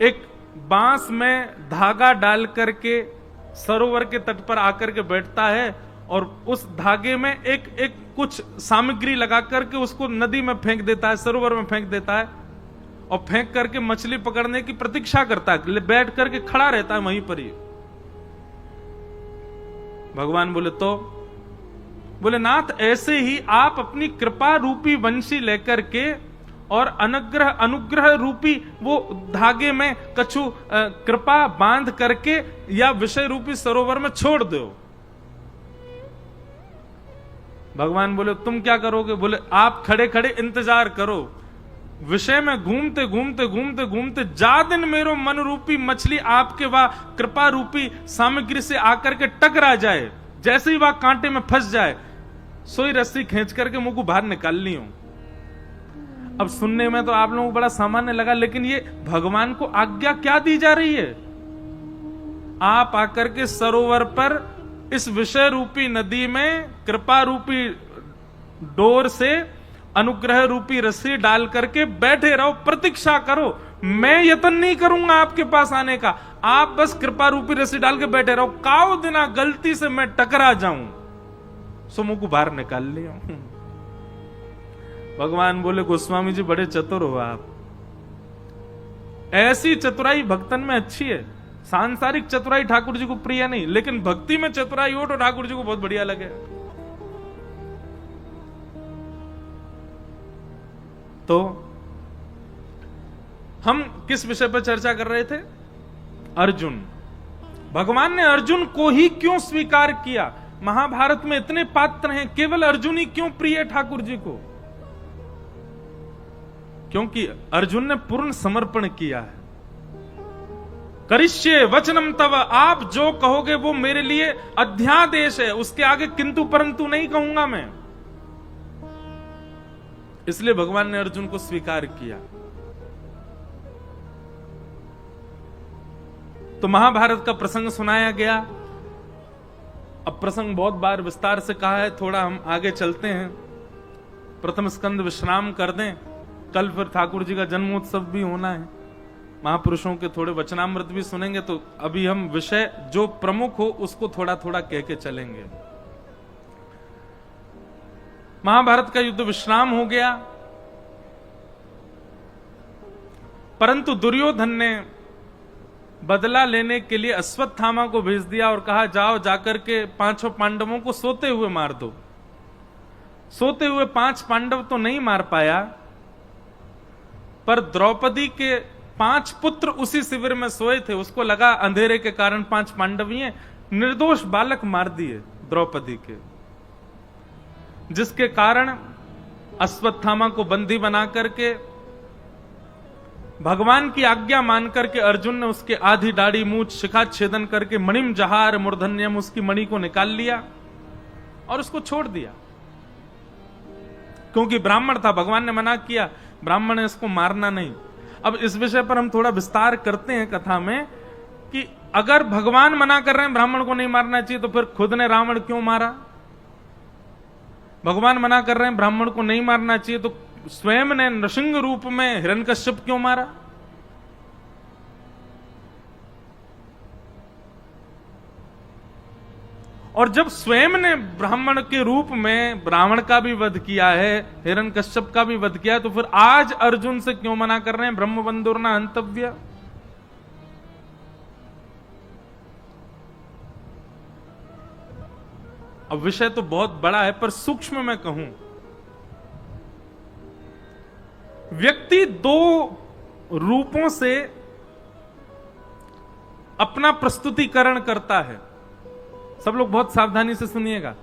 एक बांस में धागा डाल करके सरोवर के तट पर आकर के बैठता है और उस धागे में एक एक कुछ सामग्री लगा करके उसको नदी में फेंक देता है, सरोवर में फेंक देता है और फेंक करके मछली पकड़ने की प्रतीक्षा करता है, बैठ करके खड़ा रहता है वहीं पर ही। भगवान बोले तो बोले नाथ, ऐसे ही आप अपनी कृपा रूपी वंशी लेकर के और अनुग्रह रूपी वो धागे में कछु कृपा बांध करके या विषय रूपी सरोवर में छोड़ दो। भगवान बोले तुम क्या करोगे? बोले आप खड़े खड़े इंतजार करो, विषय में घूमते घूमते घूमते घूमते जा दिन मेरो मन रूपी मछली आपके वह कृपा रूपी सामग्री से आकर के टकरा जाए, जैसे ही वह कांटे में फंस जाए, सोई रस्सी खींच करके मुंह को बाहर निकाल ली हूं। अब सुनने में तो आप लोगों को बड़ा सामान्य लगा, लेकिन ये भगवान को आज्ञा क्या दी जा रही है? आप आकर के सरोवर पर इस विषय रूपी नदी में कृपा रूपी डोर से अनुग्रह रूपी रस्सी डाल करके बैठे रहो, प्रतीक्षा करो। मैं यत्न नहीं करूंगा आपके पास आने का, आप बस कृपा रूपी रस्सी डाल के बैठे रहो। काओ दिना गलती से मैं टकरा जाऊं सो मुंह को बाहर निकाल लिया। भगवान बोले गोस्वामी जी बड़े चतुर हो आप, ऐसी चतुराई भक्तन में अच्छी है। सांसारिक चतुराई ठाकुर जी को प्रिय नहीं, लेकिन भक्ति में चतुराई हो तो ठाकुर जी को बहुत बढ़िया लगे। तो हम किस विषय पर चर्चा कर रहे थे? अर्जुन। भगवान ने अर्जुन को ही क्यों स्वीकार किया? महाभारत में इतने पात्र हैं, केवल अर्जुन ही क्यों प्रिय है ठाकुर जी को? क्योंकि अर्जुन ने पूर्ण समर्पण किया है। करिष्ये वचनम तव, आप जो कहोगे वो मेरे लिए अध्यादेश है, उसके आगे किंतु परंतु नहीं कहूंगा मैं। इसलिए भगवान ने अर्जुन को स्वीकार किया। तो महाभारत का प्रसंग सुनाया गया। अब प्रसंग बहुत बार विस्तार से कहा है, थोड़ा हम आगे चलते हैं। प्रथम स्कंद विश्राम कर दें, कल फिर ठाकुर जी का जन्मोत्सव भी होना है, महापुरुषों के थोड़े वचनामृत भी सुनेंगे। तो अभी हम विषय जो प्रमुख हो उसको थोड़ा थोड़ा कह के चलेंगे। महाभारत का युद्ध विश्राम हो गया, परंतु दुर्योधन ने बदला लेने के लिए अश्वत्थामा को भेज दिया और कहा जाओ जाकर के पांचों पांडवों को सोते हुए मार दो। सोते हुए 5 पांडव तो नहीं मार पाया, पर द्रौपदी के 5 पुत्र उसी शिविर में सोए थे। उसको लगा अंधेरे के कारण 5 पांडव ही हैं, निर्दोष बालक मार दिए द्रौपदी के, जिसके कारण अश्वत्थामा को बंदी बना करके भगवान की आज्ञा मान करके अर्जुन ने उसके आधी दाढ़ी मूछ शिखा छेदन करके मणिम जहार मूर्धन्यम, उसकी मणि को निकाल लिया और उसको छोड़ दिया। क्योंकि ब्राह्मण था, भगवान ने मना किया, ब्राह्मण है, इसको मारना नहीं। अब इस विषय पर हम थोड़ा विस्तार करते हैं कथा में कि अगर भगवान मना कर रहे हैं ब्राह्मण को नहीं मारना चाहिए, तो फिर खुद ने रावण क्यों मारा? भगवान मना कर रहे हैं ब्राह्मण को नहीं मारना चाहिए, तो स्वयं ने नृसिंह रूप में हिरण्यकश्यप क्यों मारा? और जब स्वयं ने ब्राह्मण के रूप में ब्राह्मण का भी वध किया है, हिरण्यकश्यप का भी वध किया है, तो फिर आज अर्जुन से क्यों मना कर रहे हैं ब्रह्म बंधुर्ना हंतव्य? अब विषय तो बहुत बड़ा है, पर सूक्ष्म में कहूं व्यक्ति दो रूपों से अपना प्रस्तुतिकरण करता है। सब लोग बहुत सावधानी से सुनिएगा।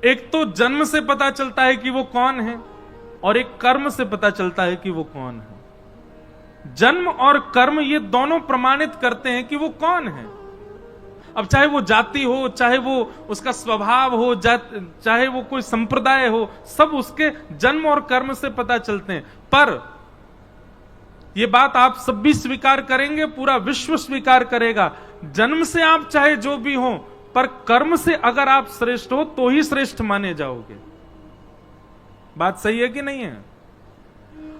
एक तो जन्म से पता चलता है कि वो कौन है, और एक कर्म से पता चलता है कि वो कौन है। जन्म और कर्म ये दोनों प्रमाणित करते हैं कि वो कौन है। अब चाहे वो जाति हो, चाहे वो उसका स्वभाव हो, चाहे वो कोई संप्रदाय हो, सब उसके जन्म और कर्म से पता चलते हैं। पर ये बात आप सब भी स्वीकार करेंगे, पूरा विश्व स्वीकार करेगा, जन्म से आप चाहे जो भी हो, पर कर्म से अगर आप श्रेष्ठ हो तो ही श्रेष्ठ माने जाओगे। बात सही है कि नहीं है?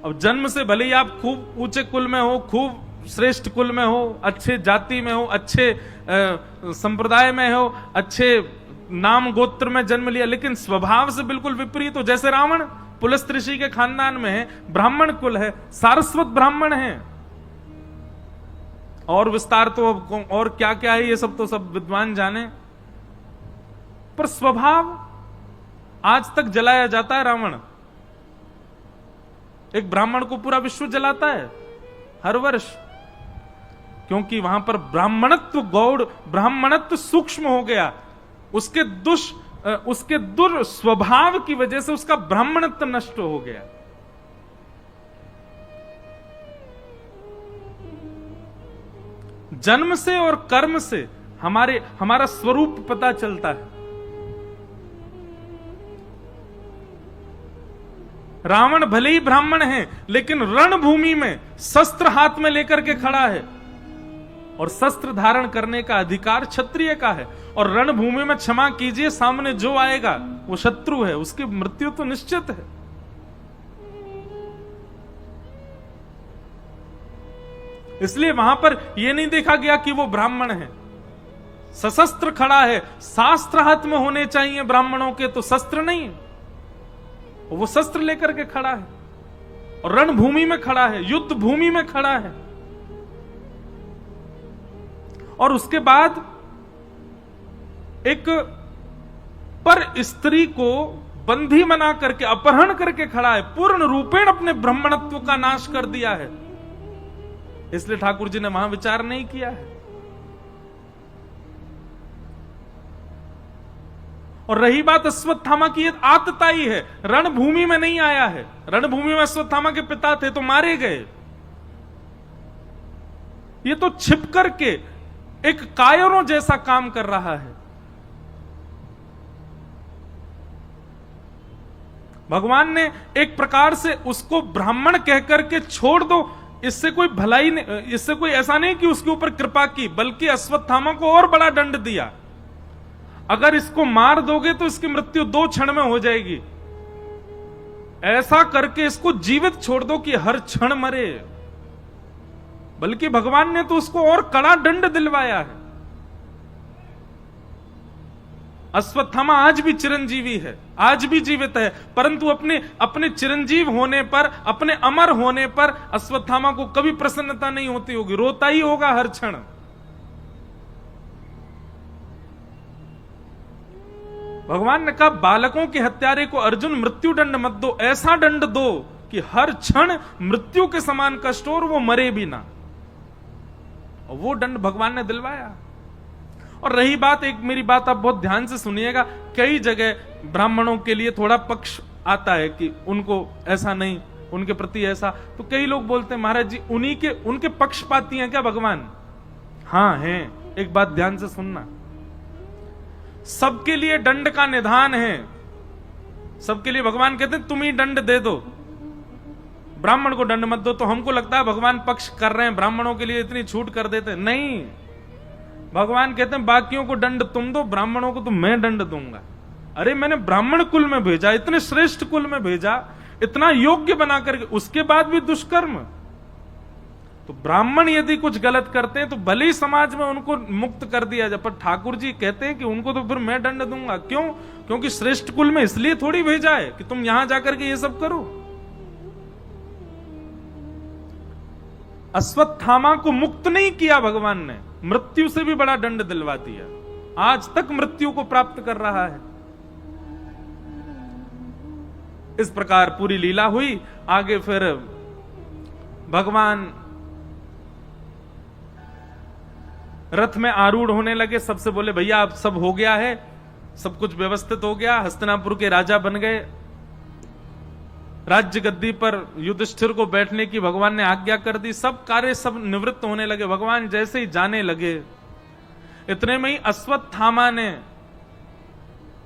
अब जन्म से भले ही आप खूब ऊंचे कुल में हो, खूब श्रेष्ठ कुल में हो, अच्छे जाति में हो, अच्छे संप्रदाय में हो, अच्छे नाम गोत्र में जन्म लिया, लेकिन स्वभाव से बिल्कुल विपरीत हो। जैसे रावण पुलस्त ऋषि के खानदान में है, ब्राह्मण कुल है, सारस्वत ब्राह्मण है, और विस्तार तो और क्या क्या है ये सब तो सब विद्वान जाने, पर स्वभाव आज तक जलाया जाता है। रावण एक ब्राह्मण को पूरा विश्व जलाता है हर वर्ष, क्योंकि वहां पर ब्राह्मणत्व गौड़, ब्राह्मणत्व सूक्ष्म हो गया। उसके दुर्स्वभाव की वजह से उसका ब्राह्मणत्व नष्ट हो गया। जन्म से और कर्म से हमारा स्वरूप पता चलता है। रावण भले ही ब्राह्मण है, लेकिन रणभूमि में शस्त्र हाथ में लेकर के खड़ा है, और शस्त्र धारण करने का अधिकार क्षत्रिय का है। और रणभूमि में, क्षमा कीजिए, सामने जो आएगा वो शत्रु है, उसकी मृत्यु तो निश्चित है। इसलिए वहां पर यह नहीं देखा गया कि वो ब्राह्मण है, सशस्त्र खड़ा है। शास्त्र हाथ में होने चाहिए ब्राह्मणों के, तो शस्त्र नहीं, वो शस्त्र लेकर के खड़ा है, और रणभूमि में खड़ा है, युद्ध भूमि में खड़ा है। और उसके बाद एक पर स्त्री को बंधी बना करके अपहरण करके खड़ा है, पूर्ण रूपेण अपने ब्राह्मणत्व का नाश कर दिया है। इसलिए ठाकुर जी ने वहां विचार नहीं किया है। और रही बात अश्वत्थामा की, आतताई है, रणभूमि में नहीं आया है। रणभूमि में अश्वत्थामा के पिता थे तो मारे गए, ये तो छिप करके एक कायरों जैसा काम कर रहा है। भगवान ने एक प्रकार से उसको ब्राह्मण कहकर के छोड़ दो, इससे कोई भलाई नहीं, इससे कोई ऐसा नहीं कि उसके ऊपर कृपा की, बल्कि अश्वत्थामा को और बड़ा दंड दिया। अगर इसको मार दोगे तो इसकी मृत्यु 2 क्षण में हो जाएगी, ऐसा करके इसको जीवित छोड़ दो कि हर क्षण मरे। बल्कि भगवान ने तो उसको और कड़ा दंड दिलवाया है। अश्वत्थामा आज भी चिरंजीवी है, आज भी जीवित है, परंतु अपने चिरंजीव होने पर, अपने अमर होने पर अश्वत्थामा को कभी प्रसन्नता नहीं होती होगी, रोता ही होगा हर क्षण। भगवान ने कहा बालकों के हत्यारे को अर्जुन मृत्यु दंड मत दो, ऐसा दंड दो कि हर क्षण मृत्यु के समान कष्ट हो और वो मरे भी ना। और वो दंड भगवान ने दिलवाया। और रही बात, एक मेरी बात आप बहुत ध्यान से सुनिएगा, कई जगह ब्राह्मणों के लिए थोड़ा पक्ष आता है कि उनको ऐसा नहीं, उनके प्रति ऐसा, तो कई लोग बोलते हैं महाराज जी उनके पक्षपाती हैं क्या भगवान? हाँ हैं। एक बात ध्यान से सुनना, सबके लिए दंड का निधान है। सबके लिए भगवान कहते हैं तुम ही दंड दे दो, ब्राह्मण को दंड मत दो। तो हमको लगता है भगवान पक्ष कर रहे हैं, ब्राह्मणों के लिए इतनी छूट कर देते हैं। नहीं, भगवान कहते हैं बाकियों को दंड तुम दो, ब्राह्मणों को तो मैं दंड दूंगा। अरे मैंने ब्राह्मण कुल में भेजा, इतने श्रेष्ठ कुल में भेजा, इतना योग्य बना करके, उसके बाद भी दुष्कर्म। तो ब्राह्मण यदि कुछ गलत करते हैं तो भले ही समाज में उनको मुक्त कर दिया जाए, पर ठाकुर जी कहते हैं कि उनको तो फिर मैं दंड दूंगा। क्यों? क्योंकि श्रेष्ठ कुल में इसलिए थोड़ी भेजा है कि तुम यहां जाकर के ये सब करो। अश्वत्थामा को मुक्त नहीं किया भगवान ने, मृत्यु से भी बड़ा दंड दिलवा दिया, आज तक मृत्यु को प्राप्त कर रहा है। इस प्रकार पूरी लीला हुई। आगे फिर भगवान रथ में आरूढ़ होने लगे। सबसे बोले भैया अब सब हो गया है, सब कुछ व्यवस्थित हो गया, हस्तिनापुर के राजा बन गए, राज्य गद्दी पर युधिष्ठिर को बैठने की भगवान ने आज्ञा कर दी, सब कार्य सब निवृत्त होने लगे। भगवान जैसे ही जाने लगे, इतने में ही अश्वत्थामा ने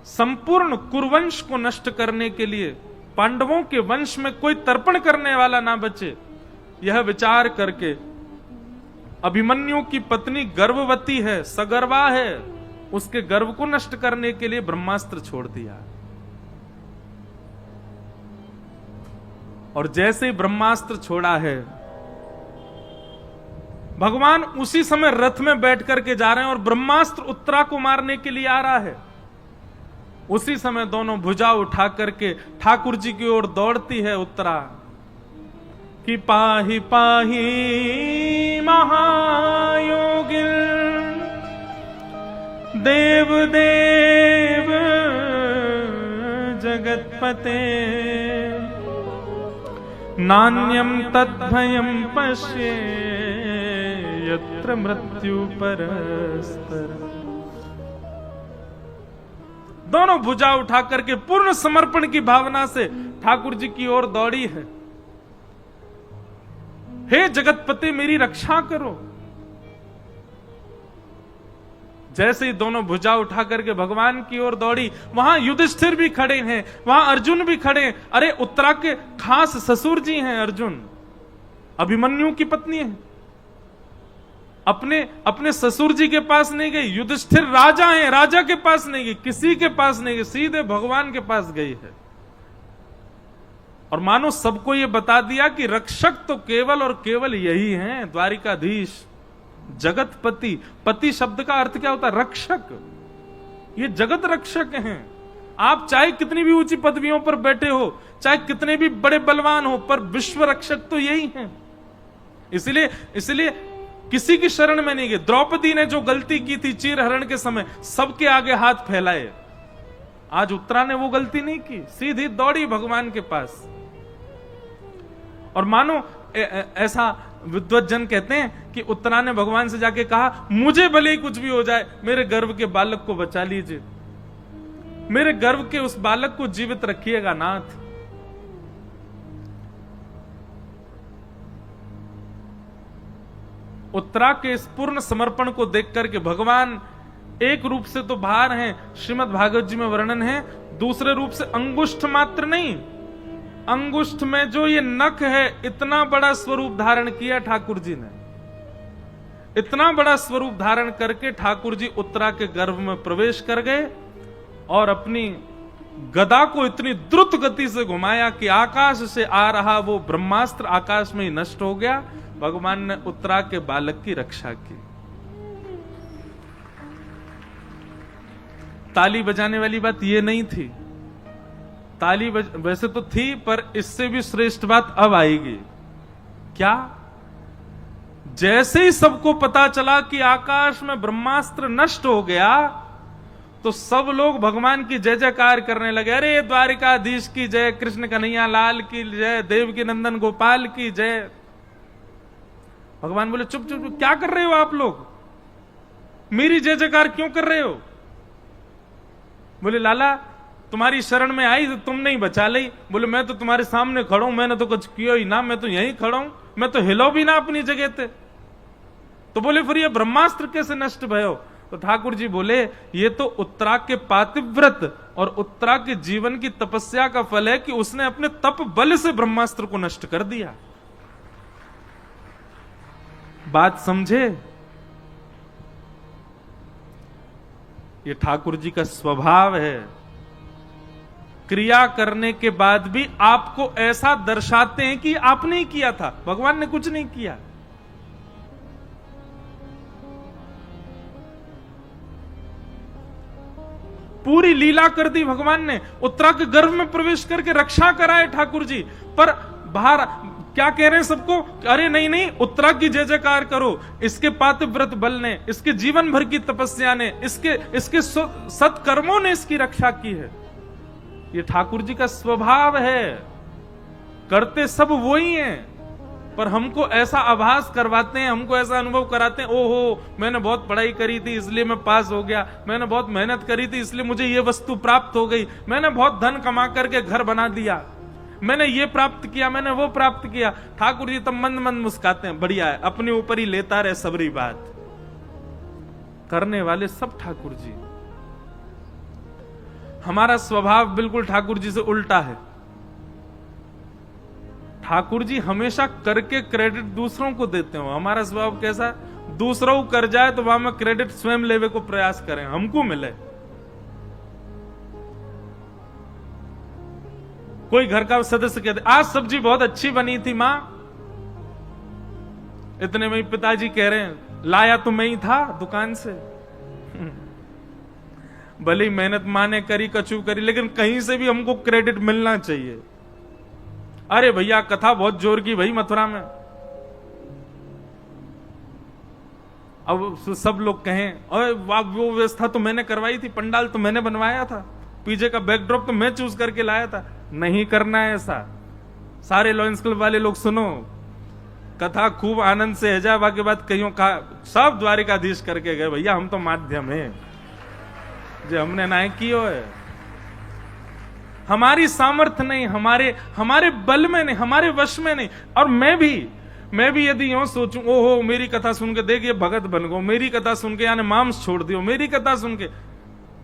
संपूर्ण कुरुवंश को नष्ट करने के लिए, पांडवों के वंश में कोई तर्पण करने वाला ना बचे, यह विचार करके अभिमन्यु की पत्नी गर्भवती है, सगर्भा है, उसके गर्भ को नष्ट करने के लिए ब्रह्मास्त्र छोड़ दिया। और जैसे ही ब्रह्मास्त्र छोड़ा है, भगवान उसी समय रथ में बैठ करके जा रहे हैं और ब्रह्मास्त्र उत्तरा को मारने के लिए आ रहा है। उसी समय दोनों भुजा उठा करके ठाकुर जी की ओर दौड़ती है उत्तरा कि पाहि पाहि महायोगिल देव देव जगतपते नान्यम तद्भयम पश्ये यत्र मृत्यु परस्पर। दोनों भुजा उठा करके पूर्ण समर्पण की भावना से ठाकुर जी की ओर दौड़ी है। हे जगतपते मेरी रक्षा करो। जैसे ही दोनों भुजा उठा करके भगवान की ओर दौड़ी, वहां युधिष्ठिर भी खड़े हैं, वहां अर्जुन भी खड़े हैं। अरे उत्तरा के खास ससुर जी हैं अर्जुन, अभिमन्यु की पत्नी है। अपने ससुर जी के पास नहीं गई, युधिष्ठिर राजा हैं, राजा के पास नहीं गई, किसी के पास नहीं गई, सीधे भगवान के पास गई है। और मानो सबको यह बता दिया कि रक्षक तो केवल और केवल यही हैं, द्वारिकाधीश जगतपति। पति शब्द का अर्थ क्या होता है? रक्षक। ये जगत रक्षक हैं। आप चाहे कितनी भी ऊंची पदवियों पर बैठे हो, चाहे कितने भी बड़े बलवान हो, पर विश्व रक्षक तो यही हैं। इसलिए किसी की शरण में नहीं गए। द्रौपदी ने जो गलती की थी चीरहरण के समय, सबके आगे हाथ फैलाए। आज उत्तरा ने वो गलती नहीं की, सीधी दौड़ी भगवान के पास। और मानो ऐसा विद्वज्जन कहते हैं कि उत्तरा ने भगवान से जाके कहा, मुझे भले ही कुछ भी हो जाए, मेरे गर्भ के बालक को बचा लीजिए, मेरे गर्भ के उस बालक को जीवित रखिएगा नाथ। उत्तरा के इस पूर्ण समर्पण को देख करके भगवान एक रूप से तो बाहर हैं, श्रीमद् भागवत जी में वर्णन है, दूसरे रूप से अंगुष्ठ मात्र नहीं, अंगुष्ठ में जो ये नख है, इतना बड़ा स्वरूप धारण किया ठाकुर जी ने। इतना बड़ा स्वरूप धारण करके ठाकुर जी उत्तरा के गर्भ में प्रवेश कर गए और अपनी गदा को इतनी द्रुत गति से घुमाया कि आकाश से आ रहा वो ब्रह्मास्त्र आकाश में ही नष्ट हो गया। भगवान ने उत्तरा के बालक की रक्षा की। ताली बजाने वाली बात ये नहीं थी, ताली वैसे तो थी, पर इससे भी श्रेष्ठ बात अब आएगी। क्या? जैसे ही सबको पता चला कि आकाश में ब्रह्मास्त्र नष्ट हो गया, तो सब लोग भगवान की जय जयकार करने लगे। अरे द्वारिकाधीश की जय, कृष्ण कन्हैया लाल की जय, देवकी नंदन गोपाल की जय। भगवान बोले चुप चुप, क्या कर रहे हो आप लोग? मेरी जय जयकार क्यों कर रहे हो? बोले लाला तुम्हारी शरण में आई तो तुमने ही बचा ली। बोले मैं तो तुम्हारे सामने खड़ा हूं, मैंने तो कुछ किया ही ना, मैं तो यहीं खड़ा हूं, मैं तो हिलो भी ना अपनी जगह थे। तो बोले फिर ये ब्रह्मास्त्र कैसे नष्ट भयो? तो ठाकुर जी बोले ये तो उत्तरा के पातिव्रत और उत्तरा के जीवन की तपस्या का फल है कि उसने अपने तप बल से ब्रह्मास्त्र को नष्ट कर दिया। बात समझे? ये ठाकुर जी का स्वभाव है, क्रिया करने के बाद भी आपको ऐसा दर्शाते हैं कि आपने ही किया था, भगवान ने कुछ नहीं किया। पूरी लीला कर दी भगवान ने, उत्तरा के गर्भ में प्रवेश करके रक्षा कराए ठाकुर जी। पर बाहर क्या कह रहे हैं सबको? अरे नहीं नहीं, उत्तरा की जय जयकार करो, इसके पातिव्रत बल ने, इसके जीवन भर की तपस्या ने, इसके सत्कर्मों ने इसकी रक्षा की है। ये ठाकुर जी का स्वभाव है, करते सब वो ही हैं, पर हमको ऐसा आभास करवाते हैं, हमको ऐसा अनुभव कराते हैं, ओहो मैंने बहुत पढ़ाई करी थी इसलिए मैं पास हो गया, मैंने बहुत मेहनत करी थी इसलिए मुझे ये वस्तु प्राप्त हो गई, मैंने बहुत धन कमा करके घर बना दिया, मैंने ये प्राप्त किया, मैंने वो प्राप्त किया। ठाकुर जी तो मंद मंद मुस्काते हैं, बढ़िया है, अपने ऊपर ही लेता रहे सबरी बात। करने वाले सब ठाकुर जी। हमारा स्वभाव बिल्कुल ठाकुर जी से उल्टा है। ठाकुर जी हमेशा करके क्रेडिट दूसरों को देते हो। हमारा स्वभाव कैसा, दूसरों कर जाए तो वहां में क्रेडिट स्वयं लेवे को प्रयास करें, हमको मिले। कोई घर का सदस्य कहते आज सब्जी बहुत अच्छी बनी थी मां, इतने में ही पिताजी कह रहे हैं लाया तो मैं ही था दुकान से। भले ही मेहनत मां ने करी, कचू करी, लेकिन कहीं से भी हमको क्रेडिट मिलना चाहिए। अरे भैया कथा बहुत जोर की भाई मथुरा में। अब सब लोग कहें अरे वाह वो व्यवस्था तो मैंने करवाई थी, पंडाल तो मैंने बनवाया था, पीछे का बैकड्रॉप तो मैं चूज करके लाया था। नहीं करना है ऐसा। सारे लॉयंस क्लब वाले लोग सुनो, कथा खूब आनंद से हैजाबा के बाद कईयों का सब द्वारिकाधीश करके गए, भैया हम तो माध्यम है जो हमने नाय कियो है। हमारी सामर्थ्य नहीं, हमारे बल में नहीं, हमारे वश में नहीं। और मैं भी यदि यूं सोचूं ओहो मेरी कथा सुन के देख ये भगत बन गो, मेरी कथा सुन के यानी मांस छोड़ दियो, मेरी कथा सुन के,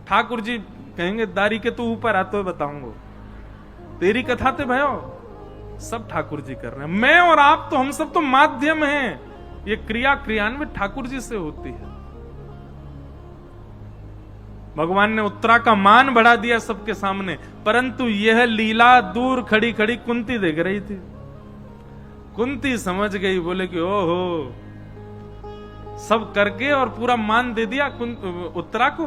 ठाकुर जी कहेंगे दारी के तू ऊपर आते हुए बताऊंगा, तेरी कथा ते भयो सब ठाकुर जी कर रहे हैं। मैं और आप तो हम सब तो माध्यम हैं। ये क्रियान्वित ठाकुर जी से होती है। भगवान ने उत्तरा का मान बढ़ा दिया सबके सामने, परंतु यह लीला दूर खड़ी खड़ी कुंती देख रही थी। कुंती समझ गई, बोले कि ओहो सब करके और पूरा मान दे दिया उत्तरा को।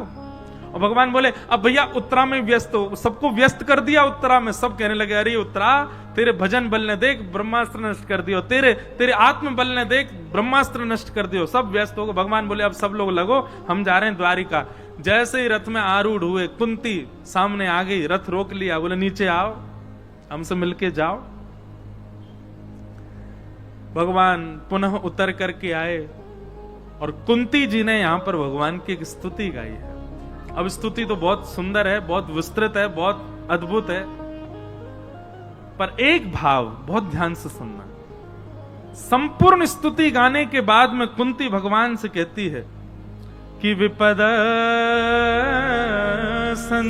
और भगवान बोले अब भैया उत्तरा में व्यस्त हो, सबको व्यस्त कर दिया उत्तरा में। सब कहने लगे अरे उत्तरा तेरे भजन बल ने देख ब्रह्मास्त्र नष्ट कर दियो, तेरे आत्म बल ने देख ब्रह्मास्त्र नष्ट कर दियो, सब व्यस्त हो गए। भगवान बोले अब सब लोग लगो, हम जा रहे हैं द्वारिका। जैसे ही रथ में आरूढ़ हुए, कुंती सामने आ गई, रथ रोक लिया, बोले नीचे आओ हमसे मिलके जाओ। भगवान पुनः उतर करके आए और कुंती जी ने यहां पर भगवान की एक स्तुति गाई है। अब स्तुति तो बहुत सुंदर है, बहुत विस्तृत है, बहुत अद्भुत है, पर एक भाव बहुत ध्यान से सुनना। संपूर्ण स्तुति गाने के बाद में कुंती भगवान से कहती है कि विपद